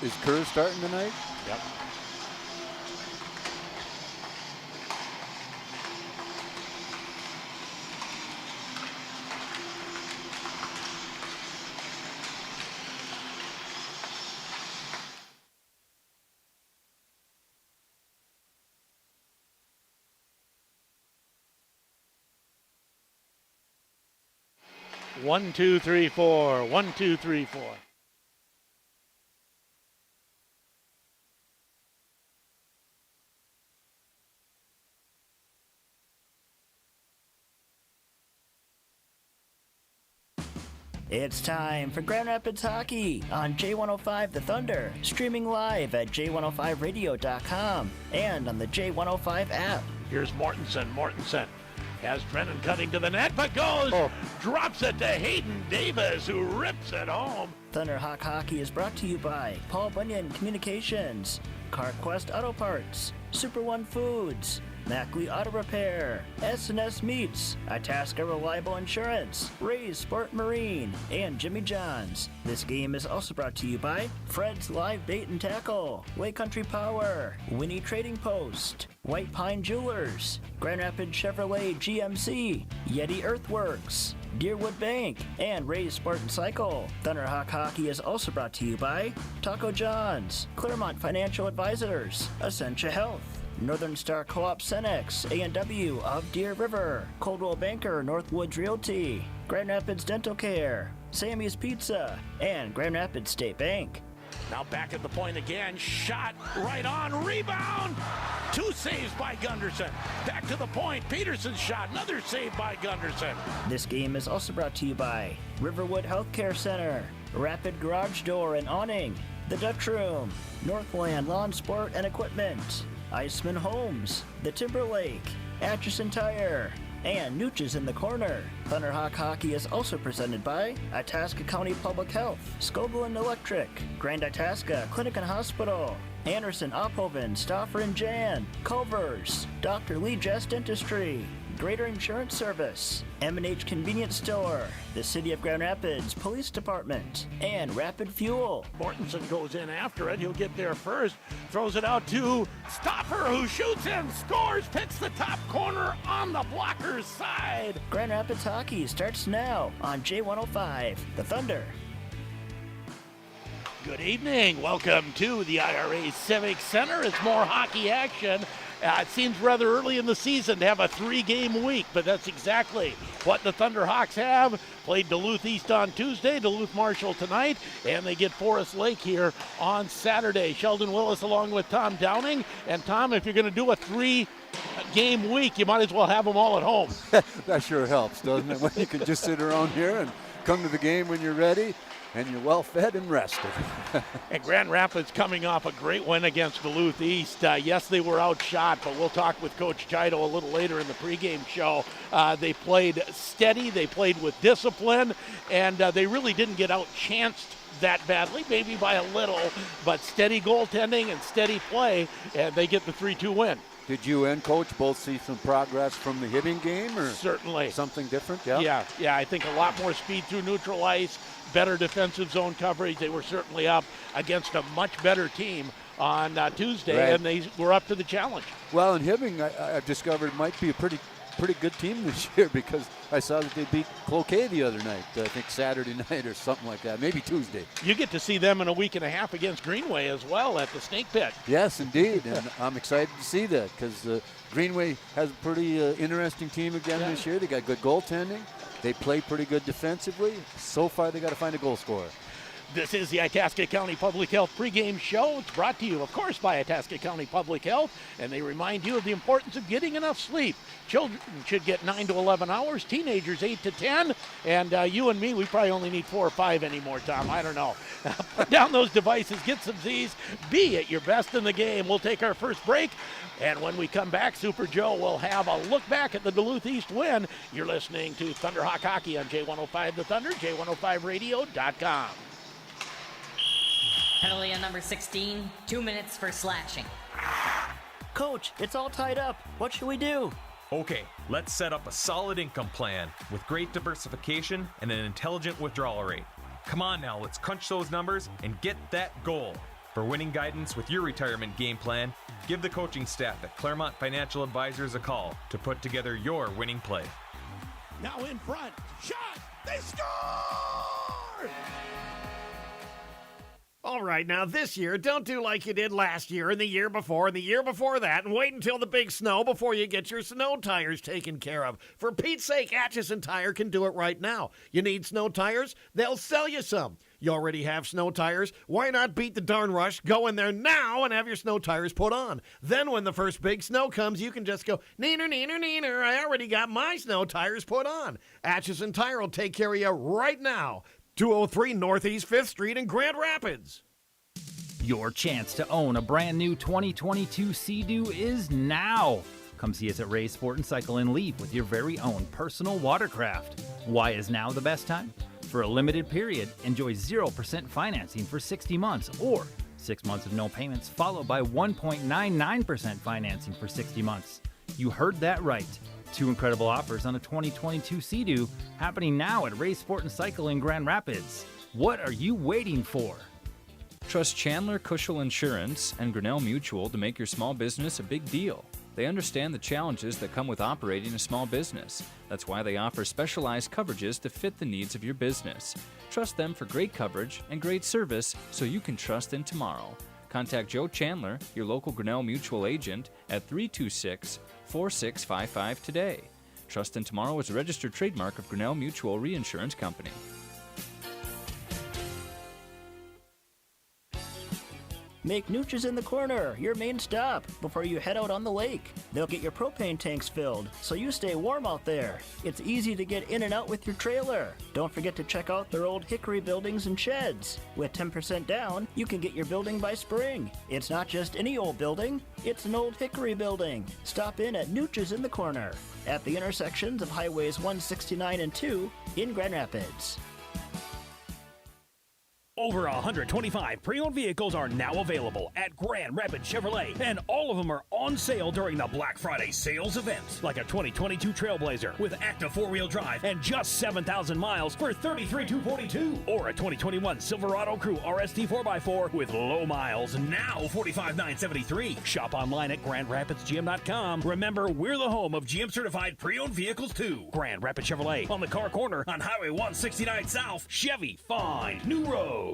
Is Kerr starting tonight? Yep. One, two, three, four. 1, 2, 3, 4. It's time for Grand Rapids Hockey on J105 The Thunder, streaming live at j105radio.com and on the J105 app. Here's Mortensen has Brennan cutting to the net, but goes, drops it to Hayden Davis, who rips it home. Thunderhawk Hockey is brought to you by Paul Bunyan Communications, CarQuest Auto Parts, Super One Foods, Mackley Auto Repair, S&S Meats, Itasca Reliable Insurance, Ray's Sport Marine, and Jimmy John's. This game is also brought to you by Fred's Live Bait and Tackle, Lake Country Power, Winnie Trading Post, White Pine Jewelers, Grand Rapids Chevrolet GMC, Yeti Earthworks, Deerwood Bank, and Ray's Sport and Cycle. Thunderhawk Hockey is also brought to you by Taco John's, Claremont Financial Advisors, Essentia Health, Northern Star Co-op Cenex, A&W of Deer River, Coldwell Banker Northwoods Realty, Grand Rapids Dental Care, Sammy's Pizza, and Grand Rapids State Bank. Now back at the point again, shot right on, rebound! 2 saves by Gunderson. Back to the point, Peterson's shot, another save by Gunderson. This game is also brought to you by Riverwood Healthcare Center, Rapid Garage Door and Awning, The Dutch Room, Northland Lawn Sport and Equipment, Iceman Homes, The Timberlake, Atchison Tire, and Nooches in the Corner. Thunderhawk Hockey is also presented by Itasca County Public Health, Scoblin Electric, Grand Itasca Clinic and Hospital, Anderson Ophoven, Stauffer and Jan, Culver's, Dr. Lee Jess Dentistry, Greater Insurance Service, M&H Convenience Store, the City of Grand Rapids Police Department, and Rapid Fuel. Mortensen goes in after it. He'll get there first. Throws it out to Stauffer, who shoots and scores. Picks the top corner on the blocker's side. Grand Rapids Hockey starts now on J105, The Thunder. Good evening. Welcome to the IRA Civic Center. It's more hockey action. It seems rather early in the season to have a 3-game week, but that's exactly what the Thunderhawks have. Played Duluth East on Tuesday, Duluth Marshall tonight, and they get Forest Lake here on Saturday. Sheldon Willis along with Tom Downing. And Tom, if you're going to do a 3-game week, you might as well have them all at home. That sure helps, doesn't it? When you can just sit around here and come to the game when you're ready. And you're well fed and rested. And Grand Rapids coming off a great win against Duluth East. Yes, they were outshot, but we'll talk with Coach Chido a little later in the pregame show. They played steady, they played with discipline, and they really didn't get outchanced that badly, maybe by a little, but steady goaltending and steady play, and they get the 3-2 win. Did you and Coach both see some progress from the hitting game, or certainly something different? Yeah, I think a lot more speed through neutral ice, better defensive zone coverage. They were certainly up against a much better team on Tuesday, right. And they were up to the challenge. Well, and Hibbing, I've discovered, might be a pretty good team this year, because I saw that they beat Cloquet the other night, I think Saturday night or something like that, maybe Tuesday. You get to see them in a week and a half against Greenway as well at the Snake Pit. Yes, indeed, and I'm excited to see that, because Greenway has a pretty interesting team again this year. They got good goaltending. They play pretty good defensively. So far, they got to find a goal scorer. This is the Itasca County Public Health pregame show. It's brought to you, of course, by Itasca County Public Health, and they remind you of the importance of getting enough sleep. Children should get 9 to 11 hours, teenagers 8 to 10, and you and me, we probably only need 4 or 5 anymore, Tom. I don't know. Put down those devices, get some Z's, be at your best in the game. We'll take our first break, and when we come back, Super Joe will have a look back at the Duluth East win. You're listening to Thunderhawk Hockey on J105 The Thunder, J105radio.com. Penalty on number 16, 2 minutes for slashing. Coach, it's all tied up. What should we do? Okay, let's set up a solid income plan with great diversification and an intelligent withdrawal rate. Come on now, let's crunch those numbers and get that goal. For winning guidance with your retirement game plan, give the coaching staff at Claremont Financial Advisors a call to put together your winning play. Now in front. Shot. They score! All right, now this year, don't do like you did last year and the year before and the year before that and wait until the big snow before you get your snow tires taken care of. For Pete's sake, Atchison Tire can do it right now. You need snow tires? They'll sell you some. You already have snow tires? Why not beat the darn rush, go in there now and have your snow tires put on? Then when the first big snow comes, you can just go, neener, neener, neener, I already got my snow tires put on. Atchison Tire will take care of you right now. 203 Northeast 5th Street in Grand Rapids. Your chance to own a brand new 2022 Sea-Doo is now. Come see us at Ray's Sport and Cycle and leave with your very own personal watercraft. Why is now the best time? For a limited period, enjoy 0% financing for 60 months or 6 months of no payments followed by 1.99% financing for 60 months. You heard that right. 2 incredible offers on a 2022 Sea-Doo happening now at Ray's Sport and Cycle in Grand Rapids. What are you waiting for? Trust Chandler Cushel Insurance and Grinnell Mutual to make your small business a big deal. They understand the challenges that come with operating a small business. That's why they offer specialized coverages to fit the needs of your business. Trust them for great coverage and great service so you can trust in tomorrow. Contact Joe Chandler, your local Grinnell Mutual agent, at 326-4655 today. Trust in Tomorrow is a registered trademark of Grinnell Mutual Reinsurance Company. Make Nooch's in the Corner your main stop before you head out on the lake. They'll get your propane tanks filled so you stay warm out there. It's easy to get in and out with your trailer. Don't forget to check out their old hickory buildings and sheds. With 10% down, you can get your building by spring. It's not just any old building, it's an old hickory building. Stop in at Nooch's in the Corner at the intersections of Highways 169 and 2 in Grand Rapids. Over 125 pre-owned vehicles are now available at Grand Rapids Chevrolet, and all of them are on sale during the Black Friday sales events, like a 2022 Trailblazer with active four-wheel drive and just 7,000 miles for $33,242, or a 2021 Silverado Crew RST 4x4 with low miles, now $45,973. Shop online at GrandRapidsGM.com. Remember, we're the home of GM-certified pre-owned vehicles too. Grand Rapids Chevrolet on the car corner on Highway 169 South. Chevy, find new roads.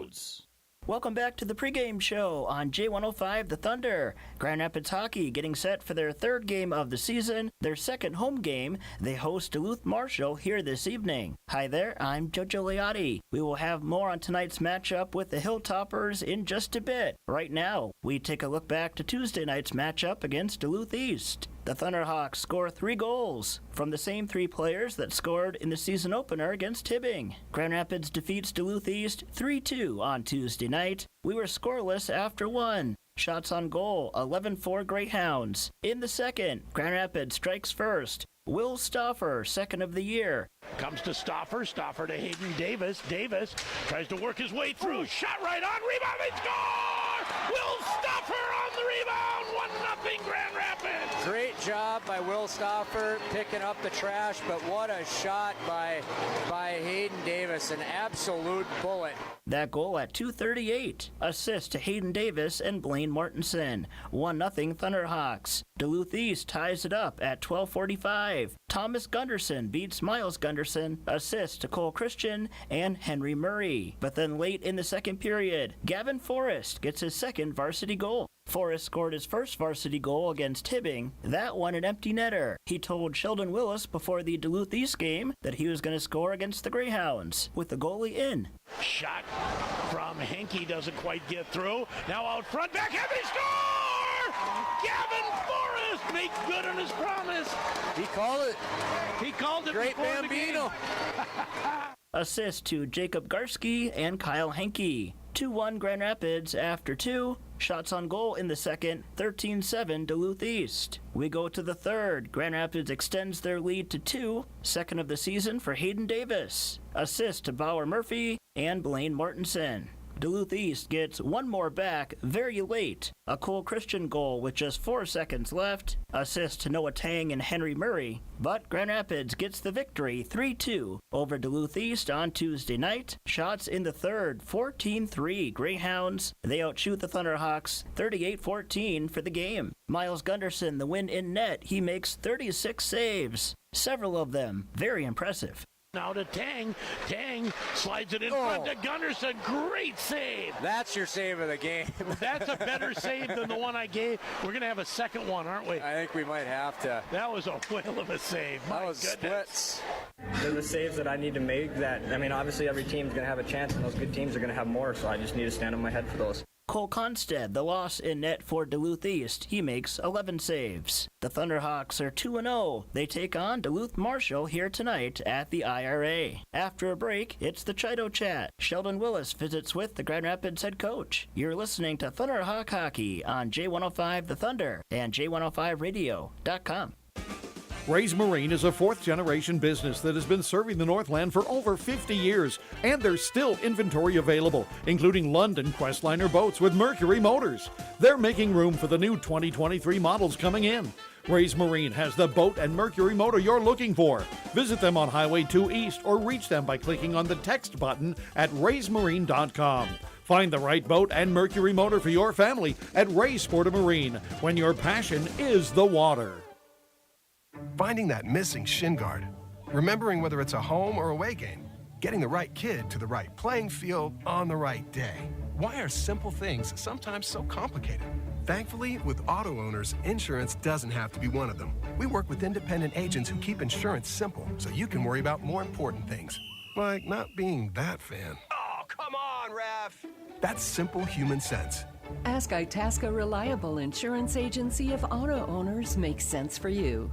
Welcome back to the pregame show on J105 The Thunder. Grand Rapids Hockey getting set for their third game of the season, their second home game. They host Duluth Marshall here this evening. Hi there, I'm Jojo Leotti. We will have more on tonight's matchup with the Hilltoppers in just a bit. Right now, we take a look back to Tuesday night's matchup against Duluth East. The Thunderhawks score 3 goals from the same 3 players that scored in the season opener against Hibbing. Grand Rapids defeats Duluth East 3-2 on Tuesday night. We were scoreless after 1. Shots on goal, 11-4 Greyhounds. In the second, Grand Rapids strikes first. Will Stauffer, second of the year. Comes to Stauffer to Hayden Davis. Davis tries to work his way through. Shot right on, rebound, they score! Will Stauffer on the rebound, 1-0 Grand Rapids. Great job by Will Stauffer picking up the trash, but what a shot by Hayden Davis, an absolute bullet. That goal at 2:38. Assist to Hayden Davis and Blaine Mortensen. 1-0 Thunderhawks. Duluth East ties it up at 12:45. Thomas Gunderson beats Miles Gunderson. Assist to Cole Christian and Henry Murray. But then late in the second period, Gavin Forrest gets his second varsity goal. Forrest scored his first varsity goal against Hibbing, that one an empty netter. He told Sheldon Willis before the Duluth East game that he was going to score against the Greyhounds, with the goalie in. Shot from Henke doesn't quite get through. Now out front, backhand, they score! Gavin Forrest makes good on his promise. He called it. He called it. Great Bambino. Assist to Jacob Garski and Kyle Henke. 2-1 Grand Rapids after 2. Shots on goal in the second, 13-7 Duluth East. We go to the third. Grand Rapids extends their lead to 2. Second of the season for Hayden Davis. Assist to Bauer Murphy and Blaine Mortensen. Duluth East gets one more back very late. A Cole Christian goal with just 4 seconds left. Assist to Noah Tang and Henry Murray. But Grand Rapids gets the victory 3-2 over Duluth East on Tuesday night. Shots in the third, 14-3 Greyhounds. They outshoot the Thunderhawks 38-14 for the game. Miles Gunderson, the win in net. He makes 36 saves. Several of them very impressive. Now to Tang. Tang slides it in front to Gunderson. Great save. That's your save of the game. That's a better save than the one I gave. We're going to have a second one, aren't we? I think we might have to. That was a whale of a save. That was splits. They're the saves that I need to make that, I mean, obviously every team's going to have a chance, and those good teams are going to have more, so I just need to stand on my head for those. Cole Constead, the loss in net for Duluth East. He makes 11 saves. The Thunderhawks are 2-0. They take on Duluth Marshall here tonight at the IRA. After a break, it's the Chido Chat. Sheldon Willis visits with the Grand Rapids head coach. You're listening to Thunderhawk Hockey on J105 The Thunder and J105radio.com. Ray's Marine is a fourth-generation business that has been serving the Northland for over 50 years, and there's still inventory available, including London Questliner boats with Mercury motors. They're making room for the new 2023 models coming in. Ray's Marine has the boat and Mercury motor you're looking for. Visit them on Highway 2 East or reach them by clicking on the text button at raysmarine.com. Find the right boat and Mercury motor for your family at Ray's Sport and Marine, when your passion is the water. Finding that missing shin guard, remembering whether it's a home or away game, getting the right kid to the right playing field on the right day. Why are simple things sometimes so complicated? Thankfully, with auto owners, insurance doesn't have to be one of them. We work with independent agents who keep insurance simple so you can worry about more important things, like not being that fan. Oh, come on, ref! That's simple human sense. Ask Itasca Reliable Insurance Agency if auto owners make sense for you.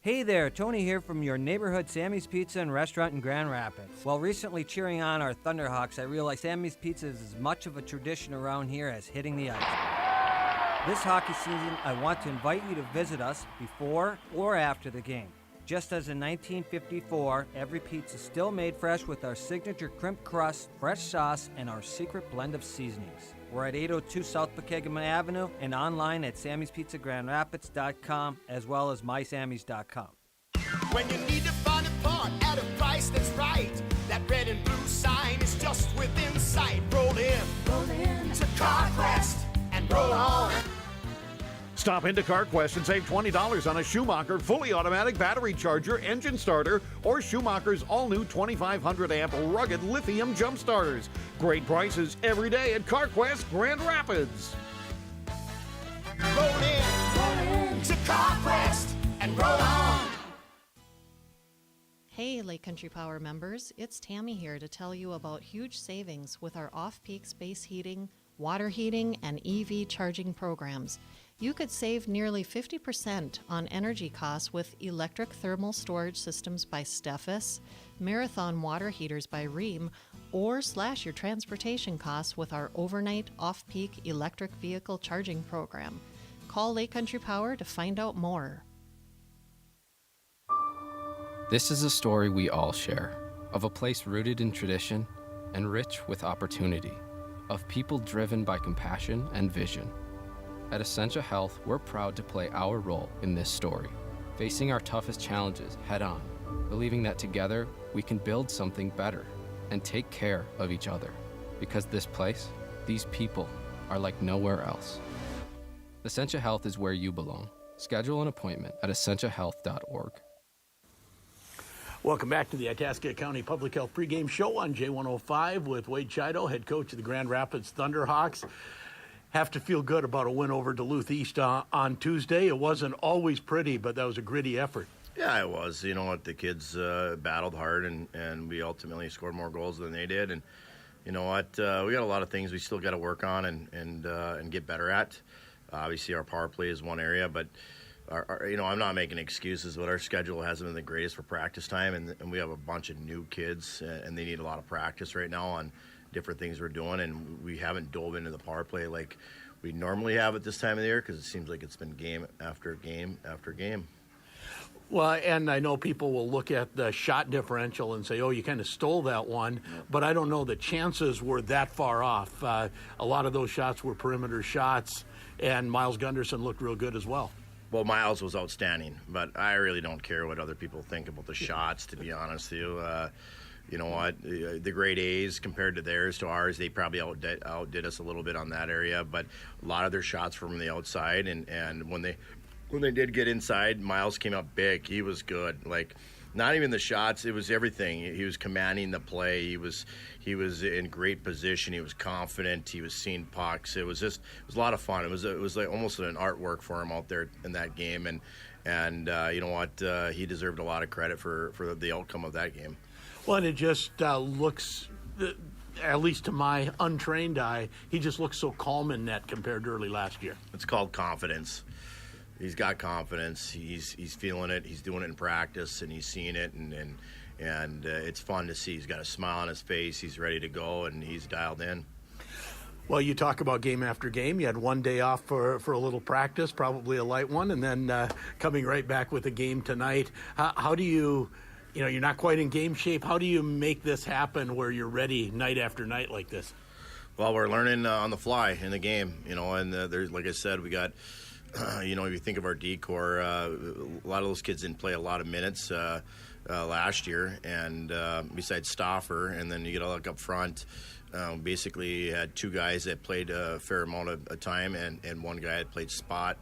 Hey there, Tony here from your neighborhood Sammy's Pizza and Restaurant in Grand Rapids. While recently cheering on our Thunderhawks, I realized Sammy's Pizza is as much of a tradition around here as hitting the ice. This hockey season, I want to invite you to visit us before or after the game. Just as in 1954, every pizza is still made fresh with our signature crimp crust, fresh sauce, and our secret blend of seasonings. We're at 802 South Pregame Avenue and online at Sammy'sPizzaGrandRapids.com as well as mysammys.com. When you need to find a part at a price that's right, that red and blue sign is just within sight. Roll in to CarQuest and roll on. Stop into CarQuest and save $20 on a Schumacher fully automatic battery charger, engine starter, or Schumacher's all-new 2,500-amp rugged lithium jump starters. Great prices every day at CarQuest Grand Rapids. Roll in to CarQuest and roll on. Hey, Lake Country Power members, it's Tammy here to tell you about huge savings with our off-peak space heating, water heating, and EV charging programs. You could save nearly 50% on energy costs with electric thermal storage systems by Steffes, Marathon water heaters by Rheem, or slash your transportation costs with our overnight off-peak electric vehicle charging program. Call Lake Country Power to find out more. This is a story we all share, of a place rooted in tradition and rich with opportunity, of people driven by compassion and vision. At Essentia Health, we're proud to play our role in this story, facing our toughest challenges head-on, believing that together we can build something better and take care of each other, because this place, these people, are like nowhere else. Essentia Health is where you belong. Schedule an appointment at essentiahealth.org. Welcome back to the Itasca County Public Health Pregame Show on J105 with Wade Chido, head coach of the Grand Rapids Thunderhawks. Have to feel good about a win over Duluth East on Tuesday. It wasn't always pretty, but that was a gritty effort. Yeah, it was. You know what, the kids battled hard, and we ultimately scored more goals than they did. And you know what, we got a lot of things we still got to work on and get better at. Obviously, our power play is one area, but you know, I'm not making excuses, but our schedule hasn't been the greatest for practice time, and we have a bunch of new kids, and they need a lot of practice right now on different things we're doing, and we haven't dove into the power play like we normally have at this time of the year, because it seems like it's been game after game after game. Well, and I know people will look at the shot differential and say, oh, you kind of stole that one, but I don't know the chances were that far off. A lot of those shots were perimeter shots, and Miles Gunderson looked real good as well. Well, Miles was outstanding, but I really don't care what other people think about the shots, to be honest with you. You know what? The grade A's compared to theirs to ours, they probably outdid us a little bit on that area, but a lot of their shots were from the outside, and when they did get inside, Miles came up big. He was good. Like, not even the shots, it was everything. He was commanding the play. He was in great position. He was confident. He was seeing pucks. It was a lot of fun. It was like almost an artwork for him out there in that game, and you know what? He deserved a lot of credit for the outcome of that game. Well, and it just looks, at least to my untrained eye, he just looks so calm in net compared to early last year. It's called confidence. He's got confidence. He's feeling it. He's doing it in practice, and he's seeing it, and it's fun to see. He's got a smile on his face. He's ready to go, and he's dialed in. Well, you talk about game after game. You had one day off for a little practice, probably a light one, and then coming right back with a game tonight. How do you know, you're not quite in game shape. How do you make this happen where you're ready night after night like this? Well, we're learning on the fly in the game, you know, and there's, like I said, we got, you know, if you think of our D-core, a lot of those kids didn't play a lot of minutes last year, and besides Stauffer, and then you get a look up front. Basically, you had two guys that played a fair amount of time, and one guy that played spot,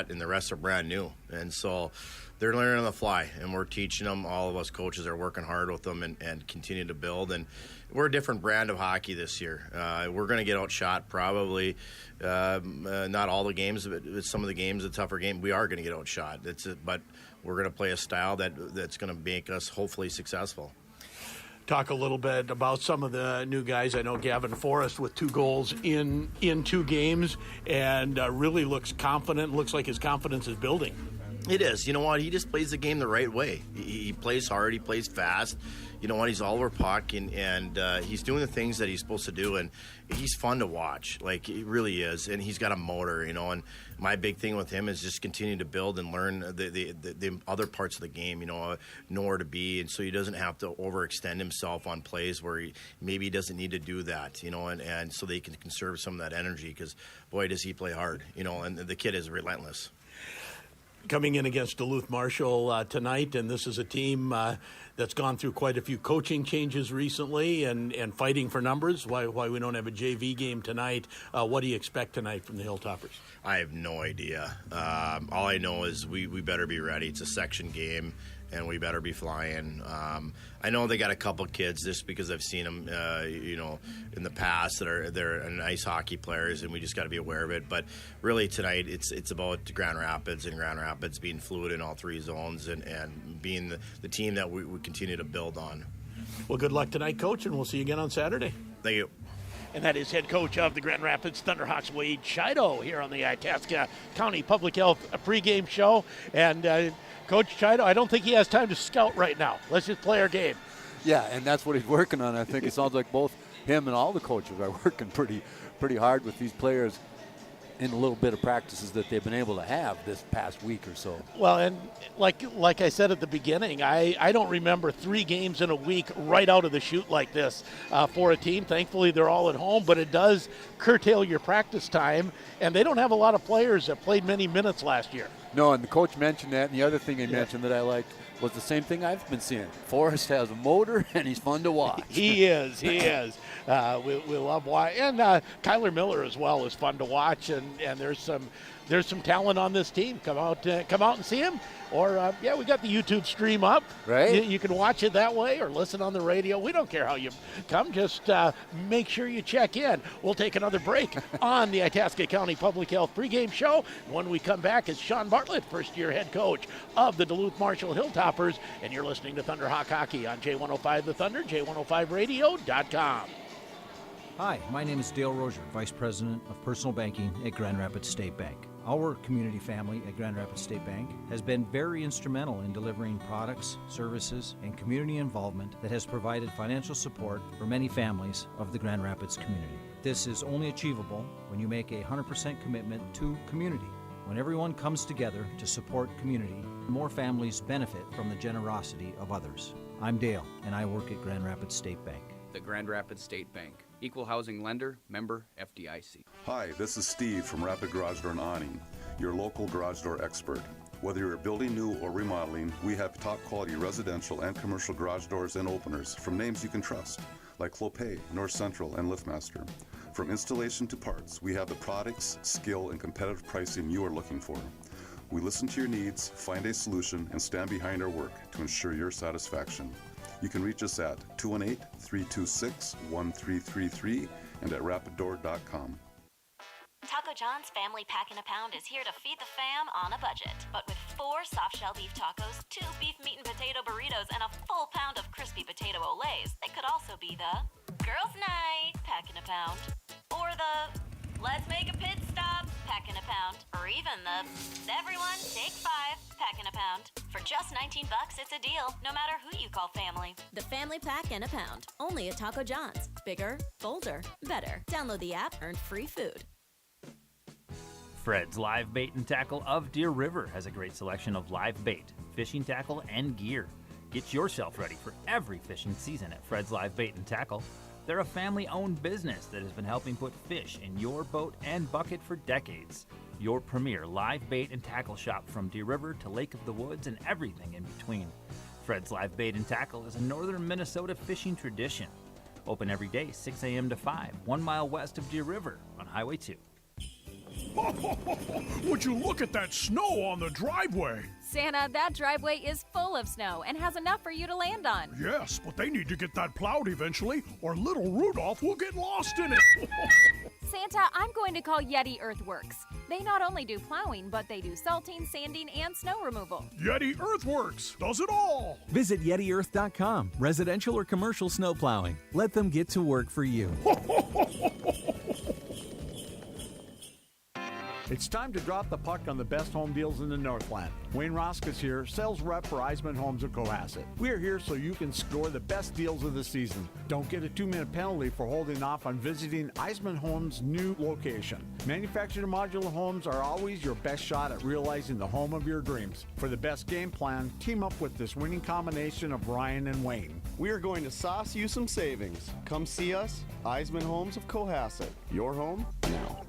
and the rest are brand new. And so they're learning on the fly, and we're teaching them. All of us coaches are working hard with them and continue to build. And we're a different brand of hockey this year. We're going to get outshot probably, not all the games, but some of the games, a tougher game, we are going to get outshot. But we're going to play a style that's going to make us hopefully successful. Talk a little bit about some of the new guys. I know Gavin Forrest with 2 goals in 2 games, and really looks confident. Looks like his confidence is building. It is. You know what? He just plays the game the right way. He plays hard. He plays fast. You know what? He's all over puck, and he's doing the things that he's supposed to do, and he's fun to watch. Like, he really is, and he's got a motor, you know, and my big thing with him is just continue to build and learn the other parts of the game, you know where to be, and so he doesn't have to overextend himself on plays where maybe he doesn't need to do that, you know, and so they can conserve some of that energy, because, boy, does he play hard, you know, and the kid is relentless. Coming in against Duluth Marshall tonight, and this is a team that's gone through quite a few coaching changes recently and fighting for numbers. Why we don't have a JV game tonight. What do you expect tonight from the Hilltoppers? I have no idea. All I know is we better be ready. It's a section game, and we better be flying. I know they got a couple kids just because I've seen them, you know, in the past they're nice hockey players, and we just got to be aware of it. But really tonight, it's about Grand Rapids, and Grand Rapids being fluid in all 3 zones and being the team that we continue to build on. Well, good luck tonight, Coach, and we'll see you again on Saturday. Thank you. And that is head coach of the Grand Rapids Thunderhawks, Wade Chido, here on the Itasca County Public Health pregame show. And Coach Chido, I don't think he has time to scout right now. Let's just play our game. Yeah, and that's what he's working on. I think it sounds like both him and all the coaches are working pretty hard with these players in a little bit of practices that they've been able to have this past week or so. Well, and like I said at the beginning, I don't remember 3 games in a week right out of the chute like this for a team. Thankfully, they're all at home, but it does curtail your practice time, and they don't have a lot of players that played many minutes last year. No, and the coach mentioned that, and the other thing he mentioned that I liked was the same thing I've been seeing. Forrest has a motor, and he's fun to watch. He is. We love watching. And Kyler Miller as well is fun to watch, and there's some talent on this team. Come out and see him. Or, we got the YouTube stream up. Right. You can watch it that way or listen on the radio. We don't care how you come. Just make sure you check in. We'll take another break on the Itasca County Public Health pregame show. When we come back, it's Sean Bartlett, first-year head coach of the Duluth Marshall Hilltoppers, and you're listening to Thunderhawk Hockey on J105 The Thunder, J105radio.com. Hi, my name is Dale Rozier, Vice President of Personal Banking at Grand Rapids State Bank. Our community family at Grand Rapids State Bank has been very instrumental in delivering products, services, and community involvement that has provided financial support for many families of the Grand Rapids community. This is only achievable when you make a 100% commitment to community. When everyone comes together to support community, more families benefit from the generosity of others. I'm Dale, and I work at Grand Rapids State Bank. The Grand Rapids State Bank. Equal housing lender, member FDIC. Hi, this is Steve from Rapid Garage Door and Awning, your local garage door expert. Whether you're building new or remodeling, we have top quality residential and commercial garage doors and openers from names you can trust, like Clopay, North Central, and LiftMaster. From installation to parts, we have the products, skill, and competitive pricing you are looking for. We listen to your needs, find a solution, and stand behind our work to ensure your satisfaction. You can reach us at 218-326-1333 and at rapiddoor.com. Taco John's Family Pack in a Pound is here to feed the fam on a budget. But with 4 soft-shell beef tacos, 2 beef meat and potato burritos, and a full pound of crispy potato olays, they could also be the Girls' Night Pack in a Pound, or the Let's Make a Pit Stop Pack in a Pound, or even the Everyone Take 5 Pack in a Pound. For just $19, it's a deal, no matter who you call family. The Family Pack in a Pound, only at Taco John's. Bigger, bolder, better. Download the app, earn free food. Fred's Live Bait and Tackle of Deer River has a great selection of live bait, fishing tackle, and gear. Get yourself ready for every fishing season at Fred's Live Bait and Tackle. They're a family-owned business that has been helping put fish in your boat and bucket for decades. Your premier live bait and tackle shop from Deer River to Lake of the Woods and everything in between. Fred's Live Bait and Tackle is a northern Minnesota fishing tradition. Open every day, 6 a.m. to 5, 1 mile west of Deer River on Highway 2. Would you look at that snow on the driveway? Santa, that driveway is full of snow and has enough for you to land on. Yes, but they need to get that plowed eventually, or little Rudolph will get lost in it. Santa, I'm going to call Yeti Earthworks. They not only do plowing, but they do salting, sanding, and snow removal. Yeti Earthworks does it all. Visit YetiEarth.com. Residential or commercial snow plowing. Let them get to work for you. It's time to drop the puck on the best home deals in the Northland. Wayne Roskus here, sales rep for Eisman Homes of Cohasset. We are here so you can score the best deals of the season. Don't get a 2-minute penalty for holding off on visiting Eisman Homes' new location. Manufactured modular homes are always your best shot at realizing the home of your dreams. For the best game plan, team up with this winning combination of Ryan and Wayne. We are going to sauce you some savings. Come see us, Eisman Homes of Cohasset. Your home now.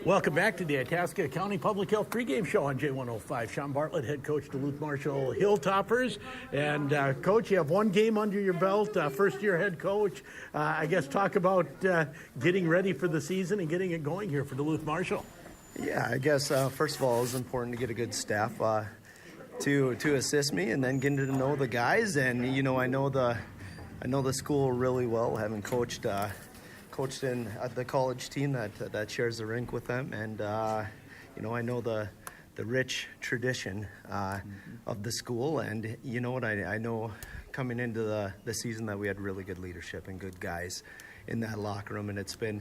Welcome back to the Itasca County Public Health Pregame Show on J105. Sean Bartlett, head coach, Duluth Marshall Hilltoppers. And, Coach, you have one game under your belt, first-year head coach. I guess talk about getting ready for the season and getting it going here for Duluth Marshall. Yeah, I guess, first of all, it was important to get a good staff to assist me and then getting to know the guys. And, you know, I know the school really well, having coached in the college team that shares the rink with them, and you know, I know the rich tradition of the school, and you know what, I know coming into the season that we had really good leadership and good guys in that locker room, and it's been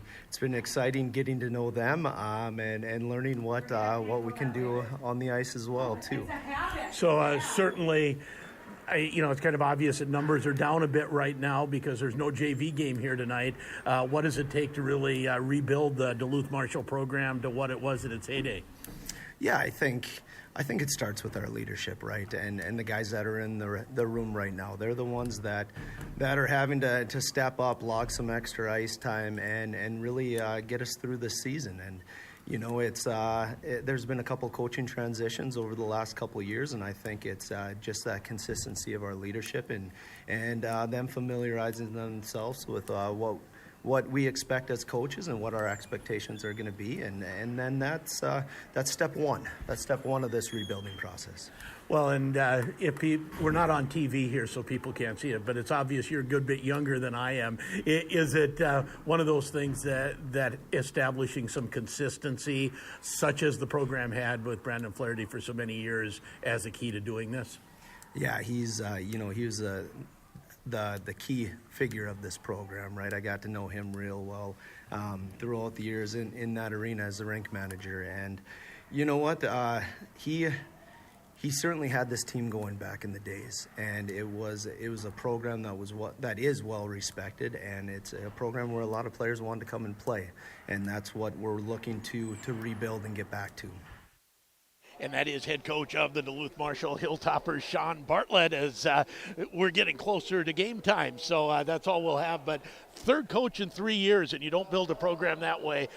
exciting getting to know them and learning what we can do on the ice as well too. So certainly. You know, it's kind of obvious that numbers are down a bit right now because there's no JV game here tonight. What does it take to really rebuild the Duluth Marshall program to what it was at its heyday? Yeah, I think it starts with our leadership, right? And the guys that are in the room right now, they're the ones that are having to step up, log some extra ice time, and really get us through this season. And you know, there's been a couple coaching transitions over the last couple of years, and I think it's just that consistency of our leadership and them familiarizing themselves with what we expect as coaches and what our expectations are going to be, and then that's step one. That's step one of this rebuilding process. Well, and we're not on TV here, so people can't see it, but it's obvious you're a good bit younger than I am. Is it one of those things that establishing some consistency, such as the program had with Brandon Flaherty for so many years, as a key to doing this? Yeah, he was the key figure of this program, right? I got to know him real well throughout the years in that arena as the rink manager, and you know what? he certainly had this team going back in the days, and it was a program that is well respected, and it's a program where a lot of players wanted to come and play, and that's what we're looking to rebuild and get back to. And that is head coach of the Duluth Marshall Hilltoppers, Sean Bartlett, as we're getting closer to game time. So that's all we'll have. But third coach in 3 years, and you don't build a program that way.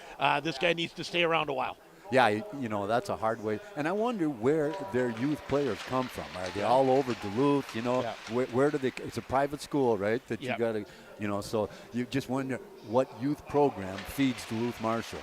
This guy needs to stay around a while. Yeah, you know, that's a hard way. And I wonder where their youth players come from. Are they all over Duluth? You know, where do they – it's a private school, right, that you got to – you know, so you just wonder what youth program feeds Duluth Marshall.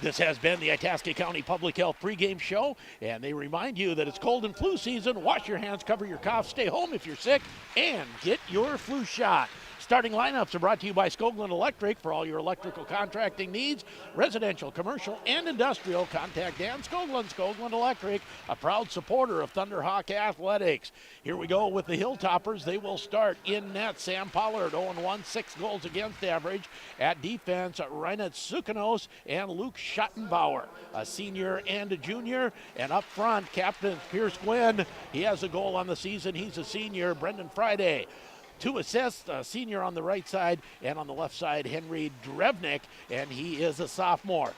This has been the Itasca County Public Health pregame show, and they remind you that it's cold and flu season. Wash your hands, cover your cough, stay home if you're sick, and get your flu shot. Starting lineups are brought to you by Skoglund Electric. For all your electrical contracting needs, residential, commercial, and industrial, contact Dan Skoglund, Skoglund Electric, a proud supporter of Thunderhawk Athletics. Here we go with the Hilltoppers. They will start in net. Sam Pollard, 0-1, 6 goals against average. At defense, Reinhard Sukanos and Luke Schottenbauer, a senior and a junior. And up front, Captain Pierce Gwynn. He has a goal on the season. He's a senior. Brendan Friday, 2 assists, a senior on the right side, and on the left side, Henry Drevnik, and he is a sophomore.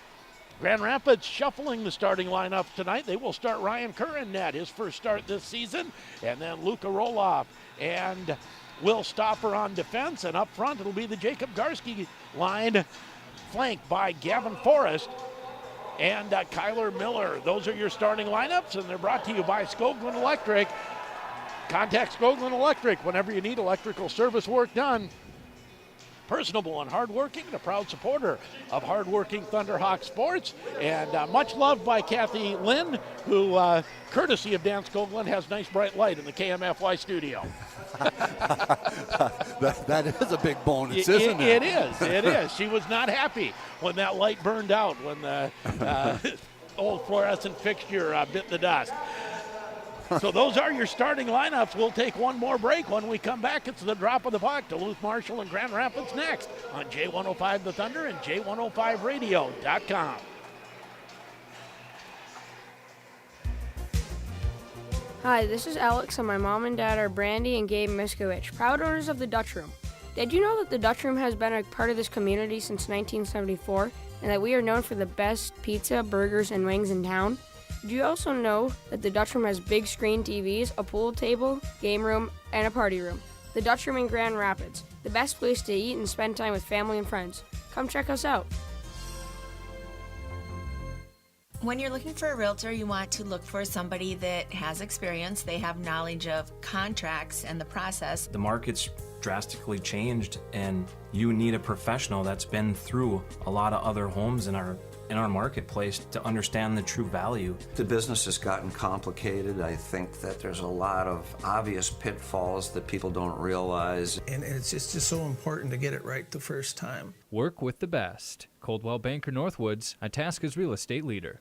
Grand Rapids shuffling the starting lineup tonight. They will start Ryan Kerr in net, his first start this season, and then Luka Roloff and Will Stopper on defense, and up front it'll be the Jacob Garski line, flanked by Gavin Forrest and Kyler Miller. Those are your starting lineups, and they're brought to you by Skoglund Electric. Contact Skoglund Electric whenever you need electrical service work done. Personable and hardworking, and a proud supporter of hardworking Thunderhawk sports, and much loved by Kathy Lynn, who, courtesy of Dan Skoglund, has nice bright light in the KMFY studio. that is a big bonus, isn't it? It is. She was not happy when that light burned out, when the old fluorescent fixture bit the dust. So those are your starting lineups. We'll take one more break. When we come back, it's the drop of the puck. Duluth Marshall and Grand Rapids next on J105 The Thunder and J105Radio.com. Hi, this is Alex, and my mom and dad are Brandy and Gabe Miskowicz, proud owners of the Dutch Room. Did you know that the Dutch Room has been a part of this community since 1974, and that we are known for the best pizza, burgers, and wings in town? Did you also know that the Dutch Room has big screen TVs, a pool table, game room, and a party room? The Dutch Room in Grand Rapids, the best place to eat and spend time with family and friends. Come check us out. When you're looking for a realtor, you want to look for somebody that has experience. They have knowledge of contracts and the process. The market's drastically changed, and you need a professional that's been through a lot of other homes in our marketplace to understand the true value. The business has gotten complicated. I think that there's a lot of obvious pitfalls that people don't realize. And it's just so important to get it right the first time. Work with the best. Coldwell Banker Northwoods, Itasca's real estate leader.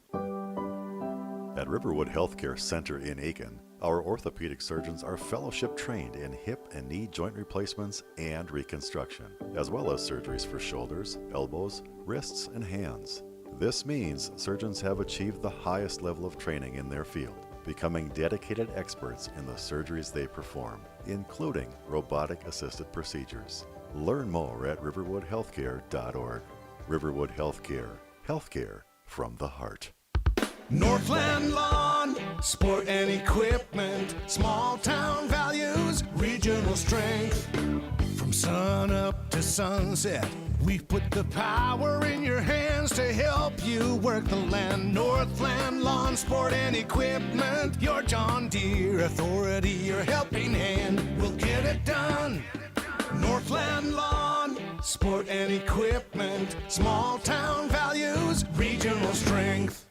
At Riverwood Healthcare Center in Aiken, our orthopedic surgeons are fellowship trained in hip and knee joint replacements and reconstruction, as well as surgeries for shoulders, elbows, wrists, and hands. This means surgeons have achieved the highest level of training in their field, becoming dedicated experts in the surgeries they perform, including robotic-assisted procedures. Learn more at riverwoodhealthcare.org. Riverwood Healthcare. Healthcare from the heart. Northland Lawn, sport and equipment, small town values, regional strength. From sun up to sunset, we put the power in your hands to help you work the land. Northland Lawn, sport and equipment, your John Deere authority, your helping hand. We'll get it done. Northland Lawn, sport and equipment, small town values, regional strength.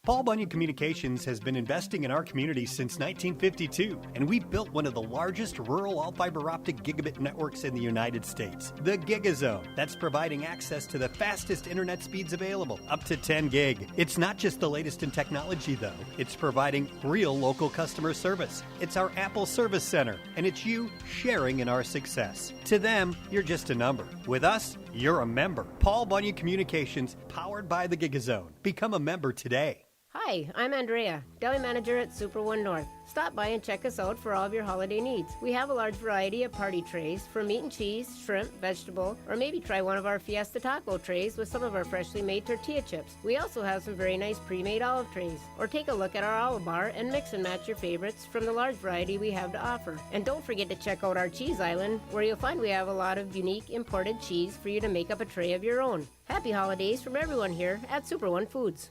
Paul Bunyan Communications has been investing in our community since 1952, and we've built one of the largest rural all-fiber optic gigabit networks in the United States, the GigaZone. That's providing access to the fastest internet speeds available, up to 10 gig. It's not just the latest in technology, though. It's providing real local customer service. It's our Apple Service Center, and it's you sharing in our success. To them, you're just a number. With us, you're a member. Paul Bunyan Communications, powered by the GigaZone. Become a member today. Hi, I'm Andrea, deli manager at Super One North. Stop by and check us out for all of your holiday needs. We have a large variety of party trays for meat and cheese, shrimp, vegetable, or maybe try one of our Fiesta Taco trays with some of our freshly made tortilla chips. We also have some very nice pre-made olive trays. Or take a look at our olive bar and mix and match your favorites from the large variety we have to offer. And don't forget to check out our cheese island, where you'll find we have a lot of unique imported cheese for you to make up a tray of your own. Happy holidays from everyone here at Super One Foods.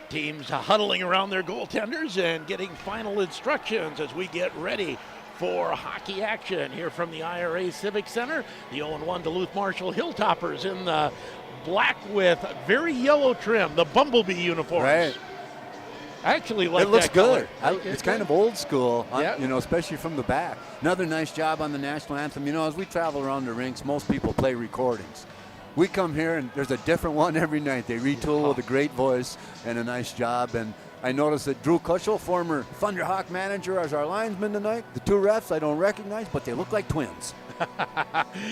Teams huddling around their goaltenders and getting final instructions as we get ready for hockey action here from the IRA Civic Center. The 0-1 Duluth Marshall Hilltoppers in the black with very yellow trim, the bumblebee uniforms. Right. I actually like it looks that good. color. It's kind of old school, Yep. you know, especially from the back. Another nice job on the national anthem. You know, as we travel around the rinks, most people play recordings. We come here and there's a different one every night. They retool with a great voice and a nice job. And I noticed that Drew Kushel, former Thunderhawk manager, as our linesman tonight. The two refs I don't recognize, but they look like twins.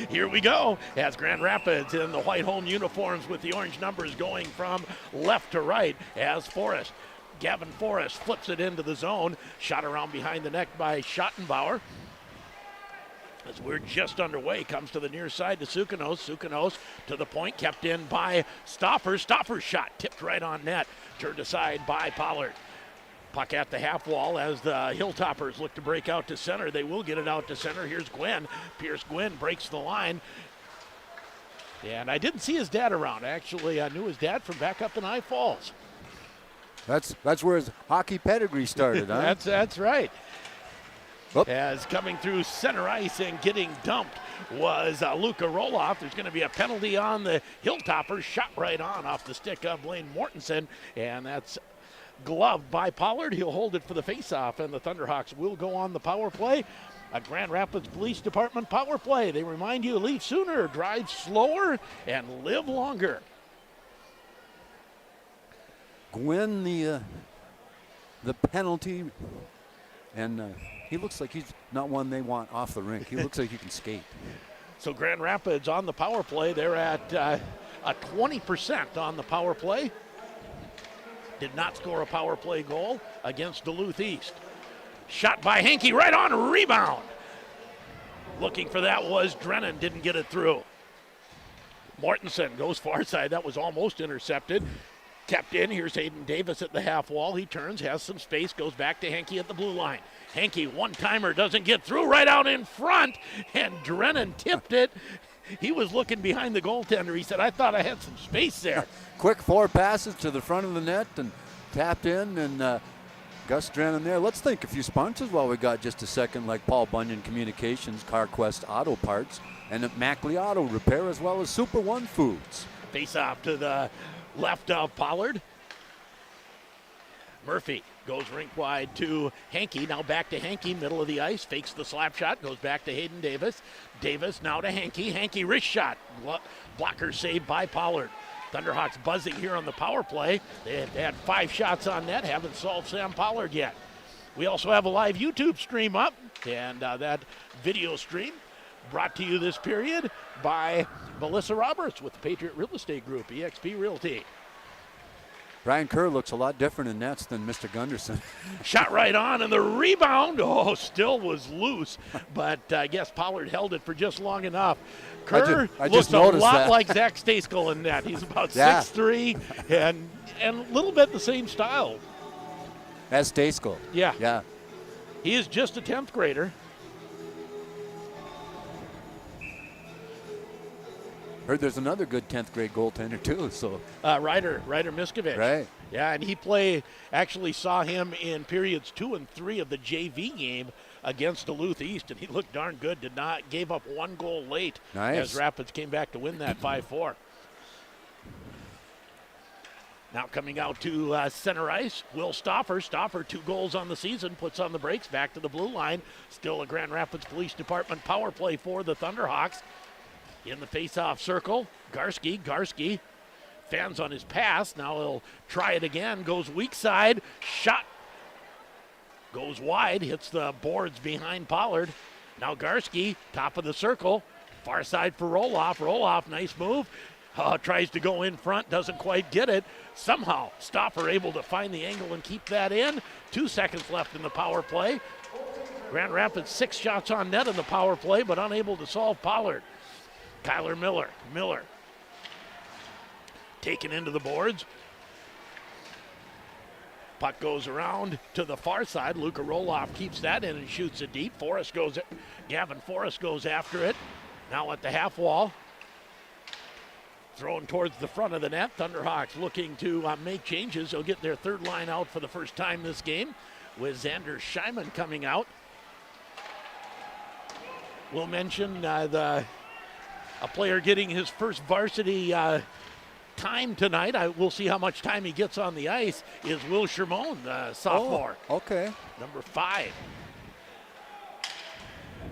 Here we go as Grand Rapids in the white home uniforms with the orange numbers going from left to right as Forrest. Gavin Forrest flips it into the zone. Shot around behind the neck by Schottenbauer. As we're just underway, comes to the near side to Sukanos. Sukanos to the point, kept in by Stoffer. Stoffer's shot tipped right on net, turned aside by Pollard. Puck at the half wall as the Hilltoppers look to break out to center. They will get it out to center. Here's Gwynn. Pierce Gwynn breaks the line. And I didn't see his dad around. Actually, I knew his dad from back up in High Falls. That's where his hockey pedigree started, huh? That's right. As coming through center ice and getting dumped was Luka Roloff. There's going to be a penalty on the Hilltoppers. Shot right on off the stick of Blaine Mortensen, and that's gloved by Pollard. He'll hold it for the faceoff, and the Thunderhawks will go on the power play. A Grand Rapids Police Department power play. They remind you, leave sooner, drive slower, and live longer. Gwynn, the penalty, and he looks like he's not one they want off the rink. He looks like he can skate. So Grand Rapids on the power play. They're at a 20% on the power play. Did not score a power play goal against Duluth East. Shot by Henke, right on, rebound. Looking for that was Drennan, didn't get it through. Mortensen goes far side, that was almost intercepted. Kept in, here's Hayden Davis at the half wall. He turns, has some space, goes back to Henke at the blue line. Henke, one-timer, doesn't get through, right out in front, and Drennan tipped it. He was looking behind the goaltender. He said, I thought I had some space there. Quick 4 passes to the front of the net and tapped in, and Gus Drennan there. Let's thank a few sponsors while we got just a second, like Paul Bunyan Communications, CarQuest Auto Parts, and Mackley Auto Repair, as well as Super One Foods. Face off to the left of Pollard. Murphy goes rink wide to Henke. Now back to Henke, middle of the ice. Fakes the slap shot. Goes back to Hayden Davis. Davis now to Henke. Henke wrist shot. Blocker saved by Pollard. Thunderhawks buzzing here on the power play. They have had 5 shots on net. Haven't solved Sam Pollard yet. We also have a live YouTube stream up. And that video stream brought to you this period by Melissa Roberts with the Patriot Real Estate Group, EXP Realty. Brian Kerr looks a lot different in nets than Mr. Gunderson. Shot right on, and the rebound, still was loose, but I guess Pollard held it for just long enough. Kerr looks a lot like Zach Stacekel in net. He's about 6'3", and a little bit the same style. As Stacekel. Yeah. He is just a 10th grader. Heard there's another good 10th grade goaltender too. So Ryder Miskovich. Right. Yeah, and he actually saw him in periods 2 and 3 of the JV game against Duluth East, and he looked darn good. Gave up 1 goal late as Rapids came back to win that 5-4. Now coming out to center ice, Will Stoffer. Stoffer, 2 goals on the season, puts on the brakes, back to the blue line. Still a Grand Rapids Police Department power play for the Thunderhawks. In the face-off circle, Garski fans on his pass. Now he'll try it again, goes weak side, shot goes wide, hits the boards behind Pollard. Now Garski, top of the circle, far side for Roloff. Roloff, nice move. Tries to go in front, doesn't quite get it. Somehow, Stoffer able to find the angle and keep that in. 2 seconds left in the power play. Grand Rapids 6 shots on net in the power play, but unable to solve Pollard. Kyler Miller. Miller taken into the boards. Puck goes around to the far side. Luka Roloff keeps that in and shoots it deep. Gavin Forrest goes after it. Now at the half wall. Thrown towards the front of the net. Thunderhawks looking to make changes. They'll get their third line out for the first time this game with Xander Scheiman coming out. We'll mention a player getting his first varsity time tonight. We'll see how much time he gets on the ice. Is Will Shermone, the sophomore. Oh, okay. Number 5.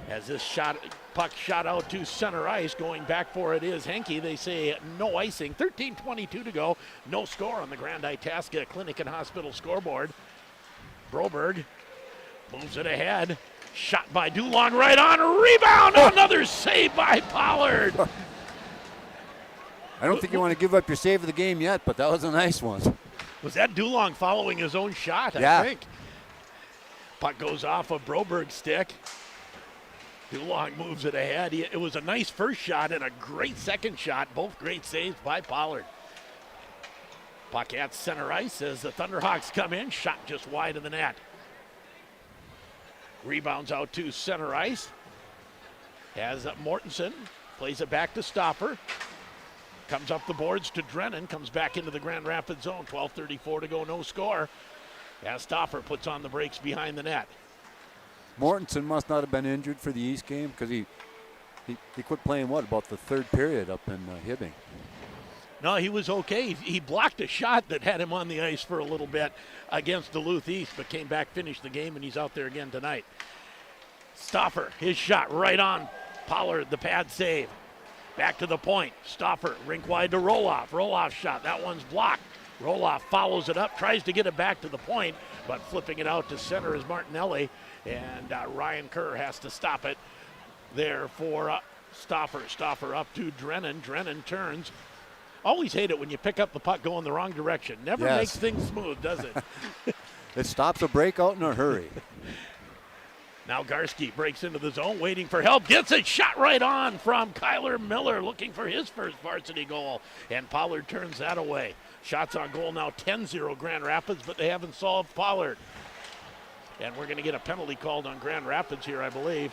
As this puck shot out to center ice, going back for it is Henke. They say no icing. 13:22 to go. No score on the Grand Itasca Clinic and Hospital scoreboard. Broberg moves it ahead. Shot by Dulong right on. Rebound. Another save by Pollard. I don't think you want to give up your save of the game yet, but that was a nice one. Was that Dulong following his own shot, yeah. I think? Puck goes off of Broberg's stick. Dulong moves it ahead. It was a nice first shot and a great second shot. Both great saves by Pollard. Puck at center ice as the Thunderhawks come in. Shot just wide of the net. Rebounds out to center ice. Has Mortensen. Plays it back to Stoffer. Comes up the boards to Drennan. Comes back into the Grand Rapids zone. 12:34 to go. No score. As Stoffer puts on the brakes behind the net. Mortensen must not have been injured for the East game because he quit playing, about the third period up in Hibbing? No, he was okay. He blocked a shot that had him on the ice for a little bit against Duluth East, but came back, finished the game, and he's out there again tonight. Stoffer, his shot right on Pollard, the pad save. Back to the point. Stoffer, rink wide to Roloff. Roloff shot. That one's blocked. Roloff follows it up, tries to get it back to the point, but flipping it out to center is Martinelli, and Ryan Kerr has to stop it there for Stoffer. Stoffer up to Drennan. Drennan turns. Always hate it when you pick up the puck going the wrong direction. Never makes things smooth, does it? It stops a breakout in a hurry. Now Garski breaks into the zone, waiting for help. Gets it shot right on from Kyler Miller, looking for his first varsity goal. And Pollard turns that away. Shots on goal now 10-0 Grand Rapids, but they haven't solved Pollard. And we're going to get a penalty called on Grand Rapids here, I believe.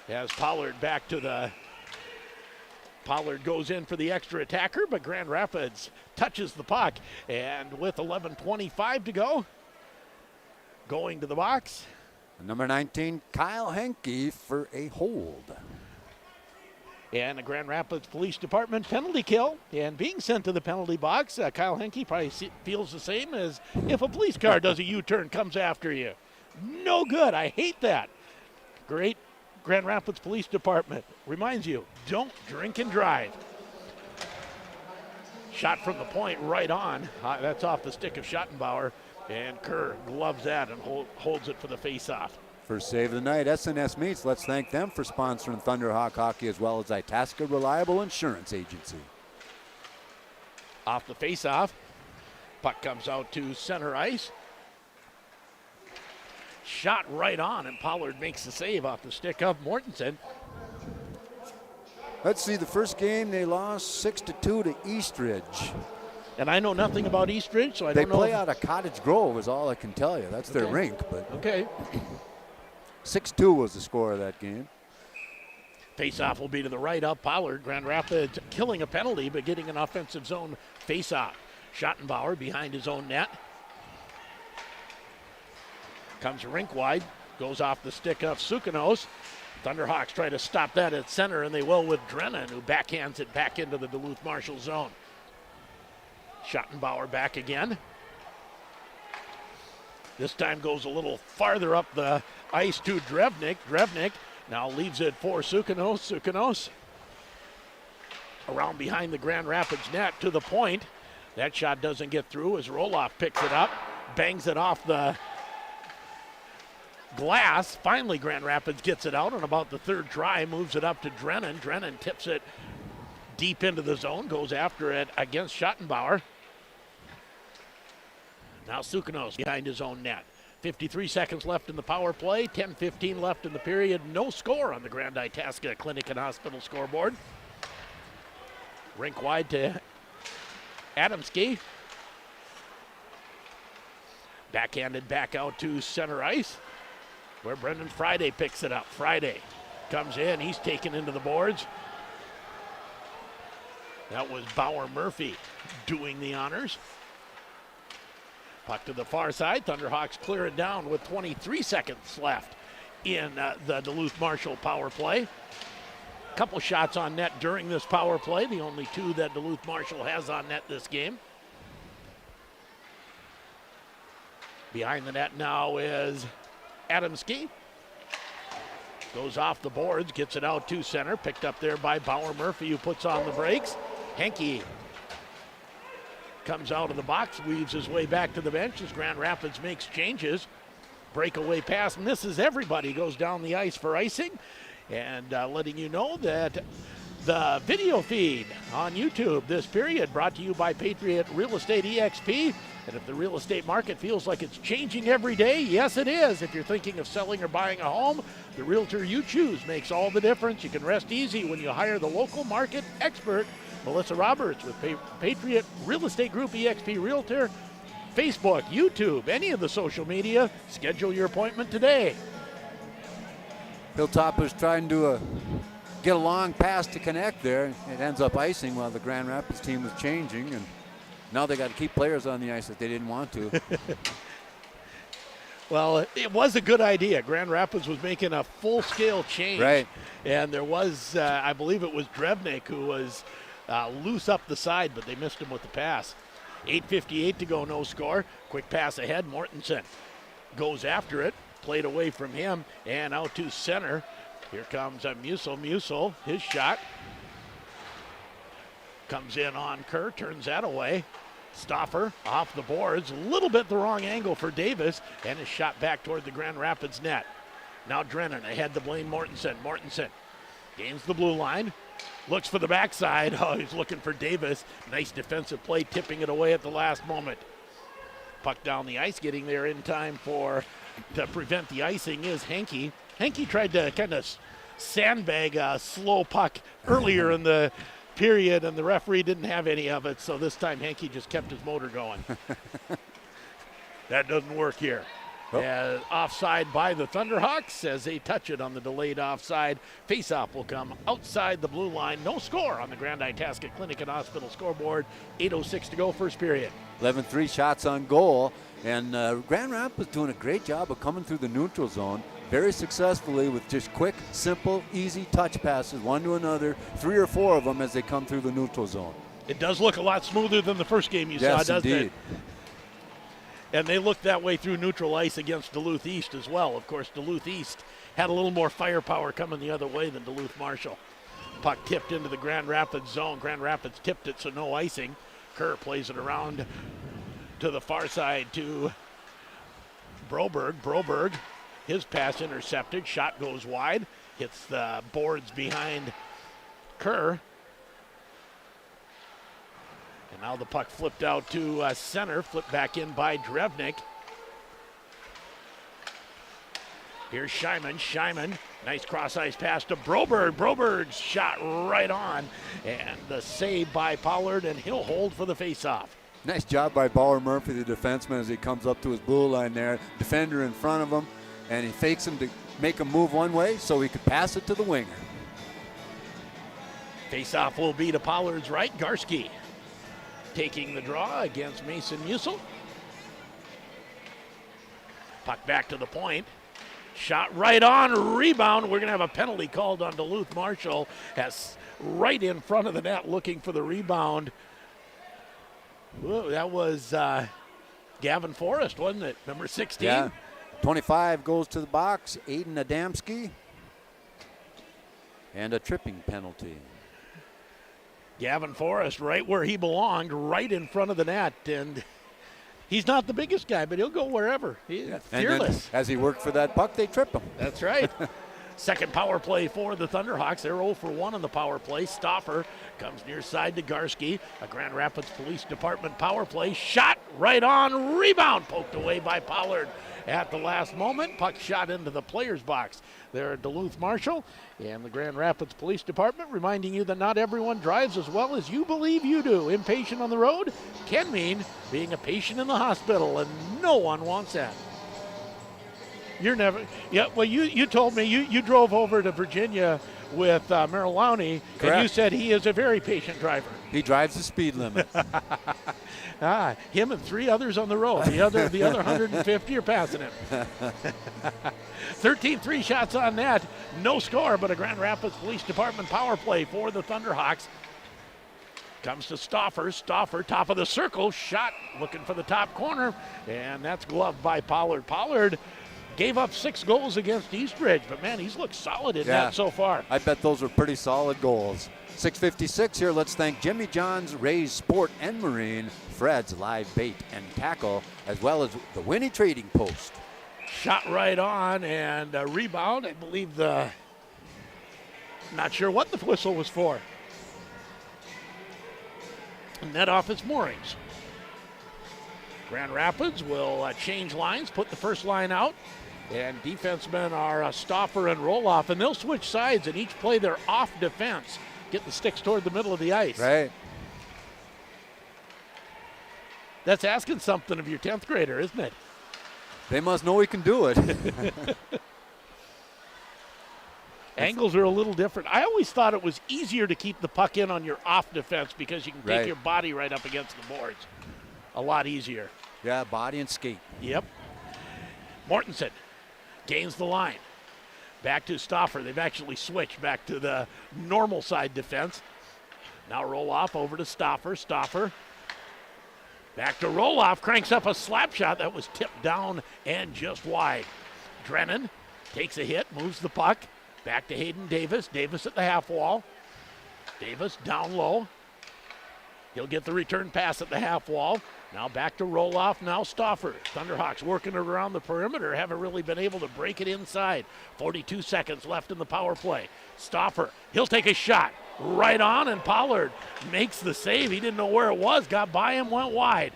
As Pollard back to the... Pollard goes in for the extra attacker, but Grand Rapids touches the puck. And with 11:25 to go, going to the box. Number 19, Kyle Henke for a hold. And the Grand Rapids Police Department penalty kill. And being sent to the penalty box, Kyle Henke probably feels the same as if a police car does a U-turn, comes after you. No good. I hate that. Great Grand Rapids Police Department reminds you, don't drink and drive. Shot from the point right on. That's off the stick of Schottenbauer. And Kerr gloves that and holds it for the face-off. First save of the night, SNS Meats. Let's thank them for sponsoring Thunderhawk Hockey as well as Itasca Reliable Insurance Agency. Off the face-off. Puck comes out to center ice. Shot right on, and Pollard makes the save off the stick of Mortensen. Let's see, the first game they lost 6-2 to Eastridge. And I know nothing about Eastridge, so I don't know. They play out of Cottage Grove is all I can tell you. That's their rink. But okay. 6-2 was the score of that game. Face-off will be to the right up. Pollard, Grand Rapids killing a penalty, but getting an offensive zone face-off. Schottenbauer behind his own net. Comes rink wide, goes off the stick of Sukanos. Thunderhawks try to stop that at center, and they will with Drennan, who backhands it back into the Duluth Marshall zone. Schottenbauer back again. This time goes a little farther up the ice to Drevnik. Drevnik now leaves it for Sukanos. Sukanos around behind the Grand Rapids net to the point. That shot doesn't get through as Roloff picks it up, bangs it off the glass. Finally, Grand Rapids gets it out on about the third try, moves it up to Drennan. Drennan tips it deep into the zone, goes after it against Schottenbauer. Now Sukanos behind his own net. 53 seconds left in the power play, 10-15 left in the period. No score on the Grand Itasca Clinic and Hospital scoreboard. Rink wide to Adamski. Backhanded back out to center ice, where Brendan Friday picks it up. Friday comes in, he's taken into the boards. That was Bauer Murphy doing the honors. Puck to the far side. Thunderhawks clear it down with 23 seconds left in the Duluth Marshall power play. Couple shots on net during this power play, the only two that Duluth Marshall has on net this game. Behind the net now is Adamski. Goes off the boards, gets it out to center, picked up there by Bauer Murphy, who puts on the brakes. Henke comes out of the box, weaves his way back to the bench as Grand Rapids makes changes. Breakaway pass misses everybody, goes down the ice for icing. And letting you know that the video feed on YouTube this period brought to you by Patriot Real Estate EXP. And if the real estate market feels like it's changing every day, yes it is. If you're thinking of selling or buying a home, the realtor you choose makes all the difference. You can rest easy when you hire the local market expert, Melissa Roberts with Patriot Real Estate Group EXP Realtor. Facebook, YouTube, any of the social media. Schedule your appointment today. Hilltopper's trying to get a long pass to connect there. It ends up icing while the Grand Rapids team was changing, and now they got to keep players on the ice that they didn't want to. Well, it was a good idea. Grand Rapids was making a full-scale change. Right. And there was, I believe it was Drevnik who was loose up the side, but they missed him with the pass. 8:58 to go, no score. Quick pass ahead. Mortensen goes after it. Played away from him and out to center. Here comes Musil. Musil, his shot. Comes in on Kerr, turns that away. Stoffer off the boards. A little bit the wrong angle for Davis, and his shot back toward the Grand Rapids net. Now Drennan ahead to Blaine Mortensen. Mortensen gains the blue line. Looks for the backside. Oh, he's looking for Davis. Nice defensive play, tipping it away at the last moment. Puck down the ice, getting there in time to prevent the icing is Henke. Henke tried to kind of sandbag a slow puck earlier in the period, and the referee didn't have any of it, so this time Henke just kept his motor going. That doesn't work here. Oh. Offside by the Thunderhawks as they touch it on the delayed offside. Faceoff will come outside the blue line. No score on the Grand Itasca Clinic and Hospital scoreboard. 8:06 to go, first period. 11-3 shots on goal, and Grand Rapids doing a great job of coming through the neutral zone very successfully with just quick, simple, easy touch passes, one to another, 3 or 4 of them as they come through the neutral zone. It does look a lot smoother than the first game you saw, doesn't it? And they looked that way through neutral ice against Duluth East as well. Of course, Duluth East had a little more firepower coming the other way than Duluth Marshall. Puck tipped into the Grand Rapids zone. Grand Rapids tipped it, so no icing. Kerr plays it around to the far side to Broberg. Broberg, his pass intercepted. Shot goes wide. Hits the boards behind Kerr. And now the puck flipped out to center, flipped back in by Drevnik. Here's Scheiman. Scheiman, nice cross-ice pass to Broberg. Broberg's shot right on. And the save by Pollard, and he'll hold for the face-off. Nice job by Bauer Murphy, the defenseman, as he comes up to his blue line there. Defender in front of him, and he fakes him to make him move one way so he could pass it to the winger. Face-off will be to Pollard's right. Garski taking the draw against Mason Musil. Puck back to the point. Shot right on, rebound. We're going to have a penalty called on Duluth Marshall. Has right in front of the net looking for the rebound. Whoa, that was Gavin Forrest, wasn't it? Number 16. Yeah. 25 goes to the box. Aiden Adamski. And a tripping penalty. Gavin Forrest right where he belonged, right in front of the net. And he's not the biggest guy, but he'll go wherever. He's fearless. As he worked for that puck, they trip him. That's right. Second power play for the Thunderhawks. They're 0 for 1 on the power play. Stoffer comes near side to Garski. A Grand Rapids Police Department power play. Shot right on. Rebound poked away by Pollard at the last moment. Puck shot into the player's box. There at Duluth Marshall and the Grand Rapids Police Department reminding you that not everyone drives as well as you believe you do. Impatient on the road can mean being a patient in the hospital, and no one wants that. You're never, yeah, well, you told me you drove over to Virginia with Merrill Lowney, and you said he is a very patient driver. He drives the speed limit. Him and 3 others on the road. The other 150 are passing him. 13 3 shots on net. No score, but a Grand Rapids Police Department power play for the Thunderhawks. Comes to Stoffer. Stoffer, top of the circle. Shot looking for the top corner, and that's gloved by Pollard. Pollard gave up 6 goals against Eastridge, but man, he's looked solid in that so far. I bet those were pretty solid goals. 6:56 here. Let's thank Jimmy John's, Ray's Sport and Marine, Fred's Live Bait and Tackle, as well as the Winnie Trading Post. Shot right on and a rebound. I believe not sure what the whistle was for. Net off its moorings. Grand Rapids will change lines, put the first line out, and defensemen are Stoffer and Roloff, and they'll switch sides and each play their off defense. Get the sticks toward the middle of the ice. Right. That's asking something of your 10th grader, isn't it? They must know he can do it. Angles are a little different. I always thought it was easier to keep the puck in on your off defense because you can take your body right up against the boards. A lot easier. Yeah, body and skate. Yep. Mortensen gains the line. Back to Stoffer. They've actually switched back to the normal side defense. Now Roloff over to Stoffer. Stoffer back to Roloff. Cranks up a slap shot that was tipped down and just wide. Drennan takes a hit, moves the puck. Back to Hayden Davis. Davis at the half wall. Davis down low. He'll get the return pass at the half wall. Now back to Roloff, now Stoffer. Thunderhawks working it around the perimeter, haven't really been able to break it inside. 42 seconds left in the power play. Stoffer, he'll take a shot. Right on, and Pollard makes the save. He didn't know where it was, got by him, went wide.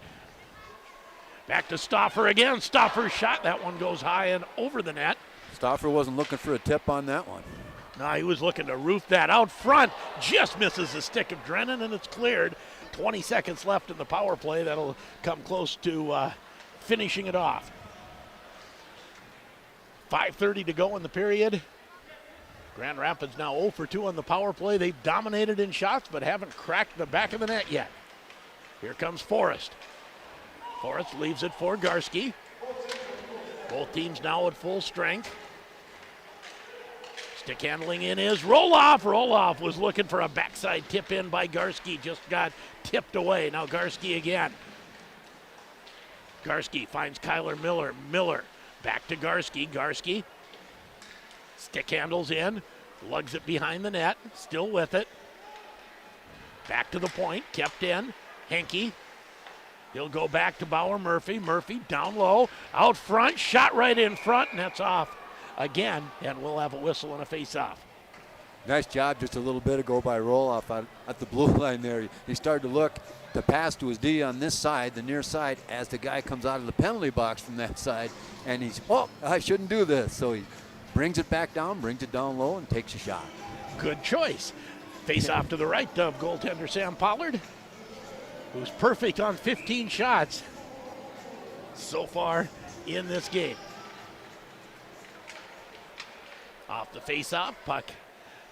Back to Stoffer again. Stoffer's shot, that one goes high and over the net. Stoffer wasn't looking for a tip on that one. No, he was looking to roof that out front. Just misses the stick of Drennan, and it's cleared. 20 seconds left in the power play. That'll come close to finishing it off. 5:30 to go in the period. Grand Rapids now 0 for 2 on the power play. They've dominated in shots, but haven't cracked the back of the net yet. Here comes Forrest. Forrest leaves it for Garski. Both teams now at full strength. Stick handling in is Roloff. Roloff was looking for a backside tip in by Garski. Just got tipped away. Now Garski again. Garski finds Kyler Miller. Miller back to Garski. Garski. Stick handles in. Lugs it behind the net. Still with it. Back to the point. Kept in. Henke. He'll go back to Bauer Murphy. Murphy down low. Out front. Shot right in front. And that's off again, and we'll have a whistle and a face-off. Nice job just a little bit ago by Roloff at the blue line there. He started to look to pass to his D on this side, the near side, as the guy comes out of the penalty box from that side, and he's, I shouldn't do this. So he brings it back down, brings it down low, and takes a shot. Good choice. Face-off to the right of goaltender Sam Pollard, who's perfect on 15 shots so far in this game. Off the face-off, puck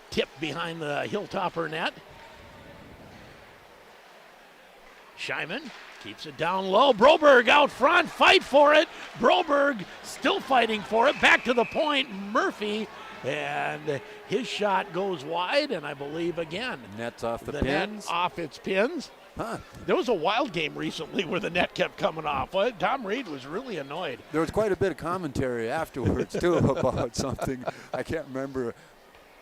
tipped behind the Hilltopper net. Scheiman keeps it down low. Broberg out front, fight for it. Broberg still fighting for it. Back to the point, Murphy, and his shot goes wide, and I believe again. Net's off the Net pins. off its pins. There was a Wild game recently where the net kept coming off. Tom Reed was really annoyed. There was quite a bit of commentary afterwards, too, about something. I can't remember.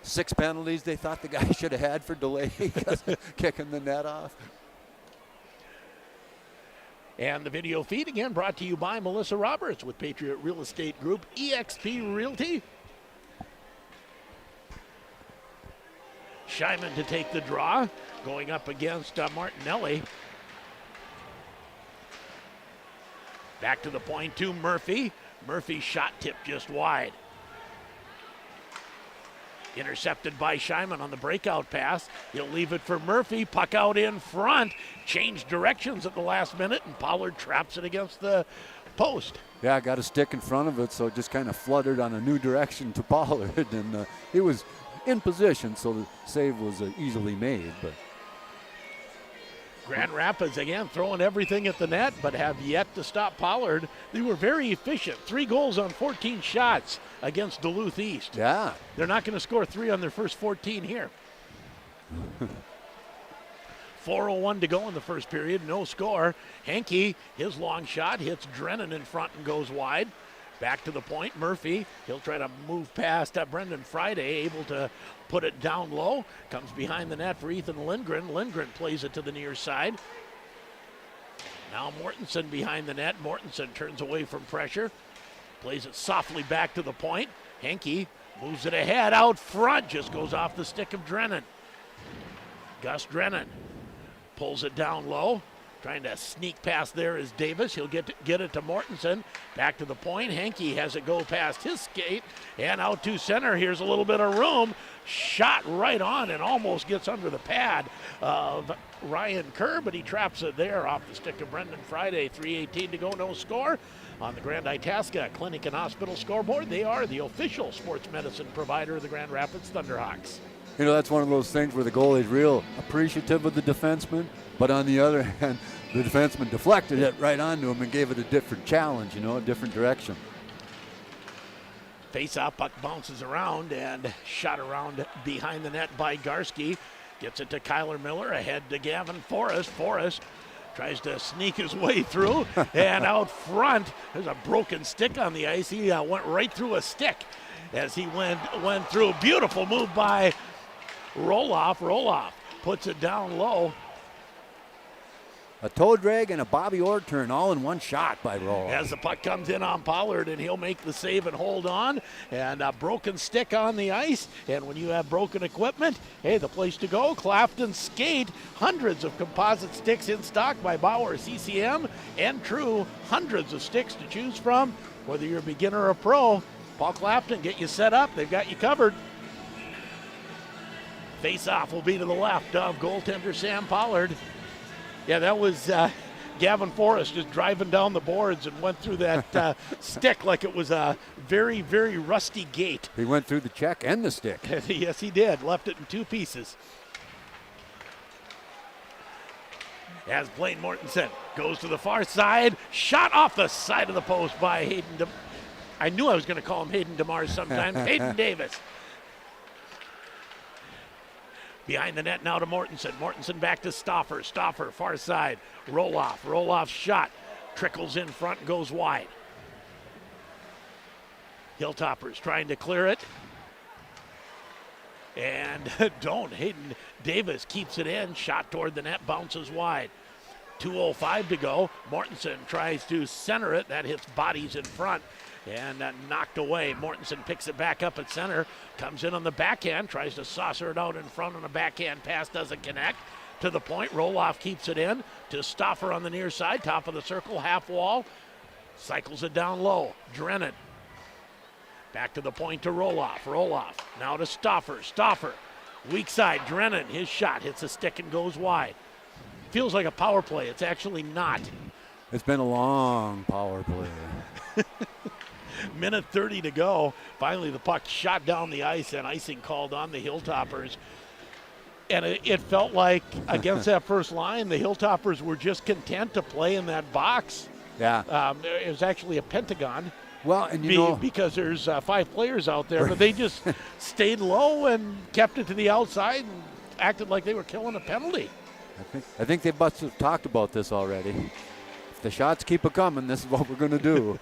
6 penalties they thought the guy should have had for delay because kicking the net off. And the video feed, again, brought to you by Melissa Roberts with Patriot Real Estate Group, eXp Realty. Scheinman to take the draw, going up against Martinelli. Back to the point to Murphy. Murphy's shot tipped just wide. Intercepted by Scheinman on the breakout pass. He'll leave it for Murphy. Puck out in front. Changed directions at the last minute, and Pollard traps it against the post. Yeah, got a stick in front of it, so it just kind of fluttered on a new direction to Pollard. And he was in position, so the save was easily made. But Grand Rapids, again, throwing everything at the net, but have yet to stop Pollard. They were very efficient. 3 goals on 14 shots against Duluth East. Yeah. They're not going to score 3 on their first 14 here. 4:01 to go in the first period, no score. Henke, his long shot, hits Drennan in front and goes wide. Back to the point, Murphy. He'll try to move past Brendan Friday, able to put it down low. Comes behind the net for Ethan Lindgren. Lindgren plays it to the near side. Now Mortensen behind the net. Mortensen turns away from pressure. Plays it softly back to the point. Henke moves it ahead out front. Just goes off the stick of Drennan. Gus Drennan pulls it down low. Trying to sneak past there is Davis. He'll get it to Mortensen. Back to the point. Henke has it go past his skate and out to center. Here's a little bit of room. Shot right on and almost gets under the pad of Ryan Kerr, but he traps it there off the stick of Brendan Friday. 3:18 to go, no score. On the Grand Itasca Clinic and Hospital scoreboard, they are the official sports medicine provider of the Grand Rapids Thunderhawks. You know, that's one of those things where the goalie's real appreciative of the defenseman, but on the other hand, the defenseman deflected it right onto him and gave it a different challenge, you know, a different direction. Face-off, puck bounces around and shot around behind the net by Garski. Gets it to Kyler Miller, ahead to Gavin Forrest. Forrest tries to sneak his way through, and out front, there's a broken stick on the ice. He went right through a stick as he went through. Beautiful move by Roloff. Roloff puts it down low. A toe drag and a Bobby Orr turn all in one shot by Roloff. As the puck comes in on Pollard, and he'll make the save and hold on. And a broken stick on the ice. And when you have broken equipment, hey, the place to go, Clafton Skate. Hundreds of composite sticks in stock by Bauer CCM and True. Hundreds of sticks to choose from. Whether you're a beginner or a pro, Paul Clafton, get you set up. They've got you covered. Face-off will be to the left of goaltender Sam Pollard. Yeah, that was Gavin Forrest just driving down the boards and went through that stick like it was a very, very rusty gate. He went through the check and the stick. Yes, he did. Left it in 2 pieces. As Blaine Mortensen goes to the far side. Shot off the side of the post by Hayden. I knew I was going to call him Hayden DeMars sometimes. Hayden Davis. Behind the net now to Mortensen. Mortensen back to Stauffer. Stauffer, far side. Roloff. Roloff's shot. Trickles in front, goes wide. Hilltoppers trying to clear it. And don't. Hayden Davis keeps it in. Shot toward the net, bounces wide. 2:05 to go. Mortensen tries to center it. That hits bodies in front. And knocked away. Mortensen picks it back up at center. Comes in on the backhand. Tries to saucer it out in front on a backhand pass. Doesn't connect. To the point. Roloff keeps it in. To Stauffer on the near side. Top of the circle. Half wall. Cycles it down low. Drennan. Back to the point to Roloff. Roloff. Now to Stauffer. Stauffer. Weak side. Drennan. His shot hits a stick and goes wide. Feels like a power play. It's actually not. It's been a long power play. Minute 30 to go. Finally, the puck shot down the ice and icing called on the Hilltoppers. And it felt like against that first line, the Hilltoppers were just content to play in that box. Yeah. It was actually a pentagon. Well, and you know, because there's 5 players out there, but they just stayed low and kept it to the outside and acted like they were killing a penalty. I think they must have talked about this already. If the shots keep a coming, this is what we're going to do.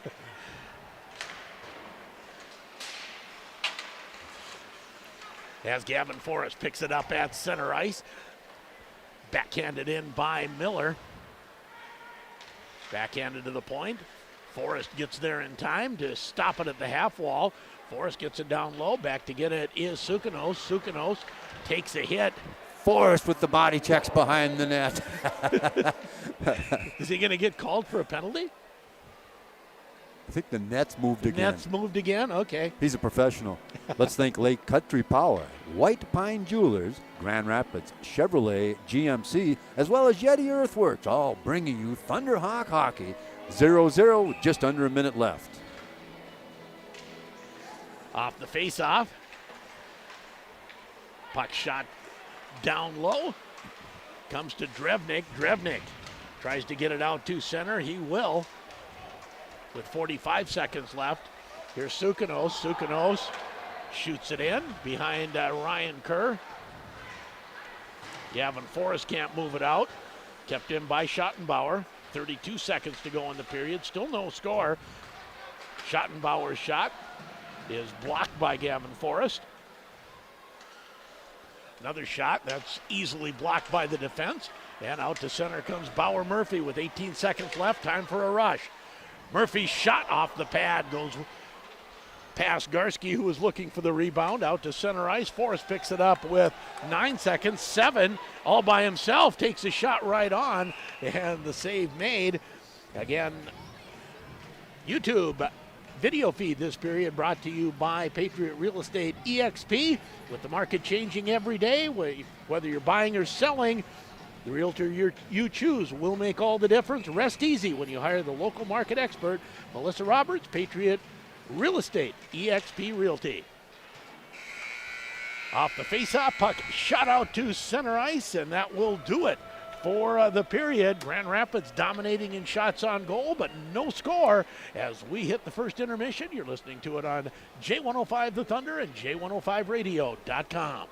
As Gavin Forrest picks it up at center ice. Backhanded in by Miller. Backhanded to the point. Forrest gets there in time to stop it at the half wall. Forrest gets it down low. Back to get it is Sukanos. Sukanos takes a hit. Forrest with the body checks behind the net. Is he going to get called for a penalty? I think the net's moved again. Net's moved again? Okay. He's a professional. Let's thank Lake Country Power, White Pine Jewelers, Grand Rapids, Chevrolet, GMC, as well as Yeti Earthworks, all bringing you Thunderhawk hockey. 0-0 with just under a minute left. Off the face-off. Puck shot down low. Comes to Drevnik. Drevnik tries to get it out to center. He will. With 45 seconds left. Here's Sukanos. Sukanos shoots it in behind Ryan Kerr. Gavin Forrest can't move it out. Kept in by Schottenbauer. 32 seconds to go in the period. Still no score. Schottenbauer's shot is blocked by Gavin Forrest. Another shot that's easily blocked by the defense. And out to center comes Bauer Murphy with 18 seconds left. Time for a rush. Murphy's shot off the pad goes past Garski, who was looking for the rebound. Out to center ice. Forrest picks it up with 9 seconds. 7 all by himself. Takes a shot right on. And the save made. Again, YouTube video feed this period brought to you by Patriot Real Estate EXP. With the market changing every day, whether you're buying or selling, the realtor you choose will make all the difference. Rest easy when you hire the local market expert, Melissa Roberts, Patriot Real Estate, EXP Realty. Off the face-off, puck shot out to center ice, and that will do it for the period. Grand Rapids dominating in shots on goal, but no score as we hit the first intermission. You're listening to it on J105 The Thunder and J105radio.com.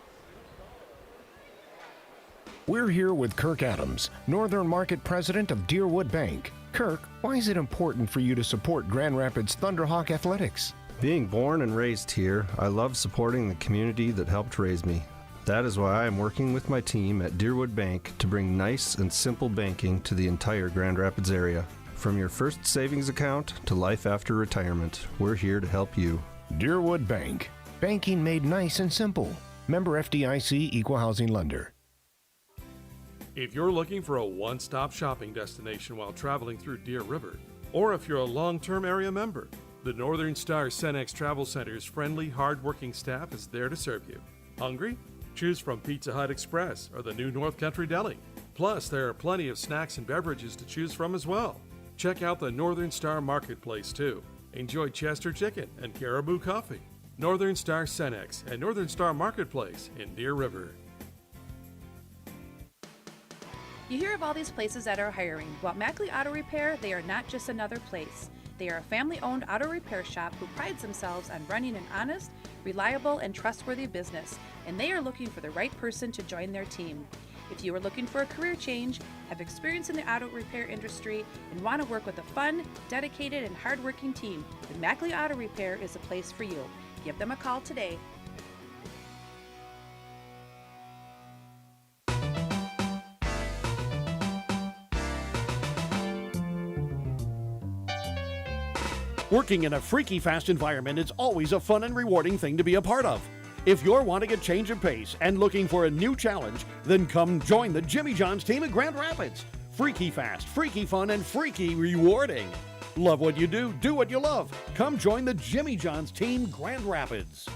We're here with Kirk Adams, Northern Market President of Deerwood Bank. Kirk, why is it important for you to support Grand Rapids Thunderhawk Athletics? Being born and raised here, I love supporting the community that helped raise me. That is why I am working with my team at Deerwood Bank to bring nice and simple banking to the entire Grand Rapids area. From your first savings account to life after retirement, we're here to help you. Deerwood Bank. Banking made nice and simple. Member FDIC Equal Housing Lender. If you're looking for a one-stop shopping destination while traveling through Deer River, or if you're a long-term area member, the Northern Star Cenex Travel Center's friendly, hard-working staff is there to serve you. Hungry? Choose from Pizza Hut Express or the new North Country Deli. Plus, there are plenty of snacks and beverages to choose from as well. Check out the Northern Star Marketplace, too. Enjoy Chester Chicken and Caribou Coffee. Northern Star Cenex and Northern Star Marketplace in Deer River. You hear of all these places that are hiring. Well, Mackley Auto Repair, they are not just another place. They are a family-owned auto repair shop who prides themselves on running an honest, reliable, and trustworthy business, and they are looking for the right person to join their team. If you are looking for a career change, have experience in the auto repair industry, and want to work with a fun, dedicated, and hardworking team, then Mackley Auto Repair is a place for you. Give them a call today. Working in a freaky fast environment is always a fun and rewarding thing to be a part of. If you're wanting a change of pace and looking for a new challenge, then come join the Jimmy John's team at Grand Rapids. Freaky fast, freaky fun, and freaky rewarding. Love what you do, do what you love. Come join the Jimmy John's team, Grand Rapids.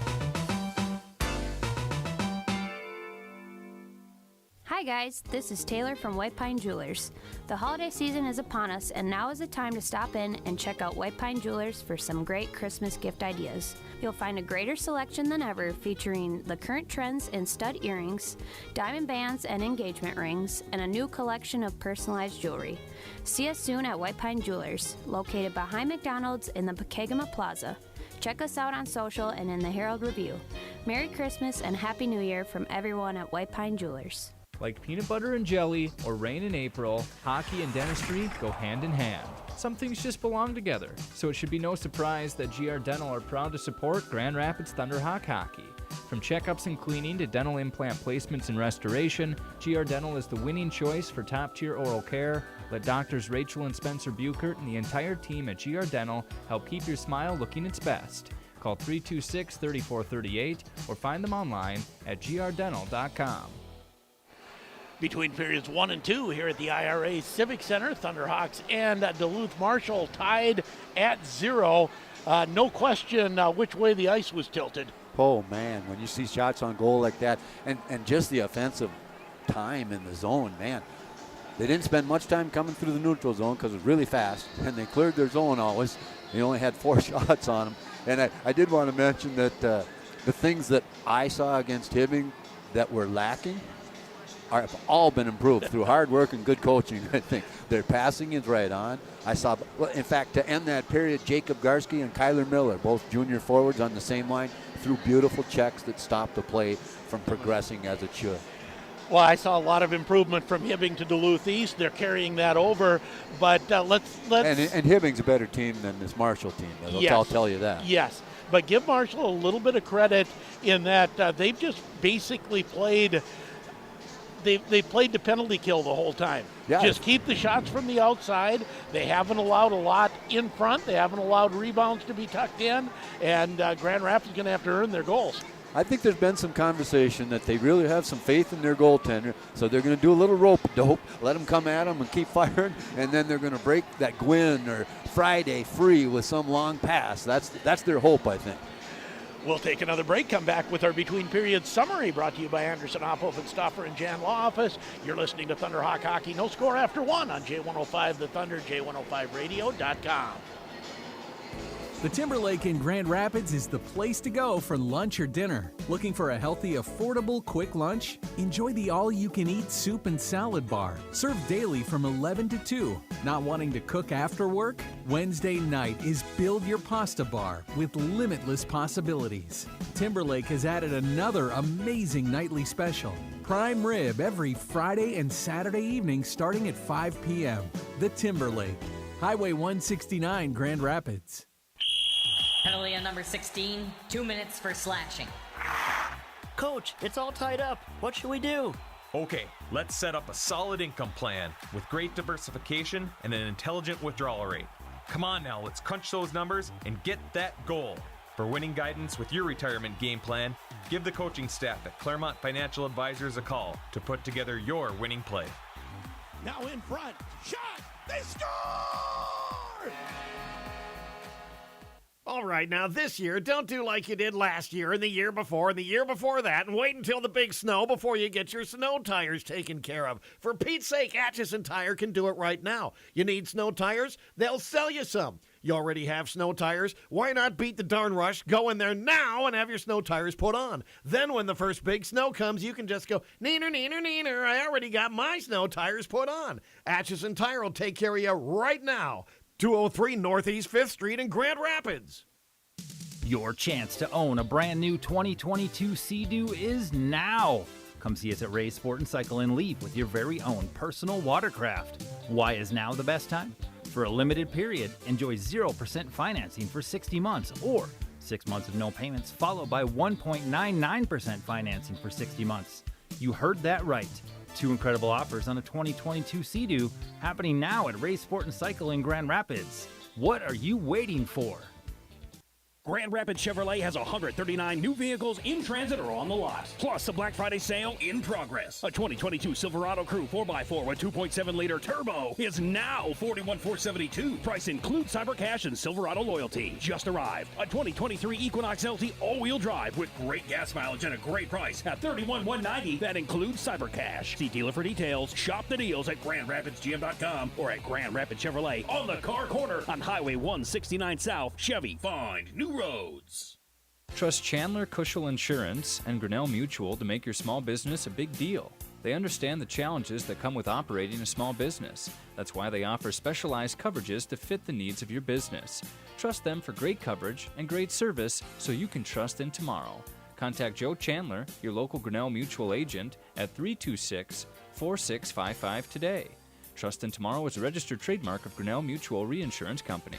Hi guys, this is Taylor from White Pine Jewelers. The holiday season is upon us, and now is the time to stop in and check out White Pine Jewelers for some great Christmas gift ideas. You'll find a greater selection than ever featuring the current trends in stud earrings, diamond bands and engagement rings, and a new collection of personalized jewelry. See us soon at White Pine Jewelers, located behind McDonald's in the Pregame Plaza. Check us out on social and in the Herald Review. Merry Christmas and Happy New Year from everyone at White Pine Jewelers. Like peanut butter and jelly or rain in April, hockey and dentistry go hand in hand. Some things just belong together, so it should be no surprise that GR Dental are proud to support Grand Rapids Thunderhawk hockey. From checkups and cleaning to dental implant placements and restoration, GR Dental is the winning choice for top-tier oral care. Let doctors Rachel and Spencer Buchert and the entire team at GR Dental help keep your smile looking its best. Call 326-3438 or find them online at grdental.com. Between periods 1 and 2 here at the IRA Civic Center, Thunderhawks and Duluth Marshall tied at 0. No question which way the ice was tilted. Oh, man, when you see shots on goal like that and just the offensive time in the zone, man. They didn't spend much time coming through the neutral zone because it was really fast, and they cleared their zone always. They only had 4 shots on them. And I did want to mention that the things that I saw against Hibbing that were lacking have all been improved through hard work and good coaching, I think. Their passing is right on. I saw, well, in fact, to end that period, Jacob Garski and Kyler Miller, both junior forwards on the same line, threw beautiful checks that stopped the play from progressing as it should. Well, I saw a lot of improvement from Hibbing to Duluth East. They're carrying that over, but let's. And Hibbing's a better team than this Marshall team. I'll tell you that. Yes, but give Marshall a little bit of credit in that they've just basically played. They played the penalty kill the whole time. Yeah, just keep the shots from the outside. They haven't allowed a lot in front. They haven't allowed rebounds to be tucked in, and Grand Rapids is going to have to earn their goals. I think there's been some conversation that they really have some faith in their goaltender, so they're going to do a little rope-a-dope, let them come at them and keep firing, and then they're going to break that Gwynn or Friday free with some long pass. That's their hope, I think. We'll take another break, come back with our between periods summary brought to you by Anderson Ophoff and Stoffer and Jan Law Office. You're listening to Thunderhawk Hockey. No score after 1 on J105 The Thunder, J105radio.com. The Timberlake in Grand Rapids is the place to go for lunch or dinner. Looking for a healthy, affordable, quick lunch? Enjoy the all-you-can-eat soup and salad bar, served daily from 11 to 2. Not wanting to cook after work? Wednesday night is Build Your Pasta Bar with limitless possibilities. Timberlake has added another amazing nightly special. Prime rib every Friday and Saturday evening starting at 5 p.m. The Timberlake, Highway 169, Grand Rapids. Penalty on number 16, 2 minutes for slashing. Coach, it's all tied up. What should we do? Okay, let's set up a solid income plan with great diversification and an intelligent withdrawal rate. Come on now, let's crunch those numbers and get that goal. For winning guidance with your retirement game plan, give the coaching staff at Claremont Financial Advisors a call to put together your winning play. Now in front, shot, they score! All right, now this year, don't do like you did last year and the year before and the year before that and wait until the big snow before you get your snow tires taken care of. For Pete's sake, Atchison Tire can do it right now. You need snow tires? They'll sell you some. You already have snow tires? Why not beat the darn rush, go in there now and have your snow tires put on? Then when the first big snow comes, you can just go, neener, neener, neener, I already got my snow tires put on. Atchison Tire will take care of you right now. 203 Northeast 5th Street in Grand Rapids. Your chance to own a brand new 2022 Sea-Doo is now. Come see us at Ray's Sport and Cycle in Leaf with your very own personal watercraft. Why is now the best time? For a limited period, enjoy 0% financing for 60 months or 6 months of no payments followed by 1.99% financing for 60 months. You heard that right. 2 incredible offers on a 2022 Sea-Doo happening now at Ray's Sport and Cycle in Grand Rapids. What are you waiting for? Grand Rapids Chevrolet has 139 new vehicles in transit or on the lot, plus a Black Friday sale in progress. A 2022 Silverado Crew 4x4 with 2.7-liter turbo is now $41,472. Price includes Cyber Cash and Silverado loyalty. Just arrived. A 2023 Equinox LT all-wheel drive with great gas mileage and a great price at $31,190. That includes Cyber Cash. See dealer for details. Shop the deals at GrandRapidsGM.com or at Grand Rapids Chevrolet on the car corner on Highway 169 South. Chevy, find new roads. Trust Chandler Cushel Insurance and Grinnell Mutual to make your small business a big deal. They understand the challenges that come with operating a small business. That's why they offer specialized coverages to fit the needs of your business. Trust them for great coverage and great service so you can trust in tomorrow. Contact Joe Chandler, your local Grinnell Mutual agent, at 326-4655 today. Trust in Tomorrow is a registered trademark of Grinnell Mutual Reinsurance Company.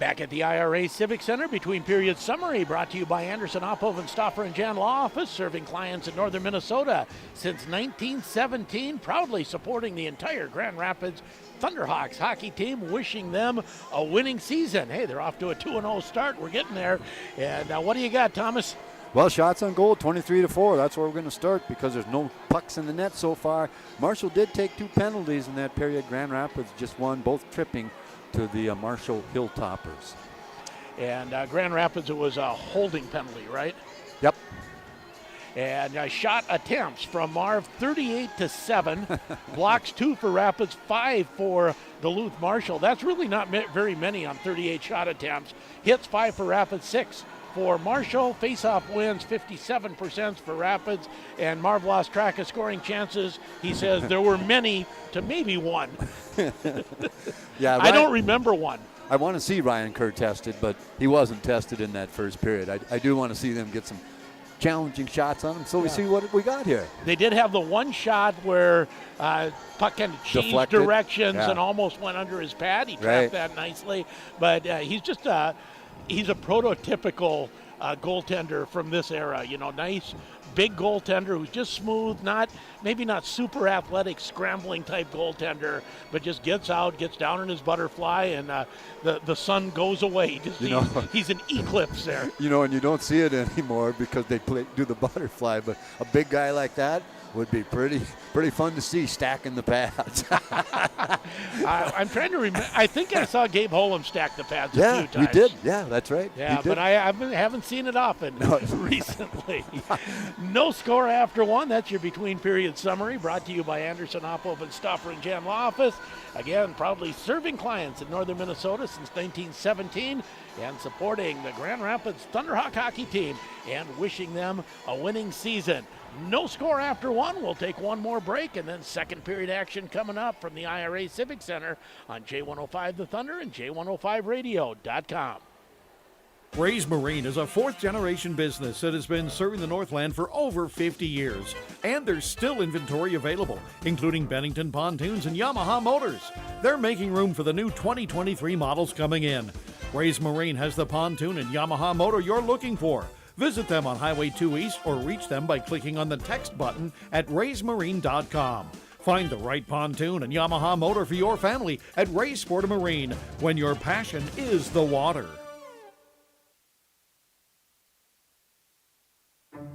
Back at the IRA Civic Center, between period summary, brought to you by Anderson, Ophoven, Stauffer and Jan Law Office, serving clients in northern Minnesota since 1917, proudly supporting the entire Grand Rapids Thunderhawks hockey team, wishing them a winning season. Hey, they're off to a 2-0 start. We're getting there. And what do you got, Thomas? Well, shots on goal, 23-4. That's where we're going to start because there's no pucks in the net so far. Marshall did take 2 penalties in that period. Grand Rapids just won, both tripping to the Marshall Hilltoppers. And Grand Rapids, it was a holding penalty, right? Yep. And shot attempts from Marv, 38-7. Blocks 2 for Rapids, 5 for Duluth Marshall. That's really not very many on 38 shot attempts. Hits 5 for Rapids, 6 for Marshall. Face-off wins, 57% for Rapids. And Marv lost track of scoring chances. He says there were many to maybe one. Yeah, I don't remember one. I want to see Ryan Kerr tested, but he wasn't tested in that first period. I do want to see them get some challenging shots on him, so we see what we got here. They did have the one shot where puck kind of changed Deflected. directions Yeah. and almost went under his pad. He trapped that nicely, but he's just he's a prototypical goaltender from this era. You know, nice big goaltender who's just smooth, maybe not super athletic, scrambling type goaltender, but just gets out, gets down in his butterfly, and the sun goes away. He's an eclipse there. You know, and you don't see it anymore because they do the butterfly, but a big guy like that would be pretty fun to see stacking the pads. I'm trying to remember. I think I saw Gabe Holm stack the pads a few times. Yeah, you did. Yeah, that's right. Yeah, but I haven't seen it often recently. No score after one. That's your between period summary, brought to you by Anderson, Ophoven, Stauffer and Jan Law Office. Again, proudly serving clients in northern Minnesota since 1917 and supporting the Grand Rapids Thunderhawk hockey team and wishing them a winning season. No score after one. We'll take one more break, and then second period action coming up from the IRA Civic Center on J105 The Thunder and J105radio.com. Ray's Marine is a 4th-generation business that has been serving the Northland for over 50 years. And there's still inventory available, including Bennington pontoons and Yamaha motors. They're making room for the new 2023 models coming in. Ray's Marine has the pontoon and Yamaha motor you're looking for. Visit them on Highway 2 East or reach them by clicking on the text button at raysmarine.com. Find the right pontoon and Yamaha motor for your family at Ray's Sport Marine, when your passion is the water.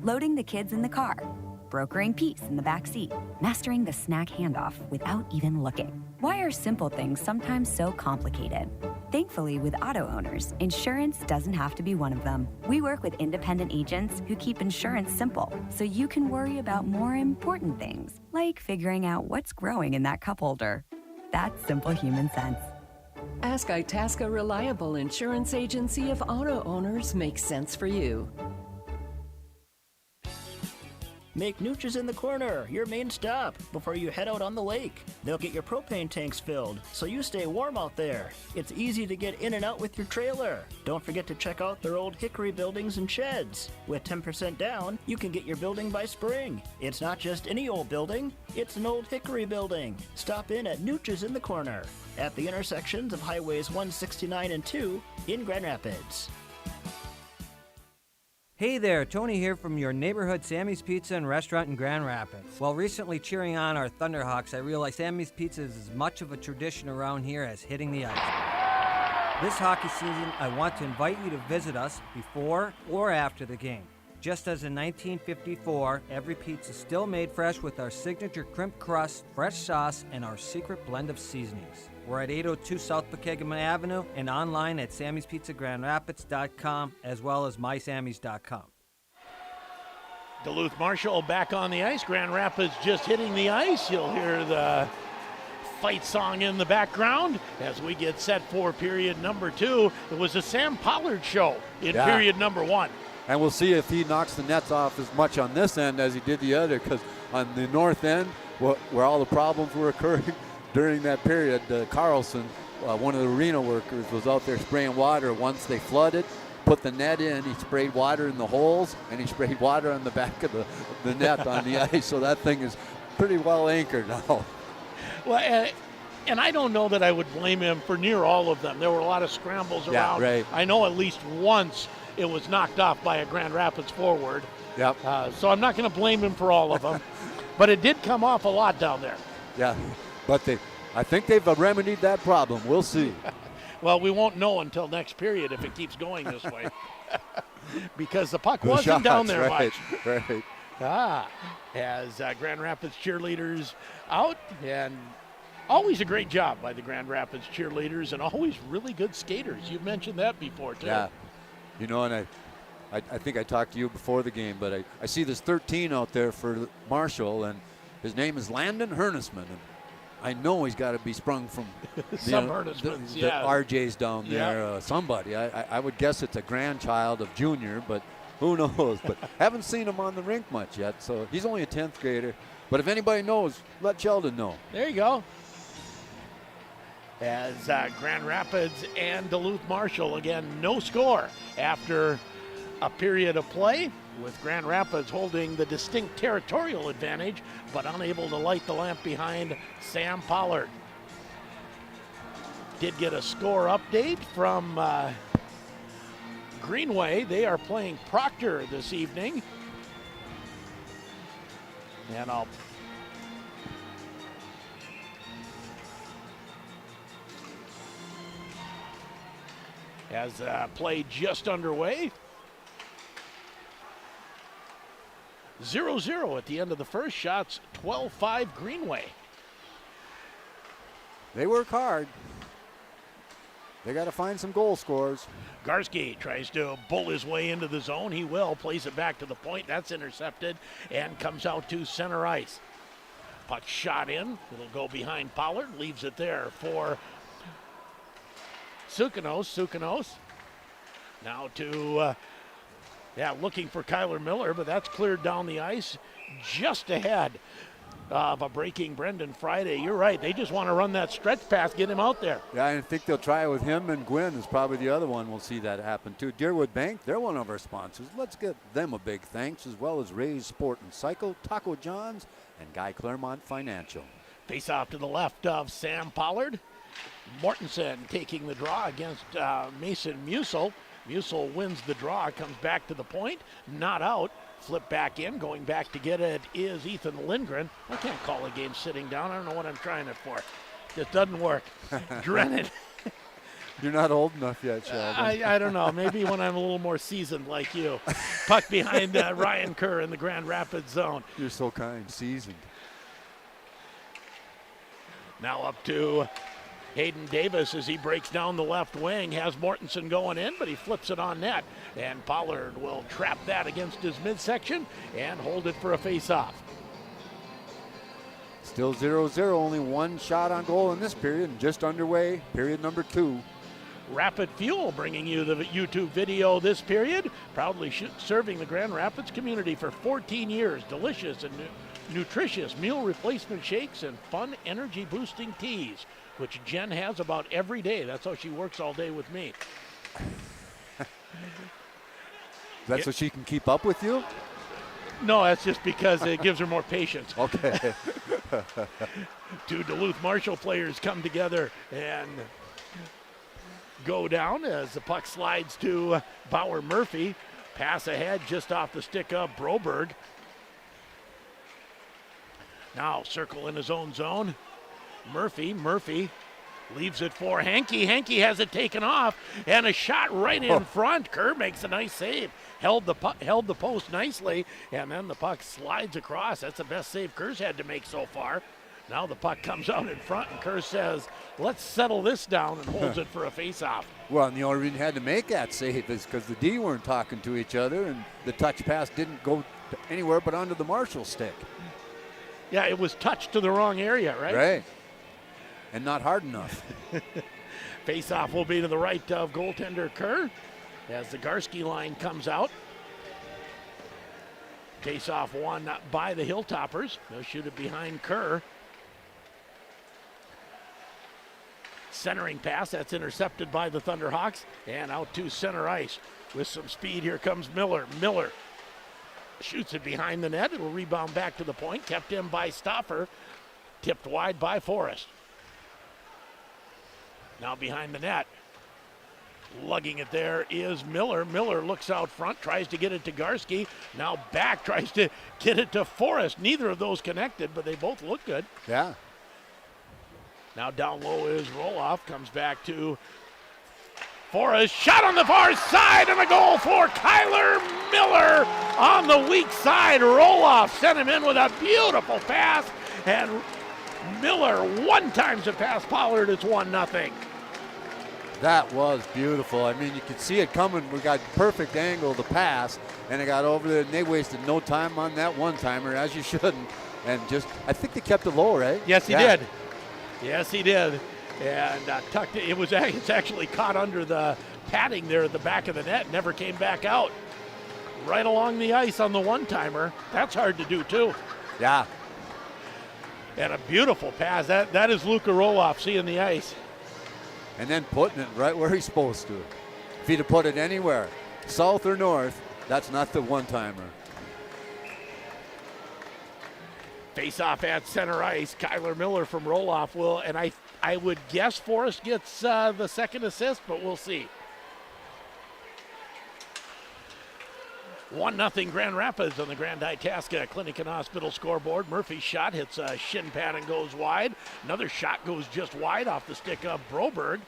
Loading the kids in the car, brokering peace in the back seat, mastering the snack handoff without even looking. Why are simple things sometimes so complicated? Thankfully, with auto owners, insurance doesn't have to be one of them. We work with independent agents who keep insurance simple, so you can worry about more important things, like figuring out what's growing in that cup holder. That's simple human sense. Ask Itasca Reliable Insurance Agency if auto owners make sense for you. Make Nooch's in the Corner your main stop before you head out on the lake. They'll get your propane tanks filled, so you stay warm out there. It's easy to get in and out with your trailer. Don't forget to check out their old hickory buildings and sheds. With 10% down, you can get your building by spring. It's not just any old building, it's an old hickory building. Stop in at Nooch's in the Corner, at the intersections of Highways 169 and 2 in Grand Rapids. Hey there, Tony here from your neighborhood Sammy's Pizza and Restaurant in Grand Rapids. While recently cheering on our Thunderhawks, I realized Sammy's Pizza is as much of a tradition around here as hitting the ice. This hockey season, I want to invite you to visit us before or after the game. Just as in 1954, every pizza is still made fresh with our signature crimp crust, fresh sauce, and our secret blend of seasonings. We're at 802 South Pregame Avenue and online at Sammy'sPizzaGrandRapids.com as well as MySammys.com. Duluth Marshall back on the ice. Grand Rapids just hitting the ice. You'll hear the fight song in the background as we get set for period number 2. It was a Sam Pollard show in period number 1. And we'll see if he knocks the nets off as much on this end as he did the other, because on the north end, where all the problems were occurring during that period, Carlson, one of the arena workers, was out there spraying water. Once they flooded, put the net in, he sprayed water in the holes, and he sprayed water on the back of the net on the ice. So that thing is pretty well anchored now. Well, And I don't know that I would blame him for near all of them. There were a lot of scrambles around. Right. I know at least once it was knocked off by a Grand Rapids forward. Yep. So I'm not going to blame him for all of them. But it did come off a lot down there. Yeah, but I think they've remedied that problem. We'll see. Well, we won't know until next period if it keeps going this way. Because the puck wasn't down there right, much. Right. As Grand Rapids cheerleaders out, and always a great job by the Grand Rapids cheerleaders, and always really good skaters. You've mentioned that before, too. Yeah, and I think I talked to you before the game, but I see this 13 out there for Marshall, and his name is Landon Hernesman. And I know he's got to be sprung from Some the RJ's down there, somebody. I would guess it's a grandchild of Junior, but who knows? But haven't seen him on the rink much yet, so he's only a 10th grader. But if anybody knows, let Sheldon know. There you go. As Grand Rapids and Duluth Marshall, again, no score after a period of play, with Grand Rapids holding the distinct territorial advantage, but unable to light the lamp behind Sam Pollard. Did get a score update from Greenway. They are playing Proctor this evening. And as play just underway. 0-0 at the end of the first. Shots 12-5 Greenway. They work hard. They got to find some goal scorers. Garski tries to bull his way into the zone. He will. Plays it back to the point. That's intercepted and comes out to center ice. Puck shot in. It'll go behind Pollard. Leaves it there for Sukanos. Now to, looking for Kyler Miller, but that's cleared down the ice just ahead of a breaking Brendan Friday. You're right. They just want to run that stretch pass, get him out there. Yeah, I think they'll try it with him, and Gwynn is probably the other one. We'll see that happen too. Deerwood Bank, they're one of our sponsors. Let's give them a big thanks, as well as Ray's Sport and Cycle, Taco John's, and Guy Claremont Financial. Face off to the left of Sam Pollard. Mortensen taking the draw against Mason Musil. Musil wins the draw, comes back to the point, not out. Flip back in, going back to get it is Ethan Lindgren. I can't call a game sitting down. I don't know what I'm trying it for. Just doesn't work. Drennan. You're not old enough yet, Sheldon. I don't know. Maybe when I'm a little more seasoned like you. Puck behind Ryan Kerr in the Grand Rapids zone. You're so kind, seasoned. Now up to Hayden Davis as he breaks down the left wing. Has Mortensen going in, but he flips it on net. And Pollard will trap that against his midsection and hold it for a face-off. Still 0-0, only one shot on goal in this period, and just underway, period number 2. Rapid Fuel bringing you the YouTube video this period. Proudly serving the Grand Rapids community for 14 years. Delicious and nutritious meal replacement shakes and fun energy-boosting teas, which Jen has about every day. That's how she works all day with me. That's so she can keep up with you? No, that's just because it gives her more patience. Okay. Two Duluth Marshall players come together and go down as the puck slides to Bauer Murphy. Pass ahead just off the stick of Broberg. Now circle in his own zone. Murphy leaves it for Hankey. Hankey has it taken off, and a shot right in front. Kerr makes a nice save. Held the post nicely, and then the puck slides across. That's the best save Kerr's had to make so far. Now the puck comes out in front, and Kerr says, let's settle this down, and holds it for a face-off. Well, and the only reason he had to make that save is because the D weren't talking to each other, and the touch pass didn't go anywhere but onto the Marshall stick. Yeah, it was touched to the wrong area, right? Right. And not hard enough. Face-off will be to the right of goaltender Kerr as the Garski line comes out. Face-off won by the Hilltoppers. They'll shoot it behind Kerr. Centering pass, that's intercepted by the Thunderhawks. And out to center ice with some speed. Here comes Miller. Miller shoots it behind the net. It'll rebound back to the point. Kept in by Stauffer. Tipped wide by Forrest. Now behind the net. Lugging it there is Miller. Miller looks out front, tries to get it to Garski. Now back, tries to get it to Forrest. Neither of those connected, but they both look good. Yeah. Now down low is Roloff. Comes back to Forrest. Shot on the far side and a goal for Kyler Miller on the weak side. Roloff sent him in with a beautiful pass. And Miller one-times it past Pollard. It's 1-0. That was beautiful. I mean, you could see it coming. We got perfect angle to pass, and it got over there, and they wasted no time on that one-timer, as you shouldn't. And just, I think they kept it low, right? Yes, he did. Yes, he did. And tucked it. It's actually caught under the padding there at the back of the net. Never came back out. Right along the ice on the one-timer. That's hard to do, too. Yeah. And a beautiful pass. That is Luka Roloff seeing the ice. And then putting it right where he's supposed to. If he'd have put it anywhere, south or north, that's not the one-timer. Face off at center ice. Kyler Miller from Roloff will, and I would guess Forrest gets the second assist, but we'll see. 1-0 Grand Rapids on the Grand Itasca Clinic and Hospital scoreboard. Murphy's shot hits a shin pad and goes wide. Another shot goes just wide off the stick of Broberg.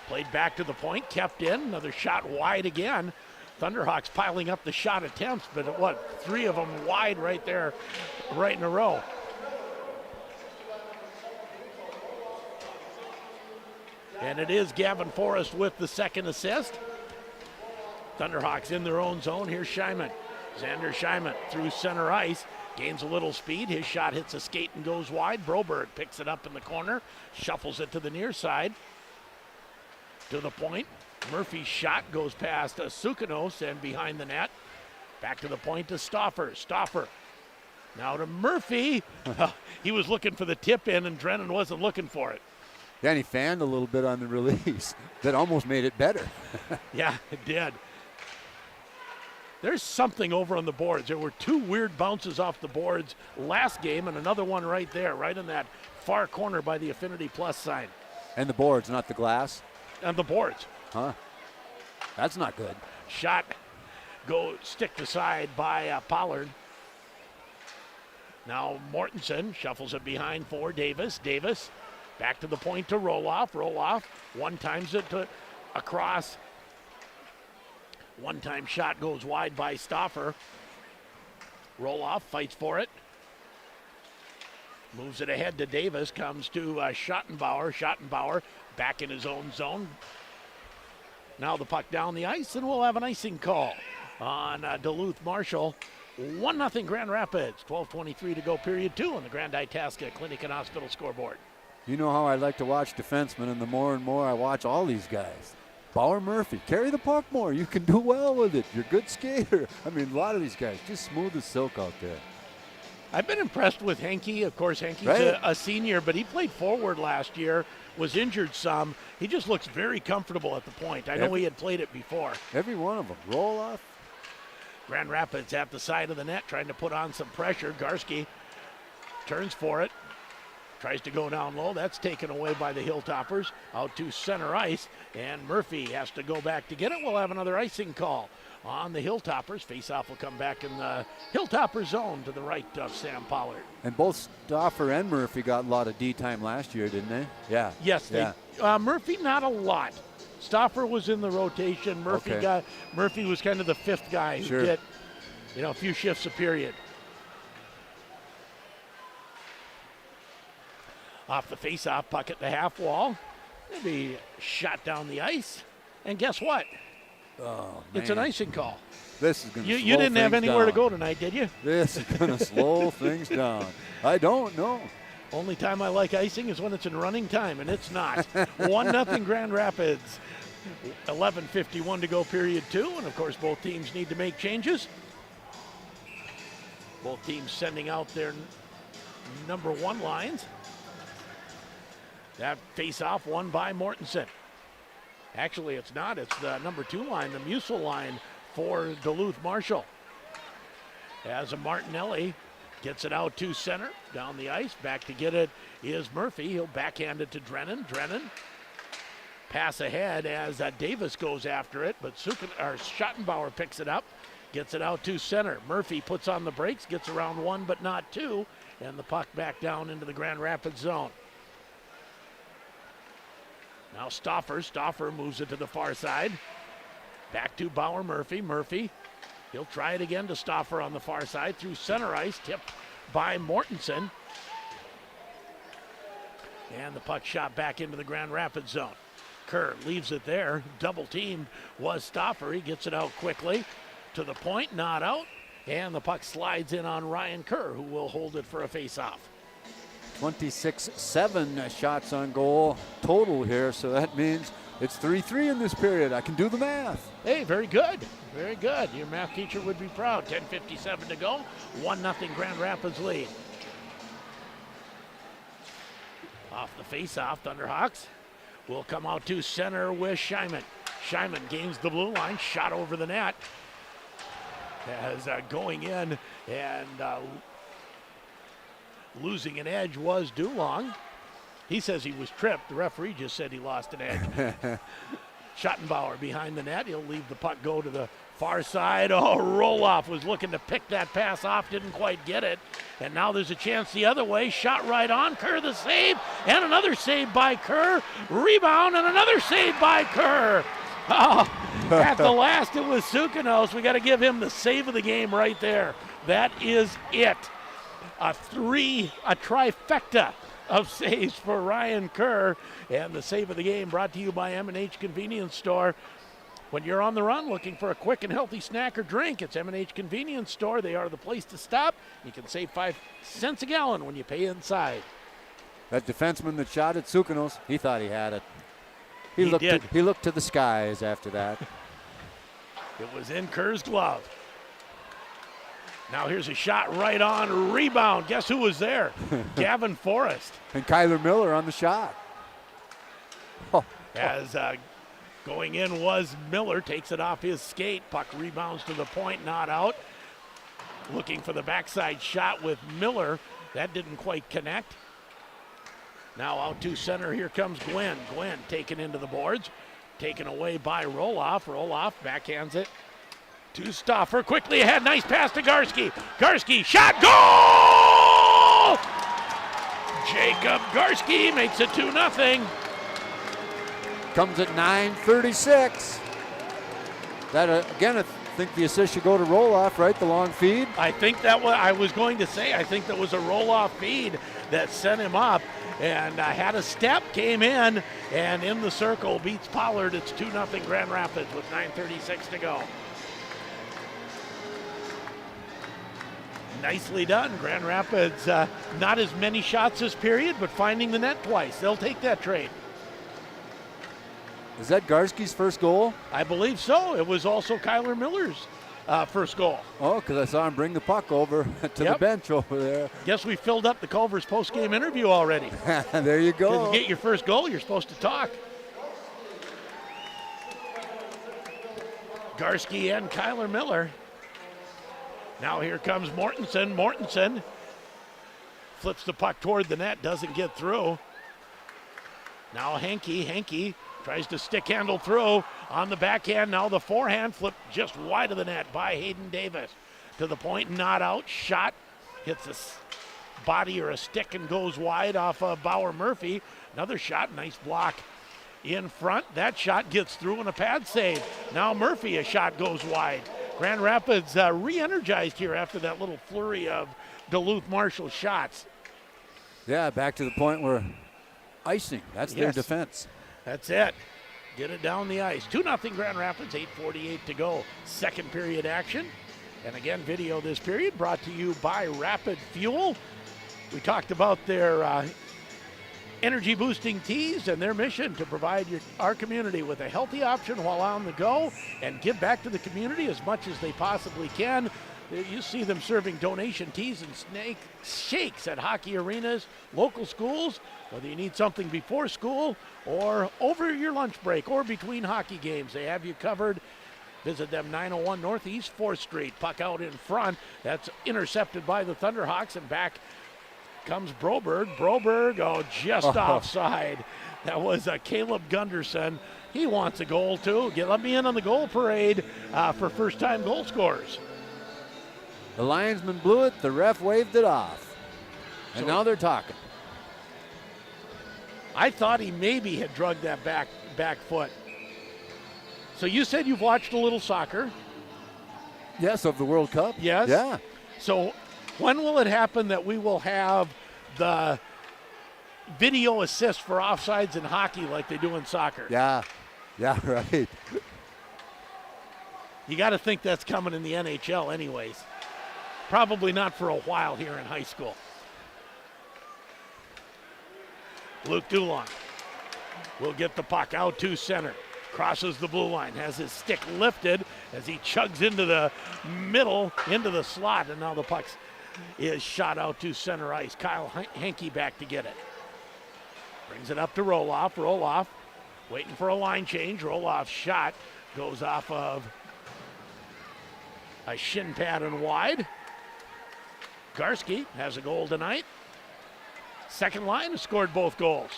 Played back to the point, kept in. Another shot wide again. Thunderhawks piling up the shot attempts, but 3 of them wide right there, right in a row. And it is Gavin Forrest with the second assist. Thunderhawks in their own zone. Here's Scheiman. Xander Scheiman through center ice. Gains a little speed. His shot hits a skate and goes wide. Broberg picks it up in the corner. Shuffles it to the near side. To the point. Murphy's shot goes past Sukanos and behind the net. Back to the point to Stauffer. Stauffer. Now to Murphy. He was looking for the tip in and Drennan wasn't looking for it. Yeah, and he fanned a little bit on the release. That almost made it better. Yeah, it did. There's something over on the boards. There were 2 weird bounces off the boards last game and another one right there, right in that far corner by the Affinity Plus sign. And the boards, not the glass? And the boards. Huh. That's not good. Shot stick to side by Pollard. Now Mortensen shuffles it behind for Davis. Davis back to the point to Roloff. Roloff one-times it across. One-time shot goes wide by Stauffer. Roloff fights for it. Moves it ahead to Davis. Comes to Schottenbauer. Schottenbauer back in his own zone. Now the puck down the ice, and we'll have an icing call on Duluth Marshall. 1-0 Grand Rapids. 12:23 to go, period 2 on the Grand Itasca Clinic and Hospital scoreboard. You know how I like to watch defensemen, and the more and more I watch all these guys. Bauer Murphy, carry the puck more. You can do well with it. You're a good skater. I mean, a lot of these guys just smooth as silk out there. I've been impressed with Henke. Of course, Henke's a senior, but he played forward last year, was injured some. He just looks very comfortable at the point. I know he had played it before. Every one of them. Roll off. Grand Rapids at the side of the net trying to put on some pressure. Garski turns for it. Tries to go down low. That's taken away by the Hilltoppers. Out to center ice. And Murphy has to go back to get it. We'll have another icing call on the Hilltoppers. Faceoff will come back in the Hilltopper zone to the right of Sam Pollard. And both Stauffer and Murphy got a lot of D time last year, didn't they? Yeah. Yes, yeah. Murphy not a lot. Stauffer was in the rotation. Murphy was kind of the 5th guy who get, a few shifts a period. Off the face-off, puck at the half wall. It'll be shot down the ice. And guess what? Oh, it's an icing call. This is going to slow You didn't have anywhere down. to go tonight, did you? This is going to slow things down. I don't know. Only time I like icing is when it's in running time, and it's not. 1-0 Grand Rapids. 11:51 to go, period 2. And, of course, both teams need to make changes. Both teams sending out their number 1 lines. That face-off won by Mortensen. Actually, it's not. It's the number 2 line, the Musil line for Duluth Marshall. As a Martinelli gets it out to center, down the ice. Back to get it is Murphy. He'll backhand it to Drennan. Drennan Pass ahead as Davis goes after it, but Schottenbauer picks it up, gets it out to center. Murphy puts on the brakes, gets around one but not two, and the puck back down into the Grand Rapids zone. Now Stauffer moves it to the far side. Back to Bauer Murphy. Murphy, he'll try it again to Stauffer on the far side through center ice, tipped by Mortensen. And the puck shot back into the Grand Rapids zone. Kerr leaves it there. Double teamed was Stauffer. He gets it out quickly to the point, not out. And the puck slides in on Ryan Kerr, who will hold it for a face-off. 26-7 shots on goal total here, so that means it's 3-3 in this period. I can do the math. Hey, very good. Very good. Your math teacher would be proud. 10:57 to go. 1-0 Grand Rapids lead. Off the face-off, Thunderhawks will come out to center with Scheiman. Scheiman gains the blue line, shot over the net. As going in and losing an edge was Dulong. He says he was tripped. The referee just said he lost an edge. Schottenbauer behind the net. He'll leave the puck go to the far side. Oh, Roloff was looking to pick that pass off, didn't quite get it. And now there's a chance the other way. Shot right on. Kerr the save, and another save by Kerr. Rebound, and another save by Kerr. Oh, at the last it was Sukanos. We got to give him the save of the game right there. That is it. A trifecta of saves for Ryan Kerr, and the save of the game brought to you by M&H Convenience Store. When you're on the run looking for a quick and healthy snack or drink, it's M&H Convenience Store. They are the place to stop. You can save 5 cents a gallon when you pay inside. That defenseman that shot at Sukanos, he thought he had it. He looked to the skies after that. It was in Kerr's glove. Now here's a shot right on, rebound. Guess who was there? Gavin Forrest. And Kyler Miller on the shot. Oh. As going in was Miller, takes it off his skate. Puck rebounds to the point, not out. Looking for the backside shot with Miller. That didn't quite connect. Now out to center, here comes Gwen. Gwen taken into the boards, taken away by Roloff. Roloff backhands it to Stauffer, quickly ahead, nice pass to Garski. Garski, shot, goal! Jacob Garski makes it 2-0. Comes at 9:36. That again, I think the assist should go to Roloff, right? The long feed. I think that I was going to say. I think that was a Roloff feed that sent him up, and had a step, came in, and in the circle beats Pollard. It's 2-0 Grand Rapids with 9:36 to go. Nicely done. Grand Rapids, not as many shots this period, but finding the net twice. They'll take that trade. Is that Garski's first goal? I believe so. It was also Kyler Miller's first goal. Oh, because I saw him bring the puck over to the bench over there. Guess we filled up the Culver's post-game interview already. There you go. To get your first goal, you're supposed to talk. Garski and Kyler Miller. Now here comes Mortensen. Mortensen flips the puck toward the net, doesn't get through. Now Henke tries to stick handle through on the backhand. Now the forehand flipped just wide of the net by Hayden Davis. To the point, not out. Shot hits a body or a stick and goes wide off of Bauer Murphy. Another shot, nice block in front. That shot gets through and a pad save. Now Murphy, a shot goes wide. Grand Rapids re-energized here after that little flurry of Duluth Marshall shots. Yeah, back to the point where icing, that's their defense. That's it. Get it down the ice. 2-0 Grand Rapids, 8:48 to go. Second period action. And again, video this period brought to you by Rapid Fuel. We talked about their energy boosting teas and their mission to provide our community with a healthy option while on the go and give back to the community as much as they possibly can. You see them serving donation teas and shakes at hockey arenas, local schools, whether you need something before school or over your lunch break or between hockey games. They have you covered. Visit them, 901 Northeast 4th Street. Puck out in front. That's intercepted by the Thunderhawks, and back comes Broberg. Broberg, just offside. That was Caleb Gunderson. He wants a goal, too. Let me in on the goal parade for first-time goal scorers. The linesman blew it. The ref waved it off. And now they're talking. I thought he maybe had drugged that back foot. So you said you've watched a little soccer. Yes, of the World Cup. Yes. Yeah. So when will it happen that we will have the video assist for offsides in hockey like they do in soccer? Yeah, right. You got to think that's coming in the NHL anyways. Probably not for a while here in high school. Luke Dulon will get the puck out to center. Crosses the blue line, has his stick lifted as he chugs into the middle, into the slot, and now the puck is shot out to center ice. Kyle Henke back to get it. Brings it up to Roloff. Roloff waiting for a line change. Roloff's shot goes off of a shin pad and wide. Garski has a goal tonight. Second line has scored both goals.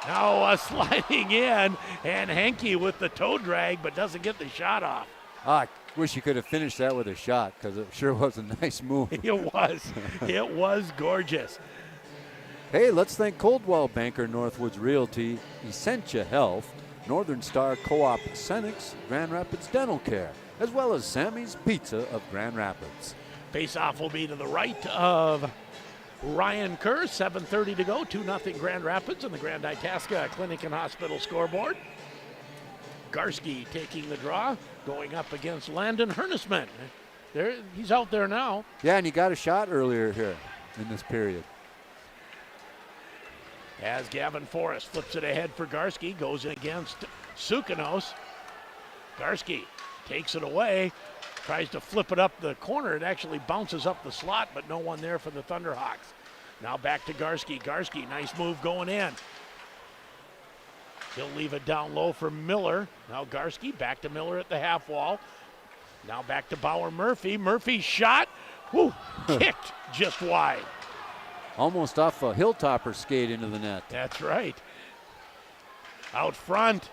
Now sliding in, and Henke with the toe drag, but doesn't get the shot off. I wish you could have finished that with a shot, because it sure was a nice move. It was. It was gorgeous. Hey, let's thank Coldwell Banker Northwoods Realty, Essentia Health, Northern Star Co-op Cenex, Grand Rapids Dental Care, as well as Sammy's Pizza of Grand Rapids. Face-off will be to the right of Ryan Kerr. 7:30 to go. 2-0 Grand Rapids on the Grand Itasca Clinic and Hospital scoreboard. Garski taking the draw, going up against Landon Hernesman. He's out there now. Yeah, and he got a shot earlier here in this period. As Gavin Forrest flips it ahead for Garski, goes against Sukanos. Garski takes it away, tries to flip it up the corner. It actually bounces up the slot, but no one there for the Thunderhawks. Now back to Garski. Garski, nice move going in. He'll leave it down low for Miller. Now Garski back to Miller at the half wall. Now back to Bauer Murphy. Murphy's shot, kicked just wide. Almost off a Hilltopper skate into the net. That's right. Out front.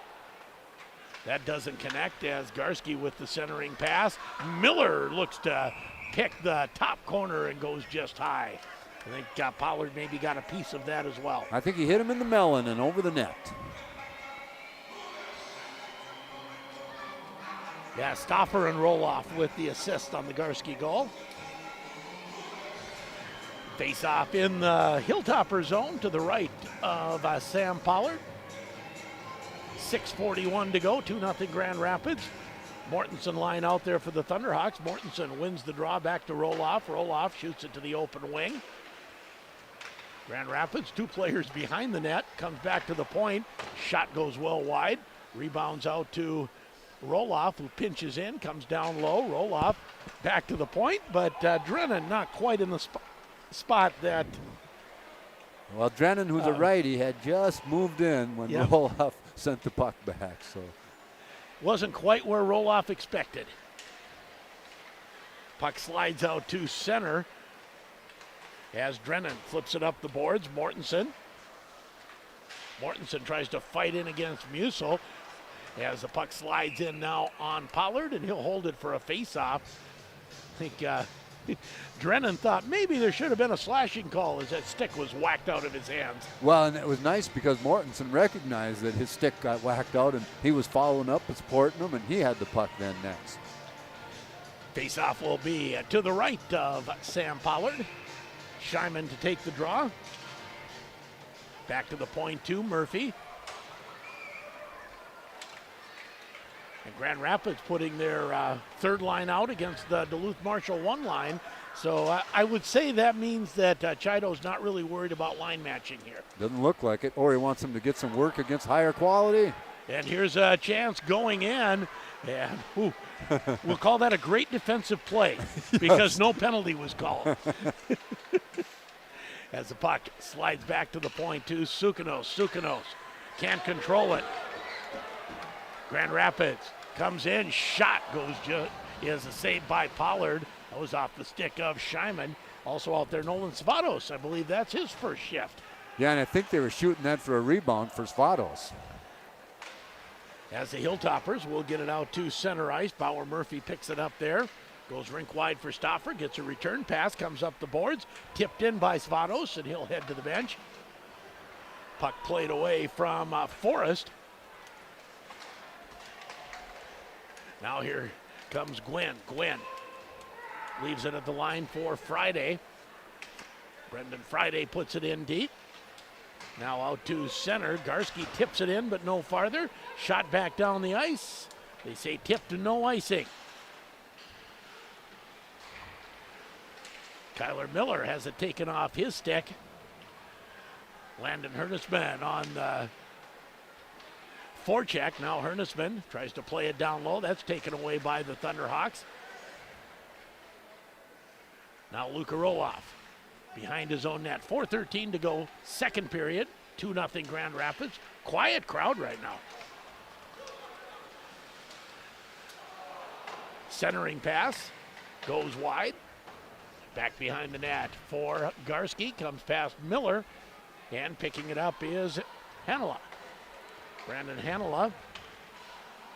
That doesn't connect as Garski with the centering pass. Miller looks to pick the top corner and goes just high. I think Pollard maybe got a piece of that as well. I think he hit him in the melon and over the net. Yeah, Stoffer and Roloff with the assist on the Garski goal. Face off in the Hilltopper zone to the right of Sam Pollard. 6:41 to go, 2-0 Grand Rapids. Mortensen line out there for the Thunderhawks. Mortensen wins the draw back to Roloff. Roloff shoots it to the open wing. Grand Rapids, two players behind the net, comes back to the point. Shot goes well wide. Rebounds out to Roloff, who pinches in, comes down low. Roloff back to the point, but Drennan not quite in the spot that. Well, Drennan, who's a righty, had just moved in when Roloff sent the puck back. So wasn't quite where Roloff expected. Puck slides out to center as Drennan flips it up the boards. Mortensen tries to fight in against Musil as the puck slides in now on Pollard, and he'll hold it for a face-off. I think Drennan thought maybe there should have been a slashing call as that stick was whacked out of his hands. Well, and it was nice because Mortensen recognized that his stick got whacked out, and he was following up and supporting him, and he had the puck then next. Face-off will be to the right of Sam Pollard. Scheinman to take the draw. Back to the point to Murphy. And Grand Rapids putting their third line out against the Duluth Marshall 1 line. So I would say that means that Chido's not really worried about line matching here. Doesn't look like it. Or he wants him to get some work against higher quality. And here's a chance going in. And we'll call that a great defensive play because no penalty was called. As the puck slides back to the point to Sukanos. Sukanos can't control it. Grand Rapids comes in, shot goes is a save by Pollard. That was off the stick of Scheinman. Also out there, Nolan Svados. I believe that's his first shift. Yeah, and I think they were shooting that for a rebound for Svados. As the Hilltoppers will get it out to center ice. Bauer Murphy picks it up there. Goes rink wide for Stauffer. Gets a return pass. Comes up the boards. Tipped in by Svados, and he'll head to the bench. Puck played away from Forrest. Now here comes Gwen. Gwen leaves it at the line for Friday. Brendan Friday puts it in deep. Now out to center. Garski tips it in, but no farther. Shot back down the ice. They say tipped and no icing. Kyler Miller has it taken off his stick. Landon Hernesman on the forecheck. Now Hernesman tries to play it down low. That's taken away by the Thunderhawks. Now Luka Roloff behind his own net. 4:13 to go, second period. 2-0 Grand Rapids. Quiet crowd right now. Centering pass goes wide. Back behind the net for Garski. Comes past Miller. And picking it up is Hanela. Brandon Hanela.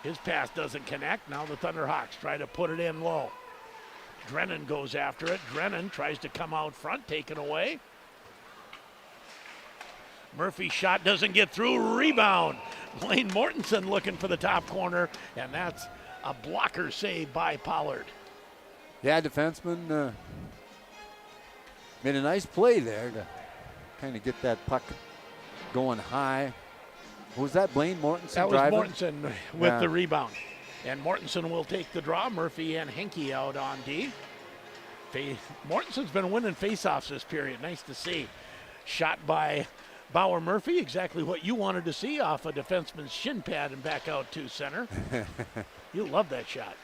His pass doesn't connect. Now the Thunderhawks try to put it in low. Drennan goes after it. Drennan tries to come out front, taken away. Murphy's shot doesn't get through. Rebound. Blaine Mortensen looking for the top corner, and that's a blocker save by Pollard. Yeah, defenseman made a nice play there to kind of get that puck going high. Was that Blaine Mortensen That was driving? Mortensen with the rebound. And Mortensen will take the draw. Murphy and Henke out on D. Mortensen's been winning faceoffs this period. Nice to see. Shot by Bauer Murphy, exactly what you wanted to see off a defenseman's shin pad and back out to center. You love that shot.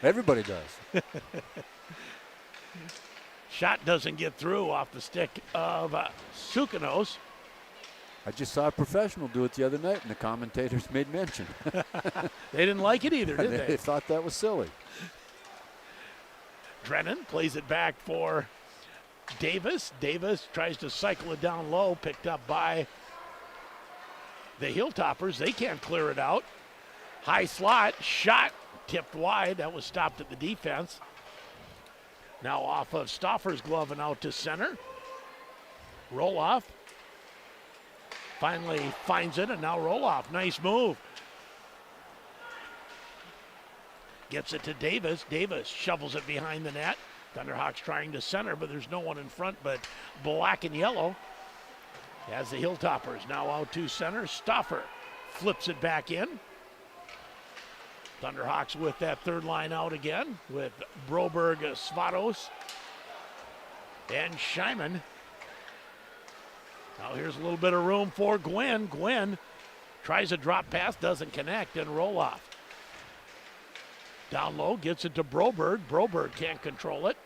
Everybody does. Shot doesn't get through off the stick of Sukanos. I just saw a professional do it the other night, and the commentators made mention. They didn't like it either, did they? They thought that was silly. Drennan plays it back for Davis. Davis tries to cycle it down low, picked up by the Hilltoppers. They can't clear it out. High slot, shot, tipped wide. That was stopped at the defense. Now off of Stauffer's glove and out to center. Roloff finally finds it, and now Roloff. Nice move. Gets it to Davis. Davis shovels it behind the net. Thunderhawks trying to center, but there's no one in front but black and yellow. As the Hilltoppers now out to center. Stauffer flips it back in. Thunderhawks with that third line out again with Broberg, Svados, and Scheiman. Now here's a little bit of room for Gwen. Gwen tries a drop pass, doesn't connect, and roll off. Down low, gets it to Broberg. Broberg can't control it.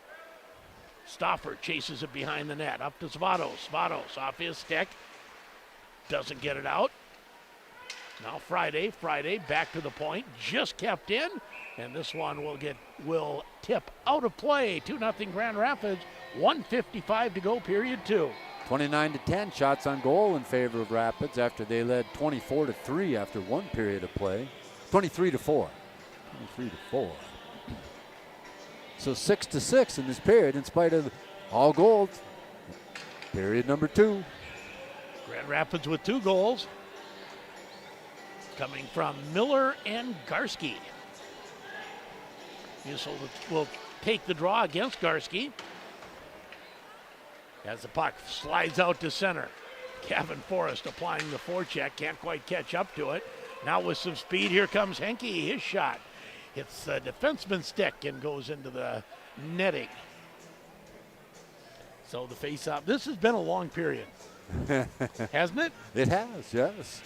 Stauffer chases it behind the net. Up to Svados. Svados off his stick. Doesn't get it out. Now Friday back to the point. Just kept in. And this one will tip out of play. 2-0 Grand Rapids. 1:55 to go, period 2. 29-10 shots on goal in favor of Rapids after they led 24-3 after one period of play. 23-4. 23-4. So 6-6 in this period in spite of all goals. Period number 2. Grand Rapids with 2 goals. Coming from Miller and Garski. Musil will take the draw against Garski. As the puck slides out to center. Gavin Forrest applying the forecheck. Can't quite catch up to it. Now with some speed, here comes Henke. His shot hits the defenseman's stick and goes into the netting. So the face-off. This has been a long period. Hasn't it? It has, yes.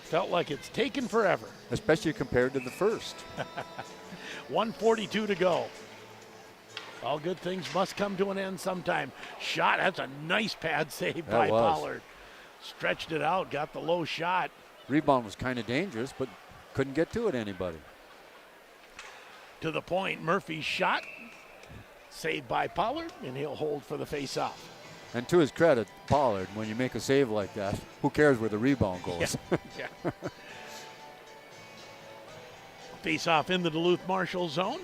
Felt like it's taken forever. Especially compared to the first. 1:42 to go. All good things must come to an end sometime. Shot, that's a nice pad save by Pollard. Stretched it out, got the low shot. Rebound was kind of dangerous, but couldn't get to it anybody. To the point, Murphy's shot. Saved by Pollard, and he'll hold for the face-off. And to his credit, Pollard, when you make a save like that, who cares where the rebound goes? Yeah. Face-off in the Duluth Marshall zone.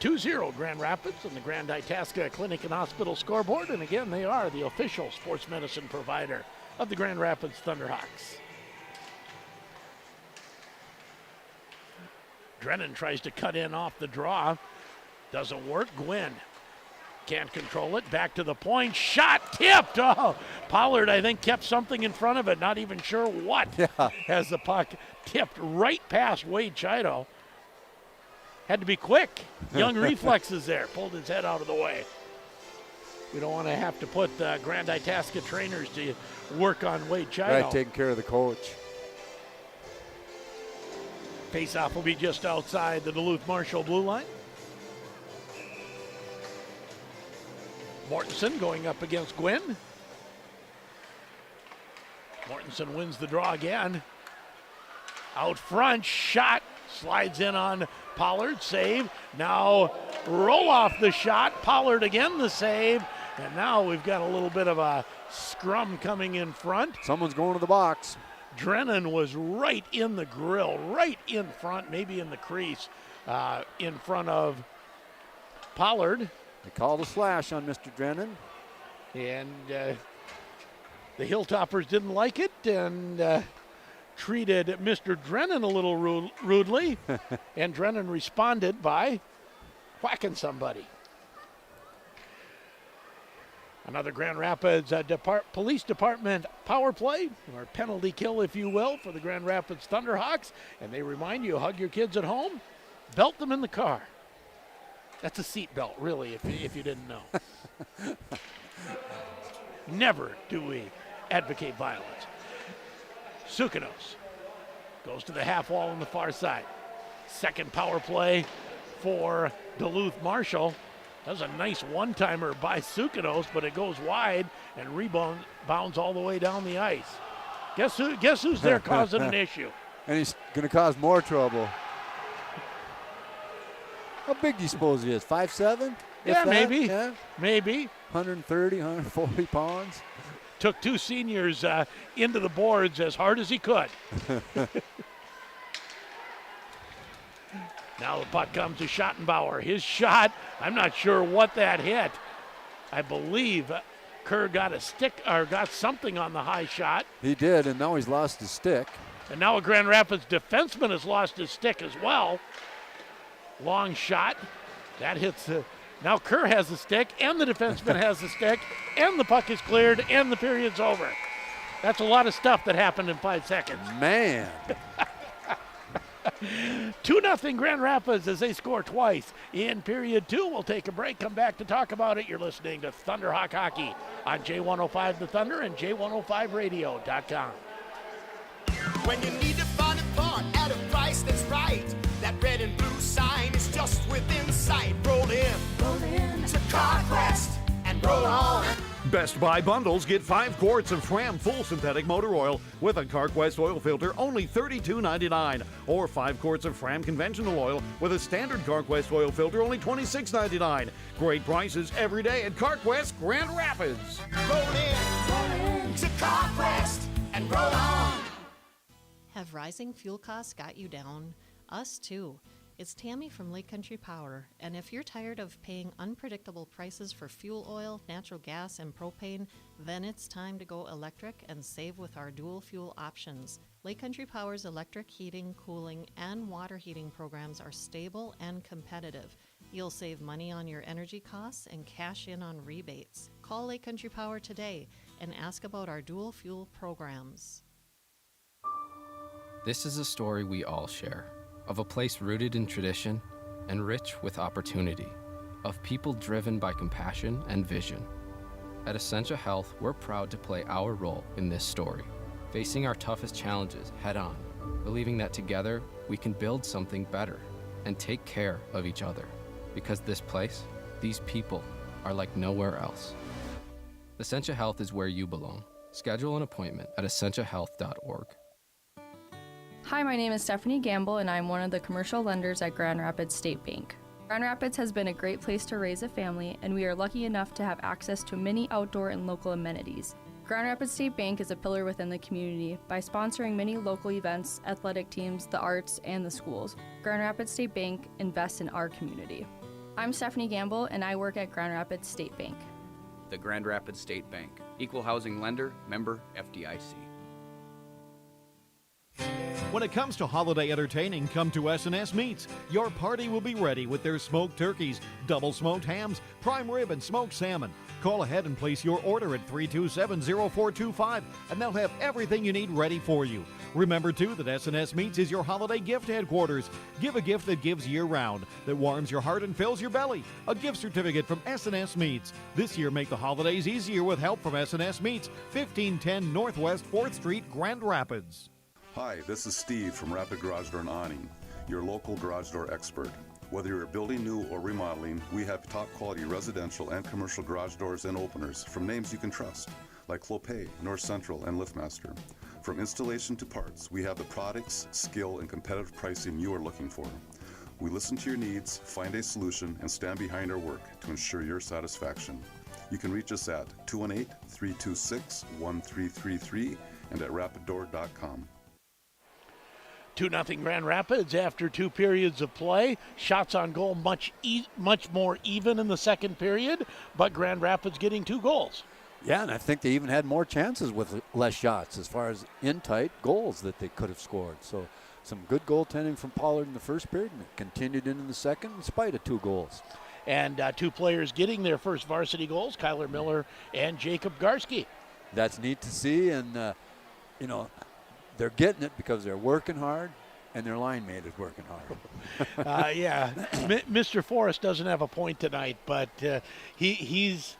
2-0 Grand Rapids and the Grand Itasca Clinic and Hospital scoreboard. And again, they are the official sports medicine provider of the Grand Rapids Thunderhawks. Drennan tries to cut in off the draw. Doesn't work. Gwynn can't control it. Back to the point. Shot tipped. Oh, Pollard, I think, kept something in front of it. Not even sure what. Yeah. As the puck tipped right past Wade Chido. Had to be quick. Young reflexes there. Pulled his head out of the way. We don't want to have to put Grand Itasca trainers to work on Wade Chido. Right, taking care of the coach. Face-off will be just outside the Duluth Marshall blue line. Mortensen going up against Gwynn. Mortensen wins the draw again. Out front, shot, slides in on Pollard, save. Now roll off the shot, Pollard again the save. And now we've got a little bit of a scrum coming in front. Someone's going to the box. Drennan was right in the grill, right in front, maybe in the crease, in front of Pollard. They called a slash on Mr. Drennan. And the Hilltoppers didn't like it and treated Mr. Drennan a little rudely. And Drennan responded by whacking somebody. Another Grand Rapids Police Department power play, or penalty kill, if you will, for the Grand Rapids Thunderhawks. And they remind you, hug your kids at home, belt them in the car. That's a seat belt, really, if you didn't know. Never do we advocate violence. Sukanos goes to the half wall on the far side. Second power play for Duluth Marshall. That was a nice one-timer by Sukanos, but it goes wide and rebounds all the way down the ice. Guess who's there causing an issue? And he's going to cause more trouble. How big do you suppose he is? 5'7"? Yeah, maybe. Yeah. Maybe. 130, 140 pounds. Took two seniors into the boards as hard as he could. Now the puck comes to Schottenbauer. His shot, I'm not sure what that hit. I believe Kerr got a stick or got something on the high shot. He did, and now he's lost his stick. And now a Grand Rapids defenseman has lost his stick as well. Long shot. That hits. Now Kerr has the stick, and the defenseman has the stick, and the puck is cleared, and the period's over. That's a lot of stuff that happened in 5 seconds. Man. 2-0 Grand Rapids as they score twice in period 2. We'll take a break, come back to talk about it. You're listening to Thunderhawk Hockey on J105 The Thunder and J105radio.com. When you need to find a part at a price that's right, that red and blue sign is just within sight. Roll in to CarQuest and roll on. Best Buy bundles get 5 quarts of Fram full synthetic motor oil with a CarQuest oil filter, only $32.99. Or 5 quarts of Fram conventional oil with a standard CarQuest oil filter, only $26.99. Great prices every day at CarQuest Grand Rapids. Roll in to CarQuest and roll on. Have rising fuel costs got you down? Us too. It's Tammy from Lake Country Power, and if you're tired of paying unpredictable prices for fuel oil, natural gas, and propane, then it's time to go electric and save with our dual fuel options. Lake Country Power's electric heating, cooling, and water heating programs are stable and competitive. You'll save money on your energy costs and cash in on rebates. Call Lake Country Power today and ask about our dual fuel programs. This is a story we all share, of a place rooted in tradition and rich with opportunity, of people driven by compassion and vision. At Essentia Health, we're proud to play our role in this story, facing our toughest challenges head on, believing that together we can build something better and take care of each other, because this place, these people, are like nowhere else. Essentia Health is where you belong. Schedule an appointment at essentiahealth.org. Hi, my name is Stephanie Gamble, and I'm one of the commercial lenders at Grand Rapids State Bank. Grand Rapids has been a great place to raise a family, and we are lucky enough to have access to many outdoor and local amenities. Grand Rapids State Bank is a pillar within the community by sponsoring many local events, athletic teams, the arts, and the schools. Grand Rapids State Bank invests in our community. I'm Stephanie Gamble, and I work at Grand Rapids State Bank. The Grand Rapids State Bank, equal housing lender, member FDIC. When it comes to holiday entertaining, come to S&S Meats. Your party will be ready with their smoked turkeys, double smoked hams, prime rib, and smoked salmon. Call ahead and place your order at 327-0425, and they'll have everything you need ready for you. Remember, too, that S&S Meats is your holiday gift headquarters. Give a gift that gives year-round, that warms your heart and fills your belly. A gift certificate from S&S Meats. This year, make the holidays easier with help from S&S Meats, 1510 Northwest 4th Street, Grand Rapids. Hi, this is Steve from Rapid Garage Door and Awning, your local garage door expert. Whether you're building new or remodeling, we have top quality residential and commercial garage doors and openers from names you can trust, like Clopay, North Central, and LiftMaster. From installation to parts, we have the products, skill, and competitive pricing you are looking for. We listen to your needs, find a solution, and stand behind our work to ensure your satisfaction. You can reach us at 218-326-1333 and at rapiddoor.com. 2-0 Grand Rapids after 2 periods of play. Shots on goal much more even in the second period, but Grand Rapids getting 2 goals. Yeah, and I think they even had more chances with less shots as far as in-tight goals that they could have scored. So some good goaltending from Pollard in the first period, and it continued into the second in spite of 2 goals. And 2 players getting their first varsity goals, Kyler Miller and Jacob Garski. That's neat to see, and, they're getting it because they're working hard, and their line mate is working hard. Mr. Forrest doesn't have a point tonight, but he's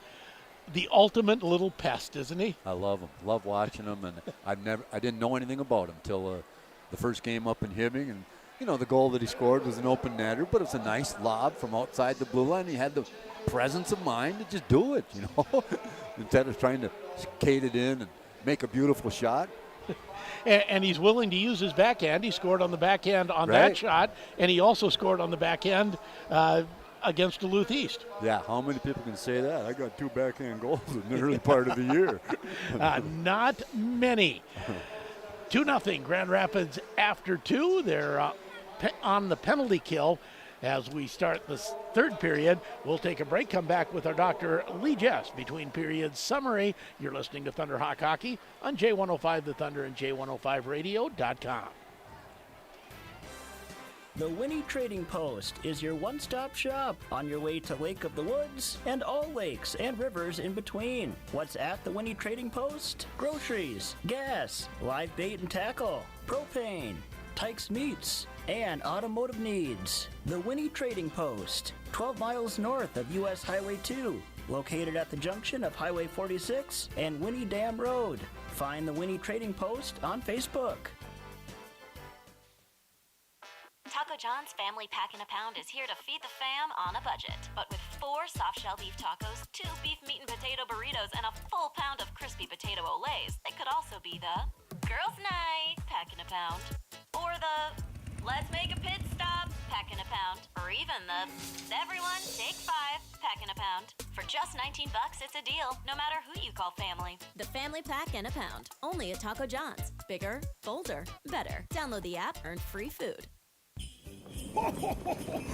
the ultimate little pest, isn't he? I love him. Love watching him, and I didn't know anything about him till the first game up in Hibbing, and the goal that he scored was an open netter, but it's a nice lob from outside the blue line. He had the presence of mind to just do it, instead of trying to skate it in and make a beautiful shot. And he's willing to use his backhand. He scored on the backhand on that shot, and he also scored on the backhand against Duluth East. Yeah, how many people can say that? I got 2 backhand goals in the early part of the year. Not many. 2-0 Grand Rapids after 2. They're on the penalty kill as we start the third period. We'll take a break, come back with our Dr. Lee Jess between periods summary. You're listening to Thunderhawk Hockey on J105 The Thunder and J105radio.com. The Winnie Trading Post is your one-stop shop on your way to Lake of the Woods and all lakes and rivers in between. What's at the Winnie Trading Post? Groceries, gas, live bait and tackle, propane, Tykes Meats, and automotive needs. The Winnie Trading Post, 12 miles north of U.S. Highway 2, located at the junction of Highway 46 and Winnie Dam Road. Find the Winnie Trading Post on Facebook. Taco John's Family Pack in a Pound is here to feed the fam on a budget. But with 4 soft-shell beef tacos, 2 beef meat and potato burritos, and a full pound of crispy potato olays, it could also be the Girls' Night Pack in a Pound, or the Let's Make a Pit Stop Pack in a Pound, or even the Everyone Take 5 Pack in a Pound. For just $19, it's a deal, no matter who you call family. The Family Pack in a Pound, only at Taco John's. Bigger, bolder, better. Download the app, earn free food.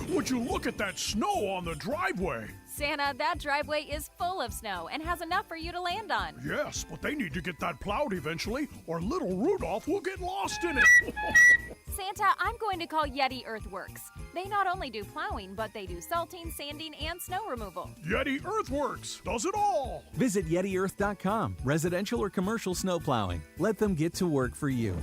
Would you look at that snow on the driveway? Santa, that driveway is full of snow and has enough for you to land on. Yes, but they need to get that plowed eventually, or little Rudolph will get lost in it. Santa, I'm going to call Yeti Earthworks. They not only do plowing, but they do salting, sanding, and snow removal. Yeti Earthworks does it all. Visit YetiEarth.com. Residential or commercial snow plowing. Let them get to work for you.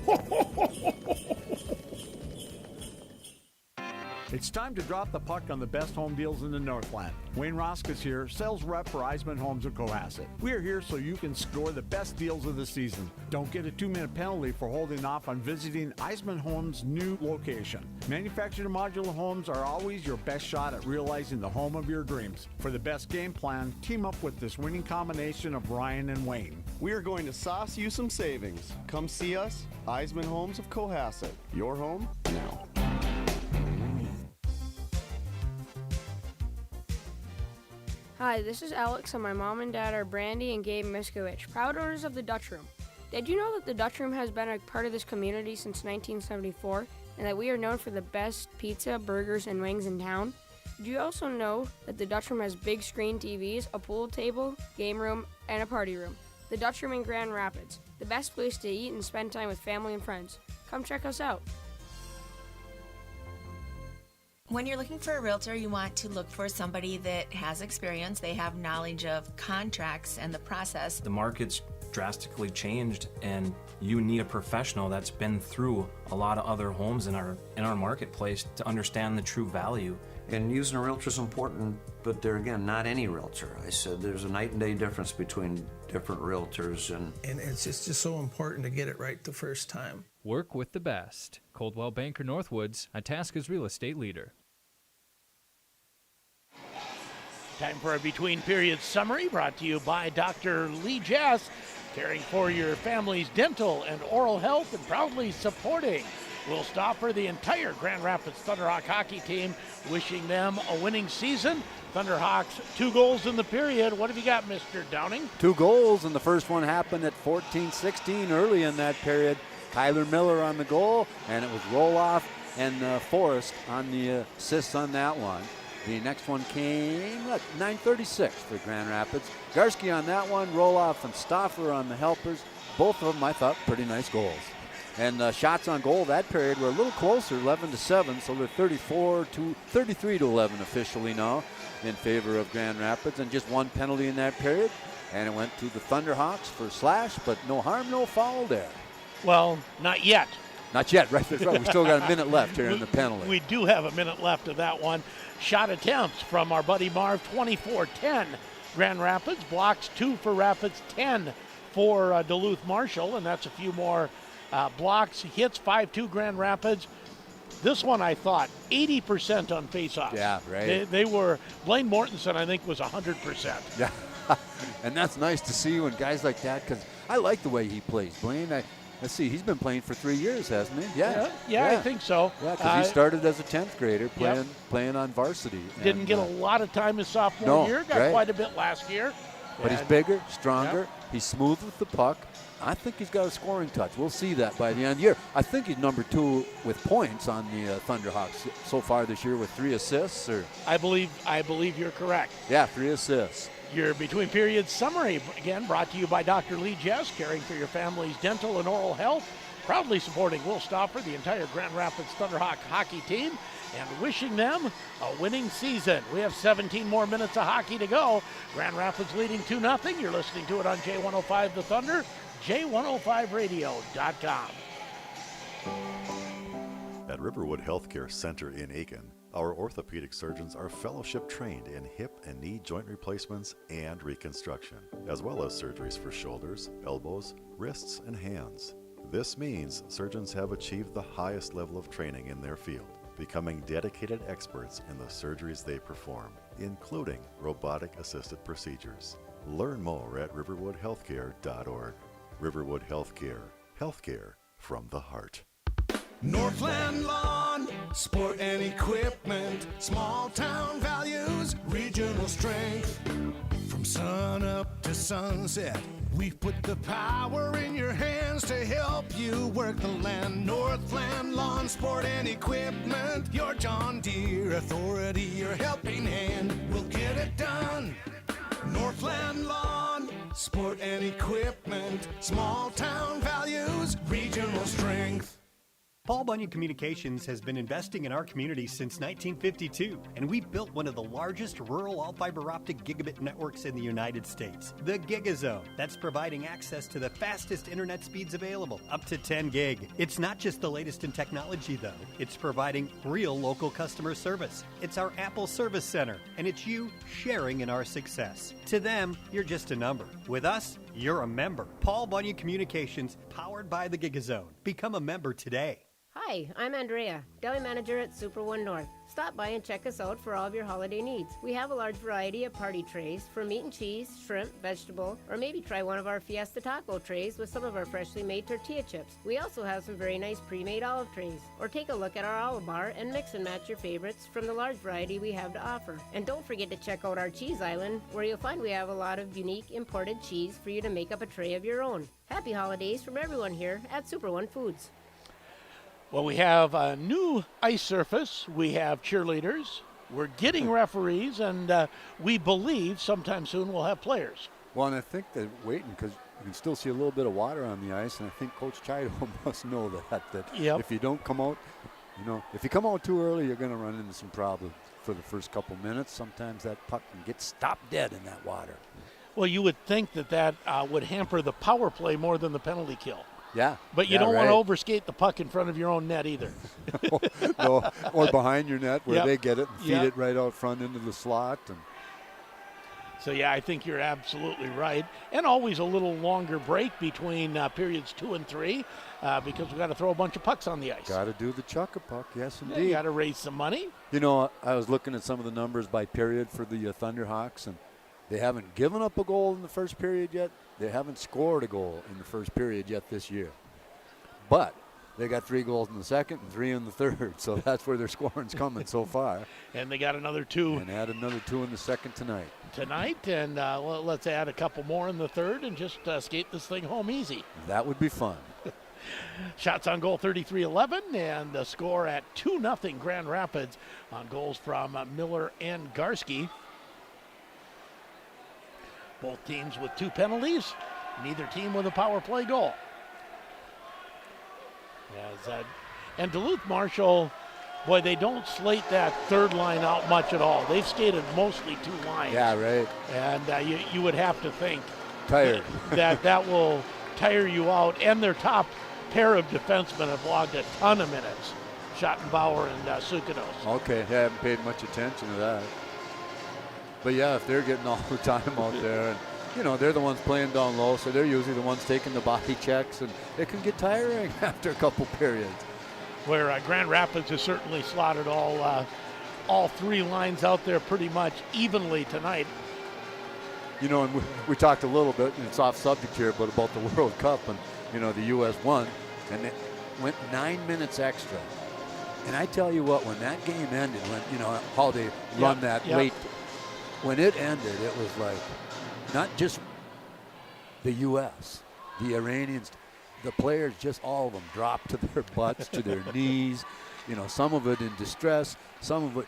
It's time to drop the puck on the best home deals in the Northland. Wayne Roskis here, sales rep for Eisman Homes of Cohasset. We are here so you can score the best deals of the season. Don't get a 2-minute penalty for holding off on visiting Eisman Homes' new location. Manufactured modular homes are always your best shot at realizing the home of your dreams. For the best game plan, team up with this winning combination of Ryan and Wayne. We are going to sauce you some savings. Come see us, Eisman Homes of Cohasset. Your home now. Hi, this is Alex, and my mom and dad are Brandy and Gabe Miskowicz, proud owners of the Dutch Room. Did you know that the Dutch Room has been a part of this community since 1974, and that we are known for the best pizza, burgers, and wings in town? Did you also know that the Dutch Room has big screen TVs, a pool table, game room, and a party room? The Dutch Room in Grand Rapids, the best place to eat and spend time with family and friends. Come check us out. When you're looking for a realtor, you want to look for somebody that has experience. They have knowledge of contracts and the process. The market's drastically changed, and you need a professional that's been through a lot of other homes in our marketplace to understand the true value. And using a realtor is important, but they're, again, not any realtor. I said there's a night and day difference between different realtors. And it's just so important to get it right the first time. Work with the best. Coldwell Banker Northwoods, Itasca's real estate leader. Time for a between periods summary brought to you by Dr. Lee Jess, caring for your family's dental and oral health and proudly supporting Will Stoffer, the entire Grand Rapids Thunderhawk hockey team, wishing them a winning season. Thunderhawks 2 goals in the period. What have you got, Mr. Downing? 2 goals, and the first one happened at 14-16 early in that period. Kyler Miller on the goal, and it was Roloff and Forrest on the assists on that one. The next one came at 9:36 for Grand Rapids. Garski on that one, Roloff and Stoffer on the helpers. Both of them, I thought, pretty nice goals. And shots on goal that period were a little closer, 11-7, so they're 33-11 officially now in favor of Grand Rapids, and just one penalty in that period, and it went to the Thunderhawks for Slash, but no harm, no foul there. Well, not yet. Not yet, right? That's right. We still got a minute left here in the penalty. We do have a minute left of that one. Shot attempts from our buddy Marv, 24-10 Grand Rapids. Blocks 2 for Rapids, 10 for Duluth Marshall, and that's a few more blocks. Hits 5-2 Grand Rapids. This one, I thought, 80% on faceoffs. Yeah, right. They were, Blaine Mortensen, I think, was 100%. Yeah, and that's nice to see when guys like that, because I like the way he plays. Blaine, let's see, he's been playing for 3 years, hasn't he? Yeah, I think so. Yeah, because he started as a 10th grader playing on varsity. Didn't get a lot of time his sophomore year. Got quite a bit last year. But he's bigger, stronger. He's smooth with the puck. I think he's got a scoring touch. We'll see that by the end of the year. I think he's number 2 with points on the Thunderhawks so far this year with 3 assists. Or I believe you're correct. Yeah, 3 assists. Your between periods summary, again, brought to you by Dr. Lee Jess, caring for your family's dental and oral health, proudly supporting Will Stoffer, the entire Grand Rapids Thunderhawk hockey team, and wishing them a winning season. We have 17 more minutes of hockey to go. Grand Rapids leading 2-0. You're listening to it on J105 The Thunder, J105radio.com. At Riverwood Healthcare Center in Aiken, our orthopedic surgeons are fellowship trained in hip and knee joint replacements and reconstruction, as well as surgeries for shoulders, elbows, wrists, and hands. This means surgeons have achieved the highest level of training in their field, becoming dedicated experts in the surgeries they perform, including robotic-assisted procedures. Learn more at riverwoodhealthcare.org. Riverwood Healthcare. Healthcare from the heart. Northland Lawn, sport and equipment, small town values, regional strength. From sun up to sunset, we put the power in your hands to help you work the land. Northland Lawn, sport and equipment, your John Deere authority, your helping hand, we'll get it done. Northland Lawn, sport and equipment, small town values, regional strength. Paul Bunyan Communications has been investing in our community since 1952, and we built one of the largest rural all-fiber optic gigabit networks in the United States, the GigaZone. That's providing access to the fastest internet speeds available, up to 10 gig. It's not just the latest in technology, though. It's providing real local customer service. It's our Apple Service Center, and it's you sharing in our success. To them, you're just a number. With us, you're a member. Paul Bunyan Communications, powered by the GigaZone. Become a member today. Hi, I'm Andrea, Deli Manager at Super One North. Stop by and check us out for all of your holiday needs. We have a large variety of party trays for meat and cheese, shrimp, vegetable, or maybe try one of our Fiesta Taco trays with some of our freshly made tortilla chips. We also have some very nice pre-made olive trays. Or take a look at our olive bar and mix and match your favorites from the large variety we have to offer. And don't forget to check out our cheese island, where you'll find we have a lot of unique imported cheese for you to make up a tray of your own. Happy holidays from everyone here at Super One Foods. Well, we have a new ice surface. We have cheerleaders. We're getting referees, and we believe sometime soon we'll have players. Well, and I think they're waiting because you can still see a little bit of water on the ice, and I think Coach Chido must know that Yep. if you don't come out, if you come out too early, you're going to run into some problems for the first couple minutes. Sometimes that puck can get stopped dead in that water. Well, you would think that would hamper the power play more than the penalty kill. Yeah. But you don't want to overskate the puck in front of your own net either. No, or behind your net where Yep. they get it and feed Yep. it right out front into the slot. And So, yeah, I think you're absolutely right. And always a little longer break between periods 2 and 3 because we've got to throw a bunch of pucks on the ice. got to do the chuck-a-puck, yes, Yeah, indeed. you got to raise some money. I was looking at some of the numbers by period for the Thunderhawks, and they haven't given up a goal in the first period yet. They haven't scored a goal in the first period yet this year. But they got 3 goals in the second and 3 in the third, so that's where their scoring's coming so far. And they got another 2. And add another 2 in the second tonight. And let's add a couple more in the third and just skate this thing home easy. That would be fun. Shots on goal 33-11, and the score at 2-0 Grand Rapids on goals from Miller and Garski. Both teams with 2 penalties, neither team with a power play goal. And Duluth Marshall, boy, they don't slate that third line out much at all. They've skated mostly 2 lines. Yeah, right. And you would have to think tired that will tire you out. And their top pair of defensemen have logged a ton of minutes, Schottenbauer and Sukanos. Okay, I haven't paid much attention to that. But, yeah, if they're getting all the time out there, and, they're the ones playing down low, so they're usually the ones taking the body checks, and it can get tiring after a couple periods. Where Grand Rapids has certainly slotted all 3 lines out there pretty much evenly tonight. And we talked a little bit, and it's off subject here, but about the World Cup, and, the U.S. won, and it went 9 minutes extra. And I tell you what, when that game ended, when, how they run that late, when it ended, it was like not just the U.S., the Iranians, the players, just all of them dropped to their butts, to their knees, some of it in distress, some of it,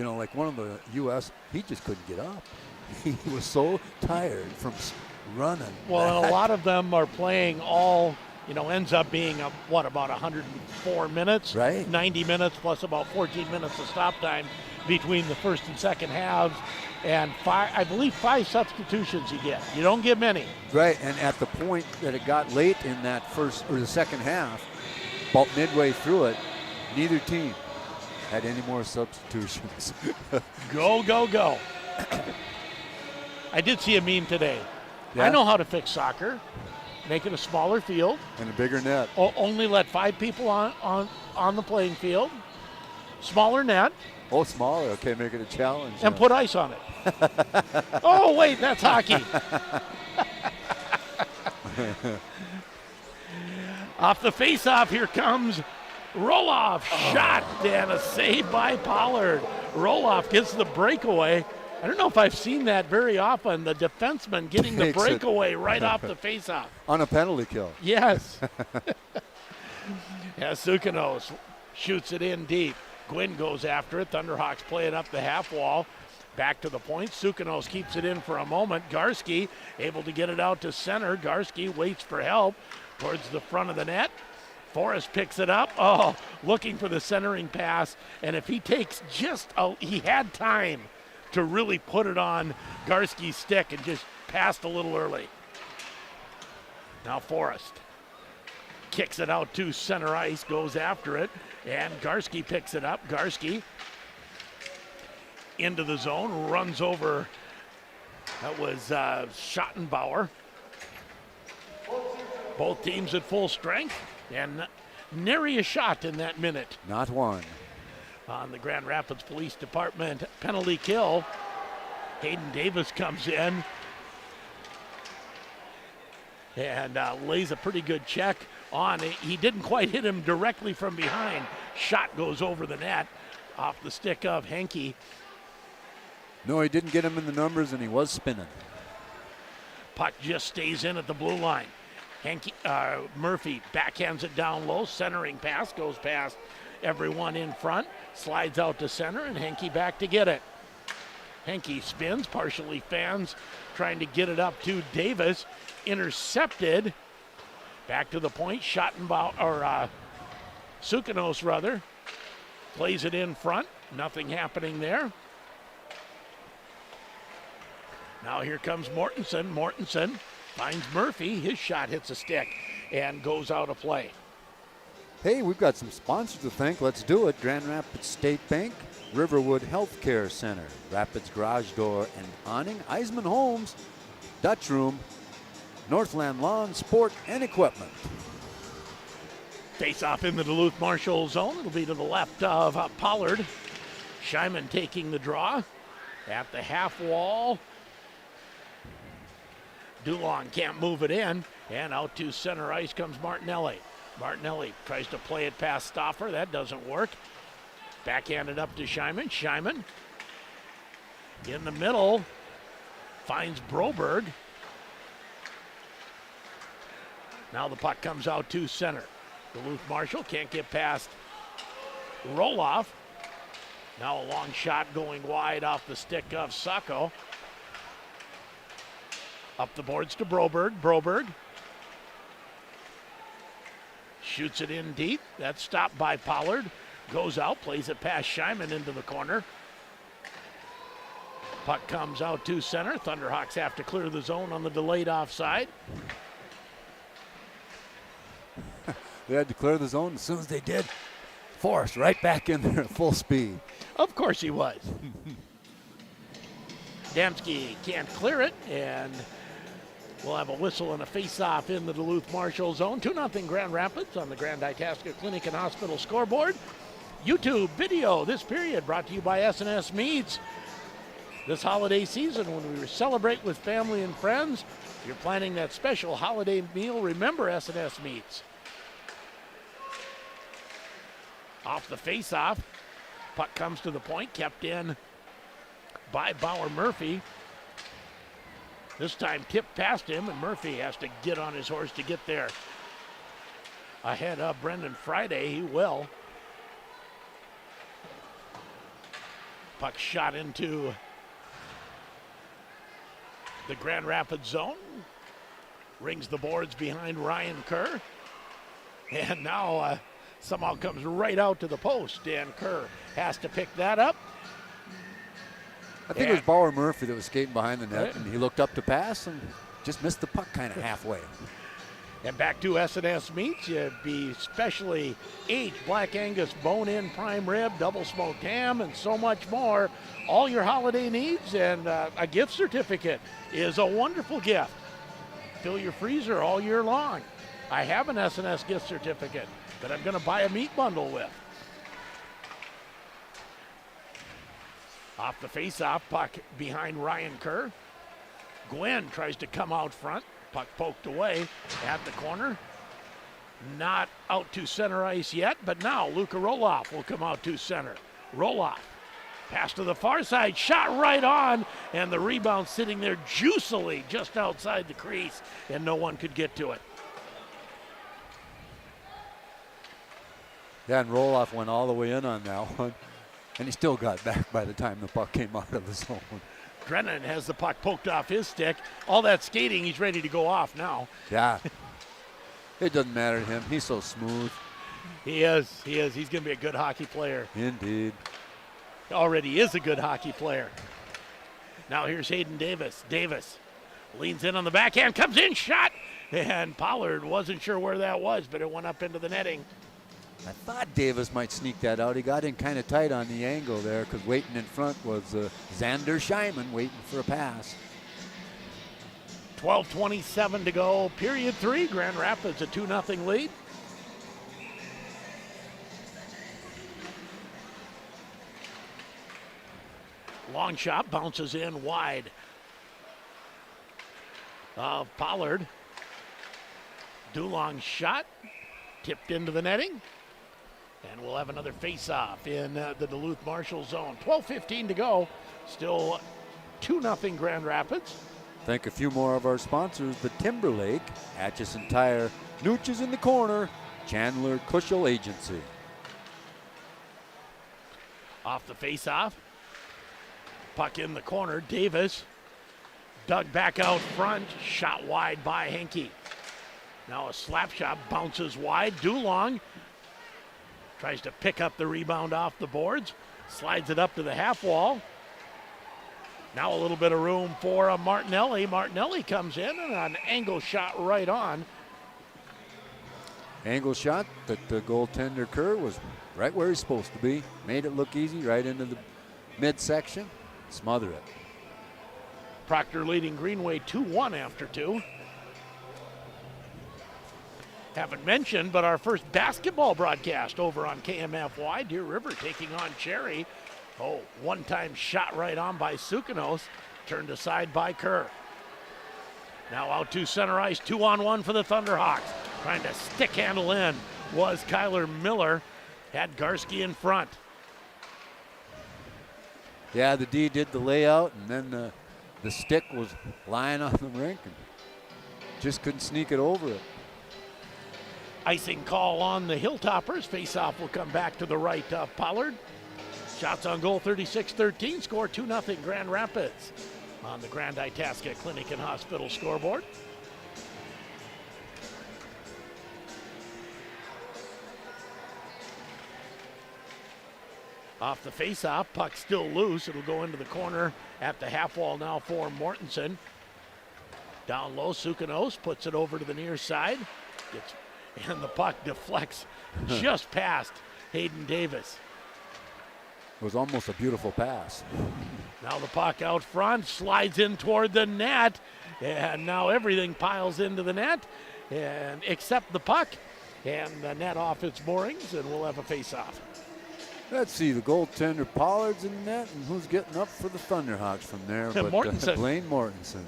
like one of the U.S., he just couldn't get up. He was so tired from running. Well, and a lot of them are playing all, ends up being about 104 minutes. Right. 90 minutes plus about 14 minutes of stop time between the first and second halves. And I believe 5 substitutions you get. You don't get many. Right, and at the point that it got late in that first or the second half, about midway through it, neither team had any more substitutions. Go, go, go. I did see a meme today. Yeah? I know how to fix soccer. Make it a smaller field. And a bigger net. Only let 5 people on the playing field. Smaller net. Oh, smaller. Okay, make it a challenge. And put ice on it. Oh, wait, that's hockey. Off the face-off, here comes Roloff. Shot and a save by Pollard. Roloff gets the breakaway. I don't know if I've seen that very often, the defenseman getting the breakaway right off the face-off. On a penalty kill. Yes. Sukanos shoots it in deep. Gwynn goes after it. Thunderhawks playing up the half wall. Back to the point. Sukanos keeps it in for a moment. Garski able to get it out to center. Garski waits for help towards the front of the net. Forrest picks it up. Oh, looking for the centering pass. And if he takes he had time to really put it on Garski's stick and just passed a little early. Now Forrest kicks it out to center ice, goes after it, and Garski picks it up. Garski into the zone, runs over. That was Schottenbauer. Both teams at full strength, and nary a shot in that minute. Not one. On the Grand Rapids Police Department penalty kill, Hayden Davis comes in and lays a pretty good check on it. He didn't quite hit him directly from behind. Shot goes over the net off the stick of Henke. No, he didn't get him in the numbers, and he was spinning. Puck just stays in at the blue line. Murphy backhands it down low. Centering pass goes past everyone in front. Slides out to center, and Henke back to get it. Henke spins, partially fans, trying to get it up to Davis. Intercepted. Back to the point. Sukanos rather. Plays it in front. Nothing happening there. Now here comes Mortensen. Mortensen finds Murphy. His shot hits a stick and goes out of play. Hey, we've got some sponsors to thank. Let's do it. Grand Rapids State Bank, Riverwood Healthcare Center, Rapids Garage Door and Awning, Eisman Homes, Dutch Room, Northland Lawn, Sport and Equipment. Face off in the Duluth Marshall zone. It'll be to the left of Pollard. Scheiman taking the draw at the half wall. Dulong can't move it in, and out to center ice comes Martinelli. Martinelli tries to play it past Stauffer. That doesn't work. Backhanded up to Scheiman. Scheiman in the middle finds Broberg. Now the puck comes out to center. Duluth Marshall can't get past Roloff. Now a long shot going wide off the stick of Sacco. Up the boards to Broberg. Broberg shoots it in deep. That's stopped by Pollard. Goes out, plays it past Scheiman into the corner. Puck comes out to center. Thunderhawks have to clear the zone on the delayed offside. They had to clear the zone. As soon as they did, Forrest right back in there at full speed. Of course he was. Damsky can't clear it, and we'll have a whistle and a face-off in the Duluth Marshall zone. 2-0 Grand Rapids on the Grand Itasca Clinic and Hospital scoreboard. YouTube video this period brought to you by S&S Meats. This holiday season, when we celebrate with family and friends, if you're planning that special holiday meal, remember S&S Meats. Off the face-off, puck comes to the point, kept in by Bauer Murphy. This time tipped past him, and Murphy has to get on his horse to get there. Ahead of Brendan Friday, he will. Puck shot into the Grand Rapids zone. Rings the boards behind Ryan Kerr. And now somehow comes right out to the post, and Kerr has to pick that up. I think it was Bauer Murphy that was skating behind the net, and he looked up to pass and just missed the puck kind of halfway. And back to S&S Meats, you'd be specially aged Black Angus bone-in prime rib, double smoked ham, and so much more. All your holiday needs, and a gift certificate is a wonderful gift. Fill your freezer all year long. I have an S&S gift certificate that I'm going to buy a meat bundle with. Off the face-off, puck behind Ryan Kerr. Gwen tries to come out front. Puck poked away at the corner. Not out to center ice yet, but now Luka Roloff will come out to center. Roloff, pass to the far side, shot right on, and the rebound sitting there juicily just outside the crease, and no one could get to it. Yeah, and Roloff went all the way in on that one, and he still got back by the time the puck came out of the zone. Drennan has the puck poked off his stick. All that skating, he's ready to go off now. Yeah. It doesn't matter to him. He's so smooth. He is. He's going to be a good hockey player. Indeed. He already is a good hockey player. Now here's Hayden Davis. Davis leans in on the backhand, comes in, shot, and Pollard wasn't sure where that was, but it went up into the netting. I thought Davis might sneak that out. He got in kind of tight on the angle there because waiting in front was Xander Scheiman waiting for a pass. 12:27 to go, period 3. Grand Rapids a 2-0 lead. Long shot bounces in wide of Pollard. Dulong's shot tipped into the netting. And we'll have another face-off in the Duluth Marshall zone. 12:15 to go. Still 2-0 Grand Rapids. Thank a few more of our sponsors, the Timberlake, Atchison Tire, Nooches in the Corner, Chandler Cushel Agency. Off the face-off. Puck in the corner. Davis dug back out front. Shot wide by Henke. Now a slap shot bounces wide. Dulong tries to pick up the rebound off the boards. Slides it up to the half wall. Now a little bit of room for Martinelli. Martinelli comes in and an angle shot right on. Angle shot that the goaltender Kerr was right where he's supposed to be. Made it look easy right into the midsection. Smother it. Proctor leading Greenway 2-1 after 2. Haven't mentioned, but our first basketball broadcast over on KMFY. Deer River taking on Cherry. Oh, one-time shot right on by Sukanos. Turned aside by Kerr. Now out to center ice, 2-on-1 for the Thunderhawks. Trying to stick handle in was Kyler Miller. Had Garski in front. Yeah, the D did the layout, and then the stick was lying on the rink and just couldn't sneak it over it. Icing call on the Hilltoppers. Face-off will come back to the right of Pollard. Shots on goal 36-13. Score 2-0 Grand Rapids on the Grand Itasca Clinic and Hospital scoreboard. Off the face-off, puck still loose. It'll go into the corner at the half wall now for Mortensen. Down low, Sukanos puts it over to the near side. And the puck deflects just past Hayden Davis. It was almost a beautiful pass. Now the puck out front, slides in toward the net, and now everything piles into the net, and except the puck, and the net off its moorings, and we'll have a face-off. Let's see, the goaltender Pollard's in the net, and who's getting up for the Thunderhawks from there? But Mortensen. Blaine Mortensen.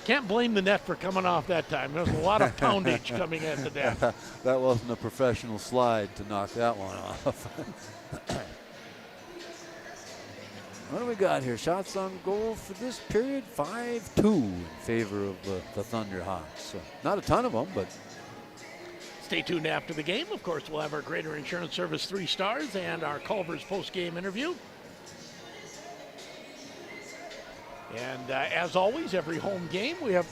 Can't blame the net for coming off that time. There was a lot of poundage coming at the net. That wasn't a professional slide to knock that one off. What do we got here? Shots on goal for this period, 5-2 in favor of the Thunderhawks. So not a ton of them, but... Stay tuned after the game. Of course, we'll have our Greater Insurance Service 3 stars and our Culver's post-game interview. And as always, every home game, we have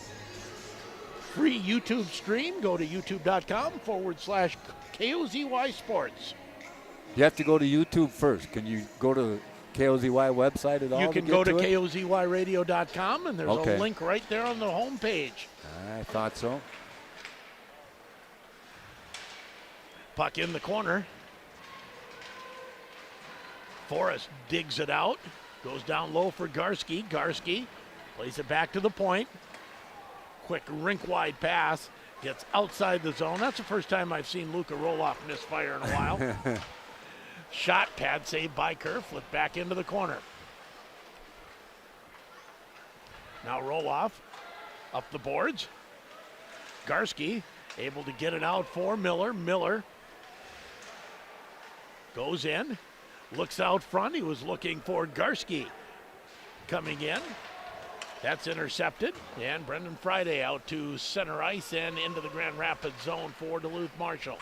free YouTube stream. Go to youtube.com/KOZY Sports. You have to go to YouTube first. Can you go to the KOZY website at all? You can go to KOZYradio.com, and there's a link right there on the home page. I thought so. Puck in the corner. Forrest digs it out. Goes down low for Garski. Garski plays it back to the point. Quick rink-wide pass. Gets outside the zone. That's the first time I've seen Luka Roloff misfire in a while. Shot, pad save by Kerr. Flip back into the corner. Now Roloff up the boards. Garski able to get it out for Miller. Miller goes in. Looks out front. He was looking for Garski coming in. That's intercepted. And Brendan Friday out to center ice and into the Grand Rapids zone for Duluth Marshall.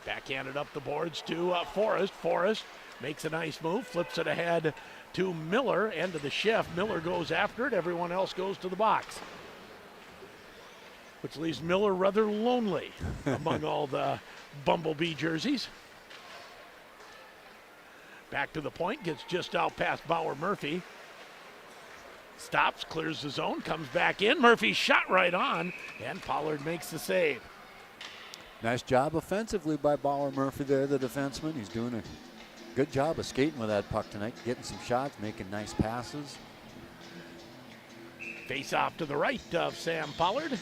Backhanded up the boards to Forrest. Forrest makes a nice move. Flips it ahead to Miller. End of the shift. Miller goes after it. Everyone else goes to the box. Which leaves Miller rather lonely among all the Bumblebee jerseys. Back to the point, gets just out past Bauer Murphy. Stops, clears the zone, comes back in. Murphy shot right on, and Pollard makes the save. Nice job offensively by Bauer Murphy there, the defenseman. He's doing a good job of skating with that puck tonight, getting some shots, making nice passes. Face off to the right of Sam Pollard.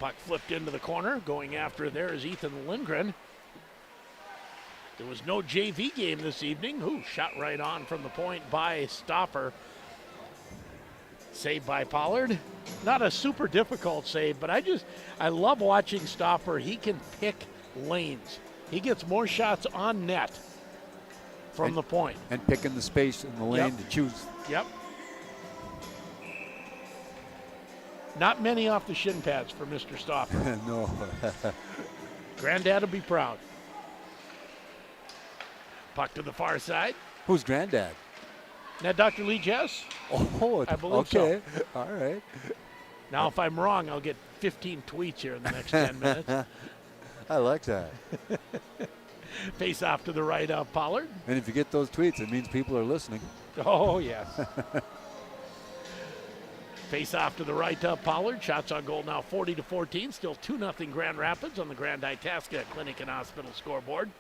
Puck flipped into the corner. Going after there is Ethan Lindgren. There was no JV game this evening. Ooh, shot right on from the point by Stoffer. Saved by Pollard. Not a super difficult save, but I love watching Stoffer. He can pick lanes. He gets more shots on net from the point. And picking the space in the lane to choose. Yep. Not many off the shin pads for Mr. Stoffer. No. Granddad will be proud. Puck to the far side. Who's Granddad? That Dr. Lee Jess? Oh, I believe okay. so. All right. Now, if I'm wrong, I'll get 15 tweets here in the next 10 minutes. I like that. Face off to the right of Pollard. And if you get those tweets, it means people are listening. Oh, yes. Face off to the right of Pollard. Shots on goal now 40-14. Still 2-0 Grand Rapids on the Grand Itasca Clinic and Hospital scoreboard.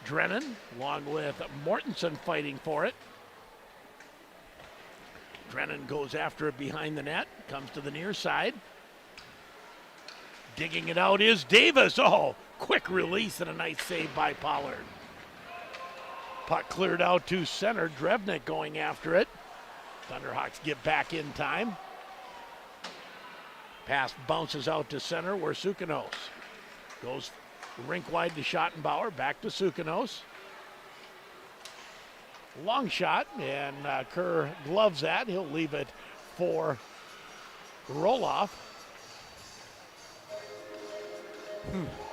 Drennan, along with Mortensen, fighting for it. Drennan goes after it behind the net. Comes to the near side. Digging it out is Davis. Oh, quick release and a nice save by Pollard. Puck cleared out to center. Drevnik going after it. Thunderhawks get back in time. Pass bounces out to center where Sukanos goes rink wide to Schottenbauer. Back to Sukanos. Long shot, and Kerr gloves that. He'll leave it for Roloff.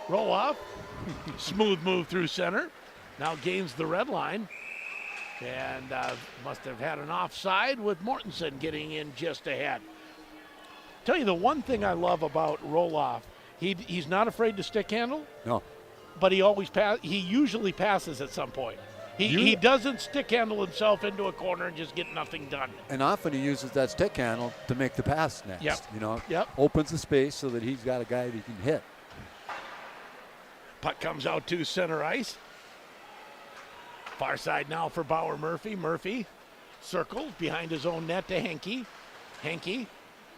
Roloff. Smooth move through center. Now gains the red line. And must have had an offside with Mortensen getting in just ahead. Tell you the one thing I love about Roloff, he's not afraid to stick handle. No. But he usually passes at some point. He doesn't stick handle himself into a corner and just get nothing done. And often he uses that stick handle to make the pass next. Yep. You know, Yep. opens the space so that he's got a guy that he can hit. Puck comes out to center ice. Far side now for Bauer Murphy. Murphy circles behind his own net to Henke. Henke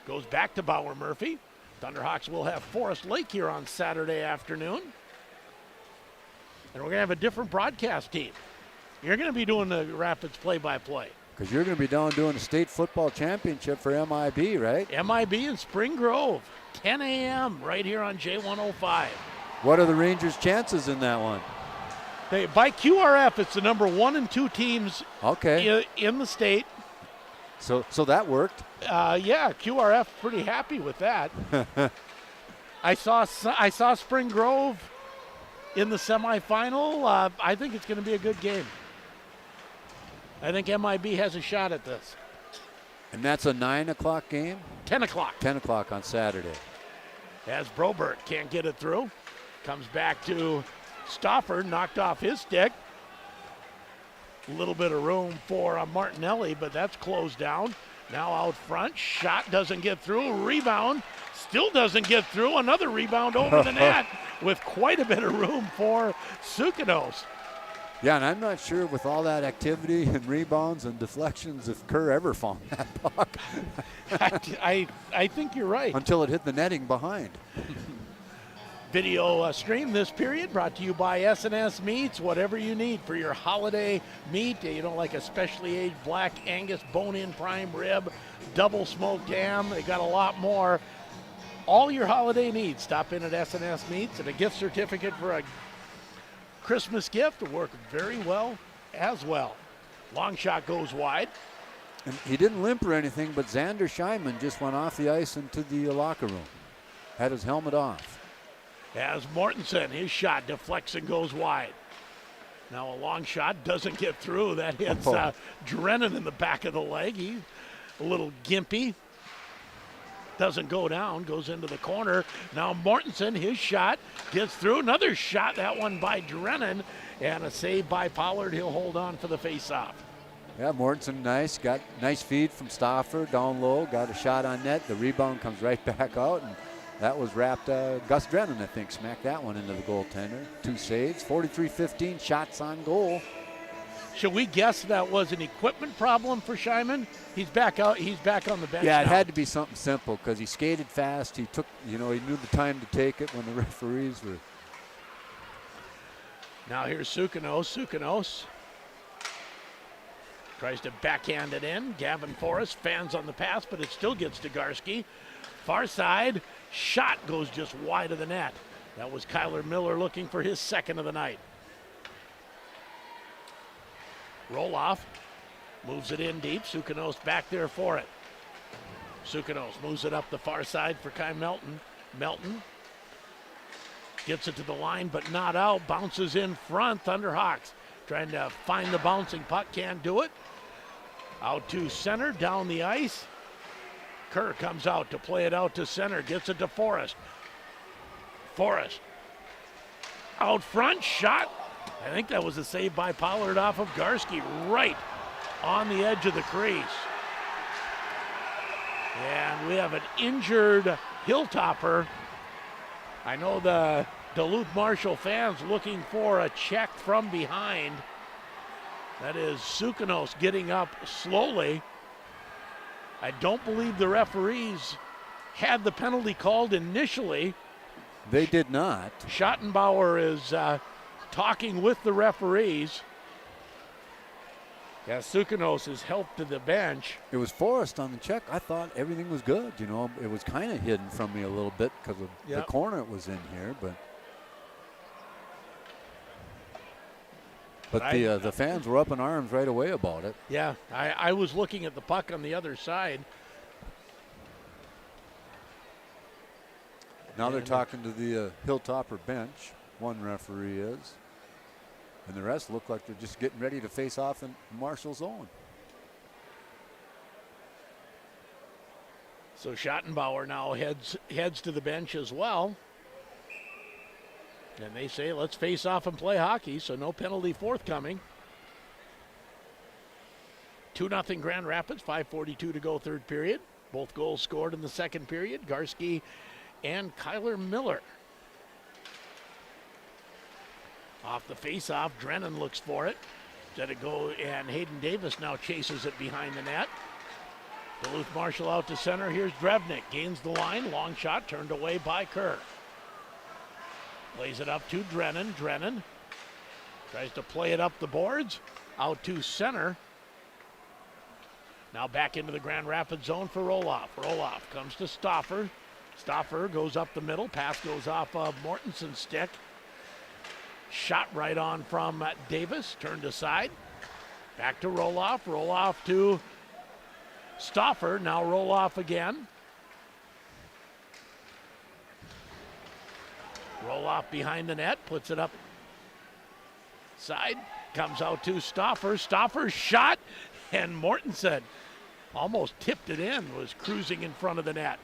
goes back to Bauer Murphy. Thunderhawks will have Forest Lake here on Saturday afternoon. And we're going to have a different broadcast team. You're going to be doing the Rapids play-by-play. Because you're going to be down doing the state football championship for MIB, right? MIB in Spring Grove, 10 a.m. right here on J105. What are the Rangers' chances in that one? By QRF, it's the number 1 and 2 teams in the state. So that worked. Yeah, QRF pretty happy with that. I saw Spring Grove in the semifinal. I think it's going to be a good game. I think MIB has a shot at this. And that's a 9 o'clock game? 10 o'clock. 10 o'clock on Saturday. As Brobert can't get it through. Comes back to Stoffer, knocked off his stick. A little bit of room for Martinelli, but that's closed down. Now out front, shot doesn't get through, rebound, still doesn't get through, another rebound over the net with quite a bit of room for Sukanos. Yeah, and I'm not sure with all that activity and rebounds and deflections if Kerr ever found that puck. I think you're right. Until it hit the netting behind. Video stream this period brought to you by S&S Meats. Whatever you need for your holiday meat, like a specially aged black Angus bone-in prime rib, double smoked ham. They got a lot more. All your holiday needs. Stop in at S&S Meats, and a gift certificate for a Christmas gift will work very well as well. Long shot goes wide. And he didn't limp or anything, but Xander Scheinman just went off the ice into the locker room. Had his helmet off. As Mortensen, his shot deflects and goes wide. Now a long shot doesn't get through. That hits Drennan in the back of the leg. He's a little gimpy. Doesn't go down, goes into the corner. Now Mortensen, his shot gets through. Another shot, that one by Drennan. And a save by Pollard. He'll hold on for the face-off. Yeah, Mortensen, nice. Got nice feed from Stoffer down low. Got a shot on net. The rebound comes right back out. And that was wrapped. Gus Drennan, I think, smacked that one into the goaltender. 2 saves, 43-15 shots on goal. Should we guess that was an equipment problem for Scheinman? He's back out. He's back on the bench. Yeah, it now. had to be something simple because he skated fast. He took, he knew the time to take it when the referees were. Now here's Sukanos. Sukanos tries to backhand it in. Gavin Forrest fans on the pass, but it still gets to Garski. Far side, shot goes just wide of the net. That was Kyler Miller looking for his second of the night. Roloff moves it in deep. Sukanos back there for it. Sukanos moves it up the far side for Kai Melton. Melton gets it to the line, but not out. Bounces in front. Thunderhawks trying to find the bouncing puck. Can't do it. Out to center, down the ice. Kerr comes out to play it out to center. Gets it to Forrest. Forrest out front, shot. I think that was a save by Pollard off of Garski, right on the edge of the crease. And we have an injured Hilltopper. I know the Duluth Marshall fans looking for a check from behind. That is Sukanos getting up slowly. I don't believe the referees had the penalty called initially. They did not. Schottenbauer is talking with the referees. Yeah, Sukanos is helped to the bench. It was Forrest on the check. I thought everything was good. It was kind of hidden from me a little bit because of the corner it was in here, but the fans were up in arms right away about it. Yeah, I was looking at the puck on the other side. Now they're talking to the Hilltopper bench. One referee is. And the rest look like they're just getting ready to face off in Marshall's own. So Schottenbauer now heads to the bench as well. And they say, let's face off and play hockey, so no penalty forthcoming. 2-0 Grand Rapids, 5:42 to go third period. Both goals scored in the second period. Garski and Kyler Miller. Off the face-off, Drennan looks for it. Let it go, and Hayden Davis now chases it behind the net. Duluth Marshall out to center. Here's Drevnik. Gains the line. Long shot turned away by Kerr. Plays it up to Drennan. Drennan tries to play it up the boards. Out to center. Now back into the Grand Rapids zone for Roloff. Roloff comes to Stauffer. Stauffer goes up the middle. Pass goes off of Mortenson's stick. Shot right on from Davis. Turned aside. Back to Roloff. Roloff to Stauffer. Now Roloff again. Roloff behind the net. Puts it up side. Comes out to Stauffer. Stauffer's shot. And Mortensen almost tipped it in. Was cruising in front of the net.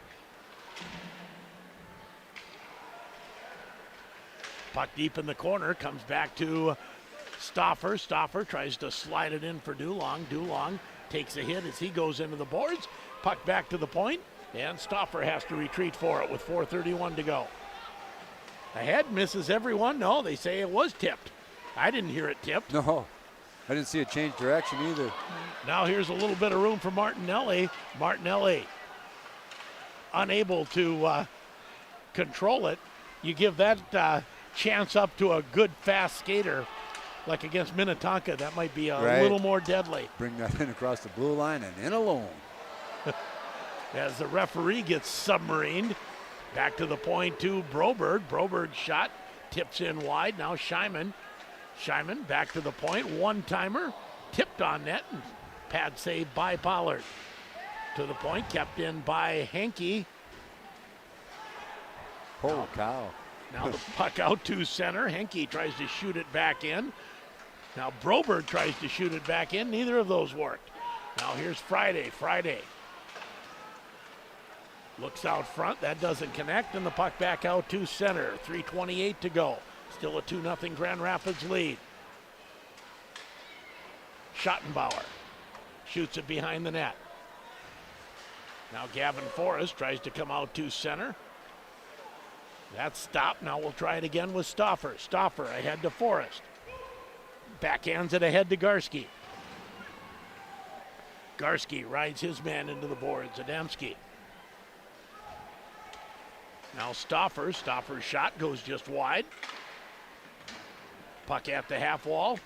Puck deep in the corner, comes back to Stauffer. Stauffer tries to slide it in for Dulong. Dulong takes a hit as he goes into the boards. Puck back to the point, and Stauffer has to retreat for it with 4:31 to go. Ahead, misses everyone. No, they say it was tipped. I didn't hear it tipped. No, I didn't see it change direction either. Now here's a little bit of room for Martinelli. Martinelli unable to control it. You give that chance up to a good fast skater like against Minnetonka, that might be a little more deadly. Bring that in across the blue line and in alone. As the referee gets submarined. Back to the point to Broberg. Broberg's shot tips in wide. Now Scheinman. Scheinman back to the point. One-timer tipped on net. And pad save by Pollard. To the point, kept in by Henke. Holy cow. Now the puck out to center. Henke tries to shoot it back in. Now Broberg tries to shoot it back in. Neither of those worked. Now here's Friday. Friday looks out front. That doesn't connect. And the puck back out to center. 3:28 to go. Still a 2-0 Grand Rapids lead. Schottenbauer shoots it behind the net. Now Gavin Forrest tries to come out to center. That's stopped. Now we'll try it again with Stauffer. Stauffer ahead to Forrest. Backhands it ahead to Garski. Garski rides his man into the boards. Adamski. Now Stoffer. Stoffer's shot goes just wide. Puck at the half wall.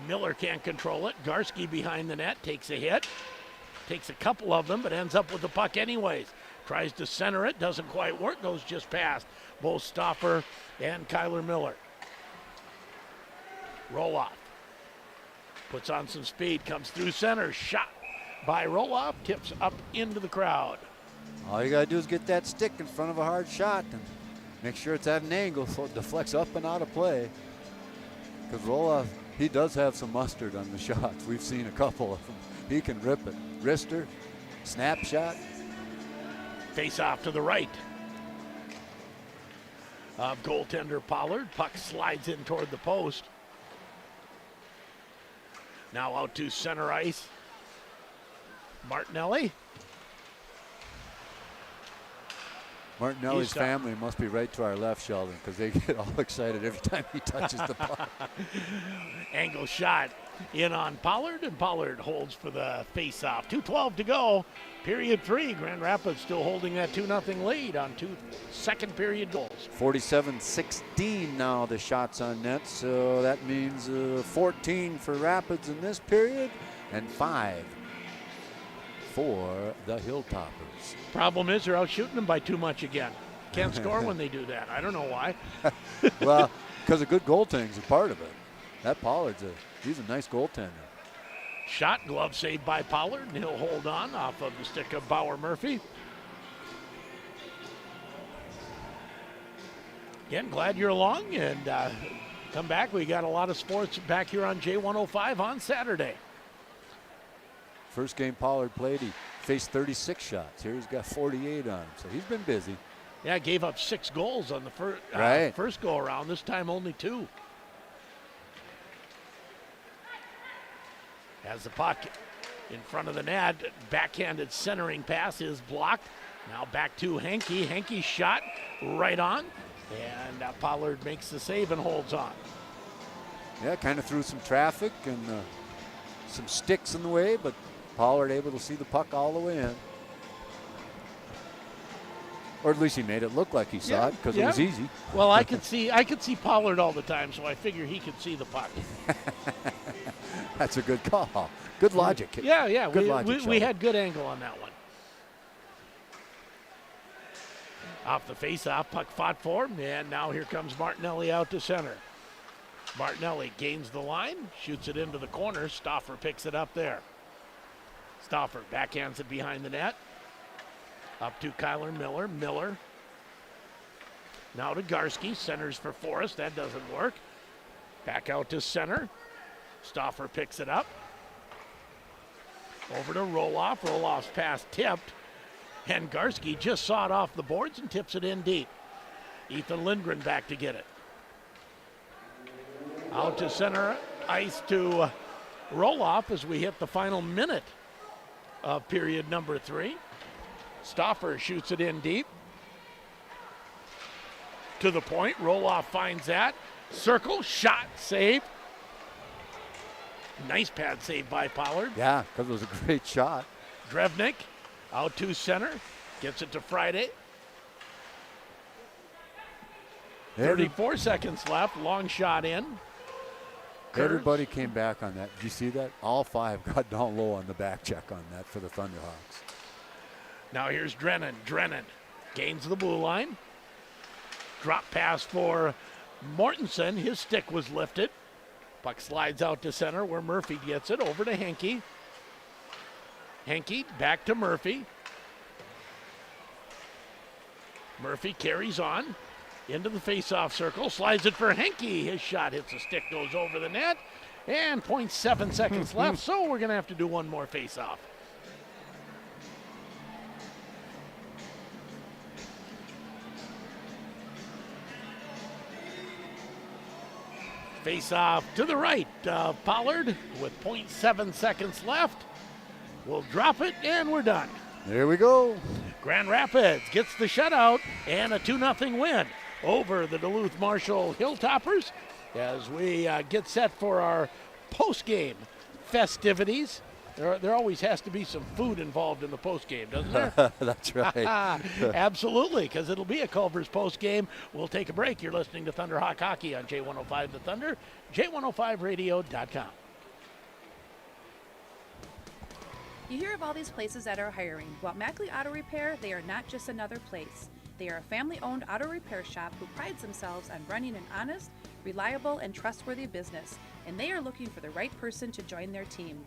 Miller can't control it. Garski behind the net takes a hit. Takes a couple of them, but ends up with the puck anyways. Tries to center it, doesn't quite work, goes just past both Stoffer and Kyler Miller. Roloff. Puts on some speed, comes through center, shot by Roloff, tips up into the crowd. All you got to do is get that stick in front of a hard shot and make sure it's at an angle so it deflects up and out of play. Because Roloff, he does have some mustard on the shots. We've seen a couple of them. He can rip it. Wrister, snapshot. Face off to the right of goaltender Pollard. Puck slides in toward the post. Now out to center ice. Martinelli. Martinelli's family must be right to our left, Sheldon, because they get all excited every time he touches the puck. Angle shot in on Pollard, and Pollard holds for the face-off. 2:12 to go. Period 3. Grand Rapids still holding that 2-0 lead on 2 second period goals. 47-16 now the shots on net, so that means 14 for Rapids in this period and 5 for the Hilltoppers. Problem is they're out shooting them by too much again. Can't score when they do that. I don't know why. Well, because a good goaltending is a part of it. That Pollard's he's a nice goaltender. Shot, glove saved by Pollard, and he'll hold on off of the stick of Bauer Murphy. Again, glad you're along, and come back. We got a lot of sports back here on J105 on Saturday. First game Pollard played, he faced 36 shots. Here he's got 48 on him, so he's been busy. Yeah, gave up 6 goals on the first go around. This time only 2. Has the puck in front of the net. Backhanded centering pass is blocked. Now back to Henke. Henke's shot right on. And Pollard makes the save and holds on. Yeah, kind of threw some traffic and some sticks in the way, but Pollard able to see the puck all the way in. Or at least he made it look like he saw it because it was easy. Well, I could see Pollard all the time, so I figure he could see the puck. That's a good call. Good logic. Yeah. Good logic. We had good angle on that one. Off the face-off, puck fought for, and now here comes Martinelli out to center. Martinelli gains the line, shoots it into the corner. Stoffer picks it up there. Stoffer backhands it behind the net. Up to Kyler Miller. Miller. Now to Garski. Centers for Forrest. That doesn't work. Back out to center. Stoffer picks it up. Over to Roloff. Roloff's pass tipped. And Garski just saw it off the boards and tips it in deep. Ethan Lindgren back to get it. Out to center ice to Roloff as we hit the final minute of period number 3. Stoffer shoots it in deep. To the point. Roloff finds that. Circle, shot, save. Nice pad save by Pollard. Yeah, because it was a great shot. Drevnik out to center. Gets it to Friday. 34 seconds left. Long shot in. Everybody came back on that. Did you see that? All 5 got down low on the back check on that for the Thunderhawks. Now here's Drennan. Drennan gains the blue line. Drop pass for Mortensen. His stick was lifted. Puck slides out to center where Murphy gets it. Over to Henke. Henke back to Murphy. Murphy carries on into the face-off circle. Slides it for Henke. His shot hits the stick, goes over the net. And 0.7 seconds left, so we're going to have to do one more face-off. Face-off to the right. Pollard with 0.7 seconds left. We'll drop it, and we're done. There we go. Grand Rapids gets the shutout and a 2-0 win. over the Duluth Marshall Hilltoppers as we get set for our post-game festivities. There always has to be some food involved in the post-game, doesn't there? That's right. Absolutely, because it'll be a Culver's post-game. We'll take a break. You're listening to Thunderhawk Hockey on J105 The Thunder, J105radio.com. You hear of all these places that are hiring. Well, Mackley Auto Repair, they are not just another place. They are a family-owned auto repair shop who prides themselves on running an honest, reliable, and trustworthy business, and they are looking for the right person to join their team.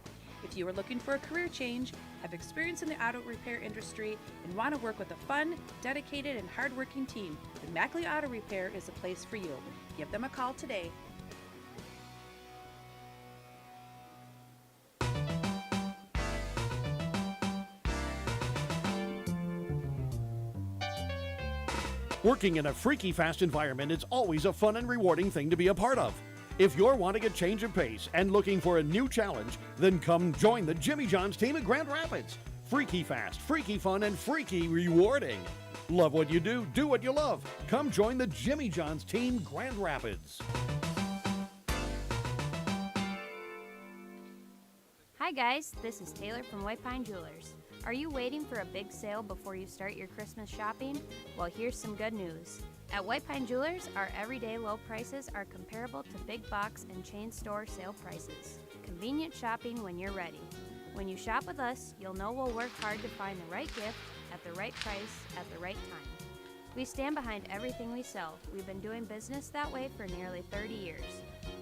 If you are looking for a career change, have experience in the auto repair industry, and want to work with a fun, dedicated, and hardworking team, then Mackley Auto Repair is the place for you. Give them a call today. Working in a freaky fast environment is always a fun and rewarding thing to be a part of. If you're wanting a change of pace and looking for a new challenge, then come join the Jimmy John's team at Grand Rapids. Freaky fast, freaky fun, and freaky rewarding. Love what you do, do what you love. Come join the Jimmy John's team, Grand Rapids. Hi guys, this is Taylor from White Pine Jewelers. Are you waiting for a big sale before you start your Christmas shopping? Well, here's some good news. At White Pine Jewelers, our everyday low prices are comparable to big box and chain store sale prices. Convenient shopping when you're ready. When you shop with us, you'll know we'll work hard to find the right gift at the right price at the right time. We stand behind everything we sell. We've been doing business that way for nearly 30 years.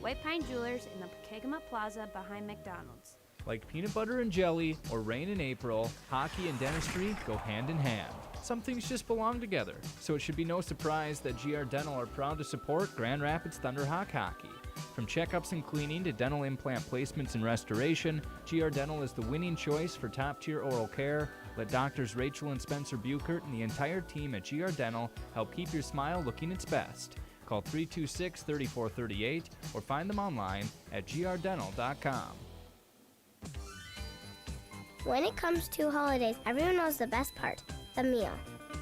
White Pine Jewelers in the Pregame Plaza behind McDonald's. Like peanut butter and jelly or rain in April, hockey and dentistry go hand in hand. Some things just belong together, so it should be no surprise that GR Dental are proud to support Grand Rapids Thunderhawk hockey. From checkups and cleaning to dental implant placements and restoration, GR Dental is the winning choice for top-tier oral care. Let doctors Rachel and Spencer Buchert and the entire team at GR Dental help keep your smile looking its best. Call 326-3438 or find them online at grdental.com. When it comes to holidays, everyone knows the best part, the meal.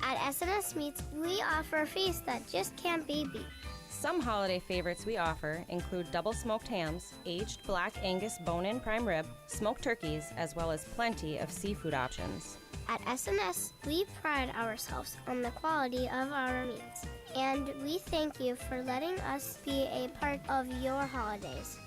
At SNS Meats, we offer a feast that just can't be beat. Some holiday favorites we offer include double smoked hams, aged black Angus bone-in prime rib, smoked turkeys, as well as plenty of seafood options. At SNS, we pride ourselves on the quality of our meats, and we thank you for letting us be a part of your holidays.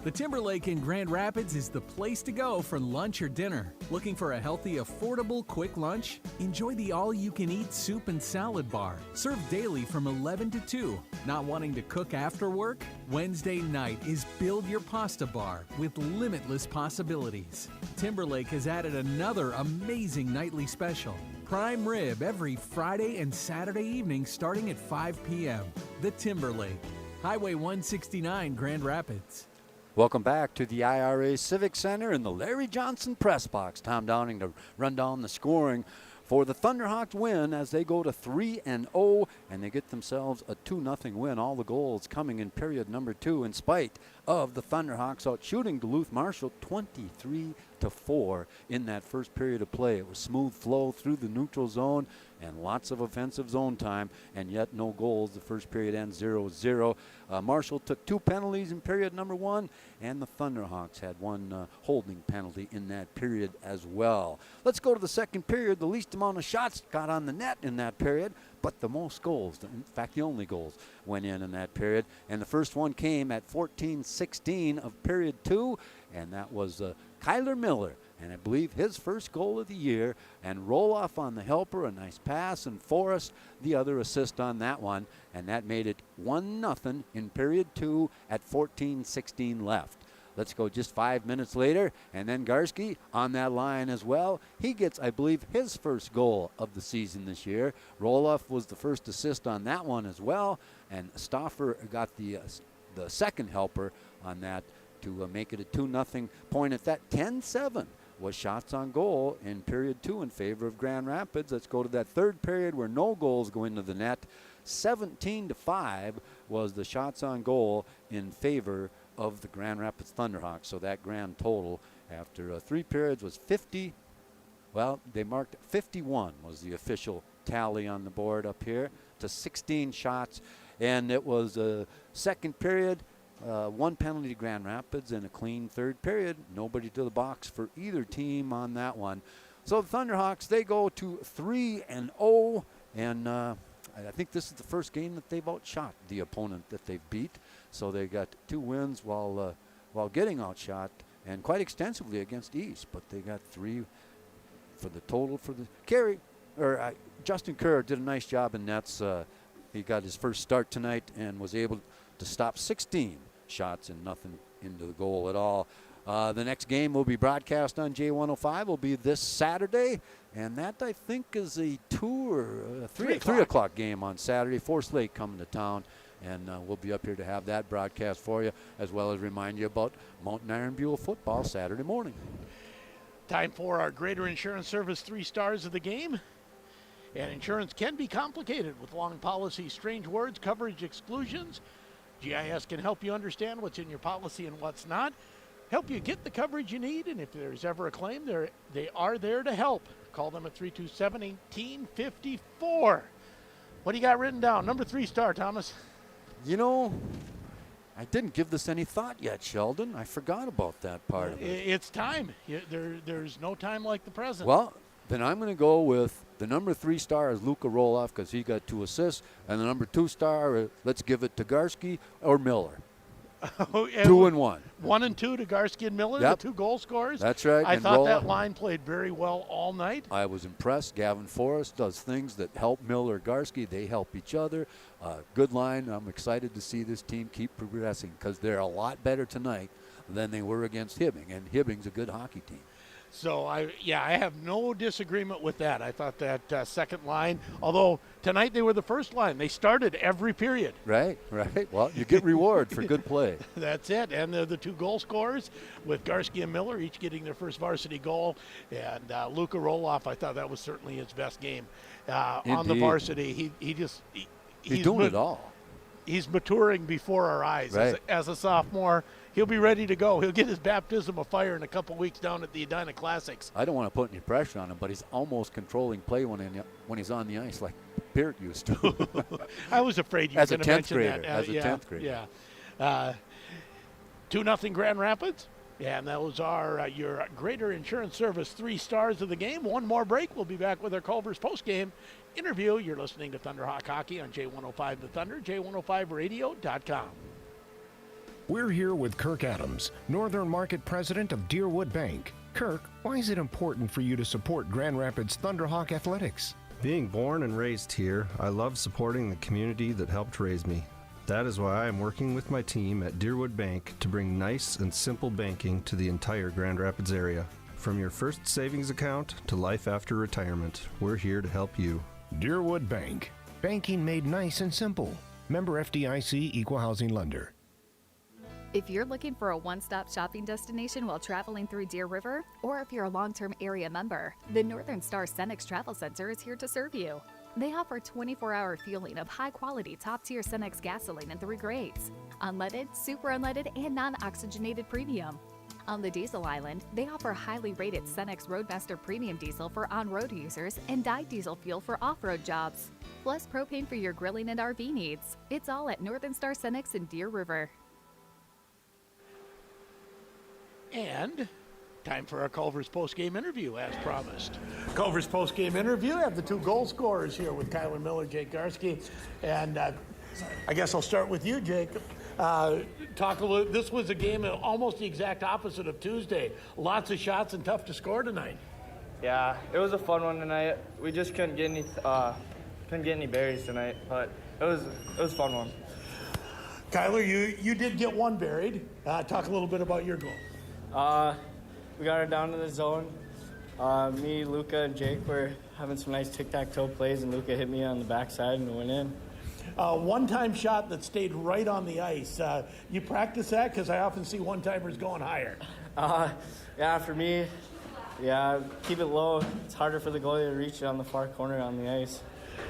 The Timberlake in Grand Rapids is the place to go for lunch or dinner. Looking for a healthy, affordable, quick lunch? Enjoy the all-you-can-eat soup and salad bar, served daily from 11 to 2. Not wanting to cook after work? Wednesday night is Build Your Pasta Bar with limitless possibilities. Timberlake has added another amazing nightly special. Prime rib every Friday and Saturday evening starting at 5 p.m. The Timberlake, Highway 169, Grand Rapids. Welcome back to the IRA Civic Center in the Larry Johnson press box. Tom Downing to run down the scoring for the Thunderhawks win as they go to 3-0 and they get themselves a 2-0 win. All the goals coming in period number 2 in spite of the Thunderhawks out shooting Duluth Marshall 23-4 in that first period of play. It was smooth flow through the neutral zone and lots of offensive zone time, and yet no goals. The first period ends 0-0. Marshall took 2 penalties in period number 1, and the Thunderhawks had 1 holding penalty in that period as well. Let's go to the second period. The least amount of shots got on the net in that period, but the most goals, in fact the only goals, went in that period. And the first one came at 14:16 of period 2, and that was Kyler Miller. And I believe his first goal of the year, and Roloff on the helper, a nice pass, and Forrest the other assist on that one, and that made it 1-0 in period 2 at 14:16 left. Let's go just 5 minutes later, and then Garski on that line as well. He gets, I believe, his first goal of the season this year. Roloff was the first assist on that one as well, and Stauffer got the second helper on that to make it a 2-0 point at that. 10-7 was shots on goal in period 2 in favor of Grand Rapids. Let's go to that third period where no goals go into the net. 17-5 was the shots on goal in favor of the Grand Rapids Thunderhawks. So that grand total after 3 periods was 50. Well, they marked 51 was the official tally on the board up here to 16 shots. And it was a second period, 1 penalty to Grand Rapids, and a clean third period. Nobody to the box for either team on that one. So the Thunderhawks, they go to 3-0, and I think this is the first game that they've outshot the opponent that they've beat. So they got 2 wins while getting outshot, and quite extensively against East. But they got 3 for the total for the Justin Kerr did a nice job in nets. He got his first start tonight and was able to stop 16 shots and nothing into the goal at all. The next game will be broadcast on J105. Will be this Saturday, and that I think is a 2 or 3 o'clock game on Saturday. Forest Lake coming to town, and we'll be up here to have that broadcast for you, as well as remind you about Mountain Iron Buell football Saturday morning. Time for our Greater Insurance Service 3 stars of the game. And insurance can be complicated with long policies, strange words, coverage exclusions. GIS can help you understand what's in your policy and what's not. Help you get the coverage you need, and if there's ever a claim, they are there to help. Call them at 327-1854. What do you got written down? Number 3 star, Thomas. You know, I didn't give this any thought yet, Sheldon. I forgot about that part of it. It's time. There's no time like the present. Well, then I'm going to go with the number 3 star is Luka Roloff because he got 2 assists, and the number 2 star, let's give it to Garski or Miller. 2 and 1. 1 and 2 to Garski and Miller, Yep. the 2 goal scorers. That's right. I and thought Roloff, that line played very well all night. I was impressed. Gavin Forrest does things that help Miller, Garski. They help each other. Good line. I'm excited to see this team keep progressing because they're a lot better tonight than they were against Hibbing, and Hibbing's a good hockey team. So, I have no disagreement with that. I thought that second line, although tonight they were the first line. They started every period. Right. Well, you get reward for good play. That's it. And they're the 2 goal scorers with Garski and Miller each getting their first varsity goal. And Luka Roloff, I thought that was certainly his best game on the varsity. He's doing it all. He's maturing before our eyes. Right. As a sophomore, he'll be ready to go. He'll get his baptism of fire in a couple weeks down at the Edina Classics. I don't want to put any pressure on him, but he's almost controlling play when he's on the ice like Peart used to. I was afraid you were going to mention that. As a 10th grader. Yeah. 2-0 Grand Rapids. And those are your Greater Insurance Service 3 stars of the game. One more break. We'll be back with our Culver's postgame interview. You're listening to Thunderhawk Hockey on J105 The Thunder, J105radio.com. We're here with Kirk Adams, Northern Market President of Deerwood Bank. Kirk, why is it important for you to support Grand Rapids Thunderhawk athletics? Being born and raised here, I love supporting the community that helped raise me. That is why I am working with my team at Deerwood Bank to bring nice and simple banking to the entire Grand Rapids area. From your first savings account to life after retirement, we're here to help you. Deerwood Bank. Banking made nice and simple. Member FDIC Equal Housing Lender. If you're looking for a one-stop shopping destination while traveling through Deer River, or if you're a long-term area member, the Northern Star Cenex Travel Center is here to serve you. They offer 24-hour fueling of high-quality, top-tier Cenex gasoline in 3 grades: unleaded, super unleaded, and non-oxygenated premium. On the diesel island, they offer highly rated Cenex Roadmaster Premium Diesel for on-road users and dyed diesel fuel for off-road jobs, plus propane for your grilling and RV needs. It's all at Northern Star Cenex in Deer River. And time for our Culver's postgame interview, as promised. Culver's postgame interview. I have the 2 goal scorers here with Kyler Miller, Jake Garski. And I guess I'll start with you, Jake. Talk a little. This was a game almost the exact opposite of Tuesday. Lots of shots and tough to score tonight. Yeah, it was a fun one tonight. We just couldn't get any berries tonight, but it was a fun one. Kyler, you did get one buried. Talk a little bit about your goal. We got her down to the zone. Me, Luca, and Jake were having some nice tic-tac-toe plays, and Luca hit me on the backside and went in. One-time shot that stayed right on the ice. You practice that? Because I often see one-timers going higher. Yeah, for me, keep it low. It's harder for the goalie to reach it on the far corner on the ice.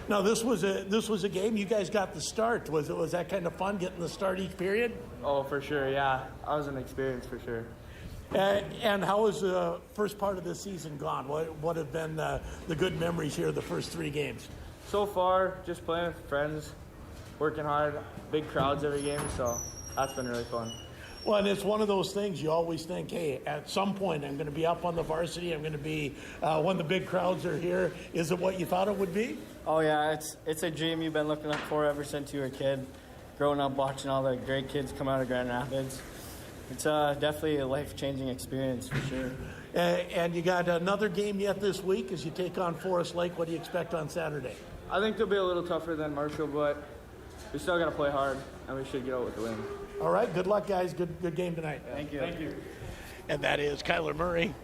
Now, this was a game. You guys got the start. Was that kind of fun, getting the start each period? Oh, for sure, yeah. That was an experience for sure. And how has the first part of this season gone? What have been the good memories here the first 3 games? So far, just playing with friends, working hard, big crowds every game, so that's been really fun. Well, and it's one of those things you always think, hey, at some point I'm going to be up on the varsity. I'm going to be when the big crowds are here. Is it what you thought it would be? Oh yeah, it's a dream you've been looking up for ever since you were a kid. Growing up watching all the great kids come out of Grand Rapids. It's definitely a life-changing experience for sure. And you got another game yet this week as you take on Forest Lake. What do you expect on Saturday? I think they'll be a little tougher than Marshall, but we still got to play hard, and we should get out with the win. All right, good luck, guys. Good game tonight. Yeah, thank you. And that is Kyler Murray.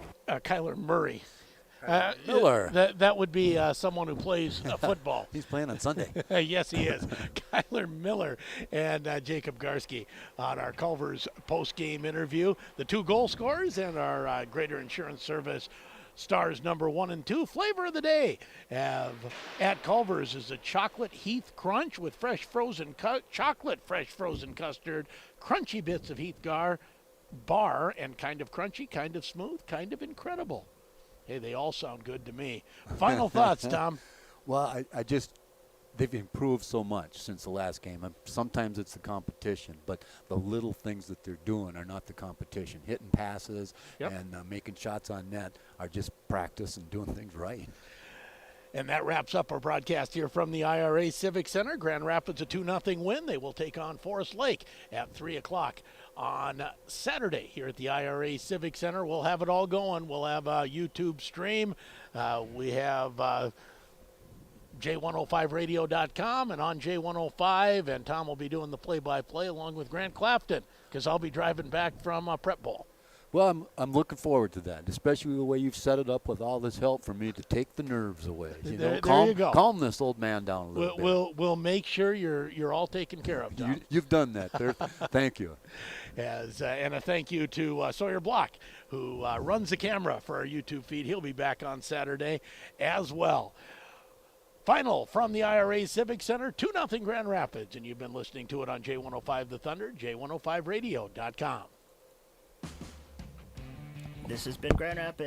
Miller. That would be someone who plays football. He's playing on Sunday. Yes, he is. Kyler Miller and Jacob Garski on our Culver's post-game interview. The 2 goal scorers and our Greater Insurance Service Stars number 1 and 2. Flavor of the day at Culver's is a chocolate Heath Crunch with fresh frozen chocolate fresh frozen custard, crunchy bits of Heath bar, and kind of crunchy, kind of smooth, kind of incredible. Hey, they all sound good to me. Final thoughts, Tom? Well, they've improved so much since the last game. Sometimes it's the competition, but the little things that they're doing are not the competition. Hitting passes and making shots on net are just practice and doing things right. And that wraps up our broadcast here from the IRA Civic Center. Grand Rapids a 2-0 win. They will take on Forest Lake at 3 o'clock on Saturday here at the IRA Civic Center. We'll have it all going. We'll have a YouTube stream. We have J105radio.com and on J105, and Tom will be doing the play-by-play along with Grant Clapton because I'll be driving back from Prep Bowl. Well, I'm looking forward to that, especially the way you've set it up with all this help for me to take the nerves away. There you go. Calm this old man down a little bit. We'll make sure you're all taken care of, Tom. You've done that. Thank you. And a thank you to Sawyer Block, who runs the camera for our YouTube feed. He'll be back on Saturday as well. Final from the IRA Civic Center, 2-0 Grand Rapids, and you've been listening to it on J105 The Thunder, J105radio.com. This has been Grand Rapids.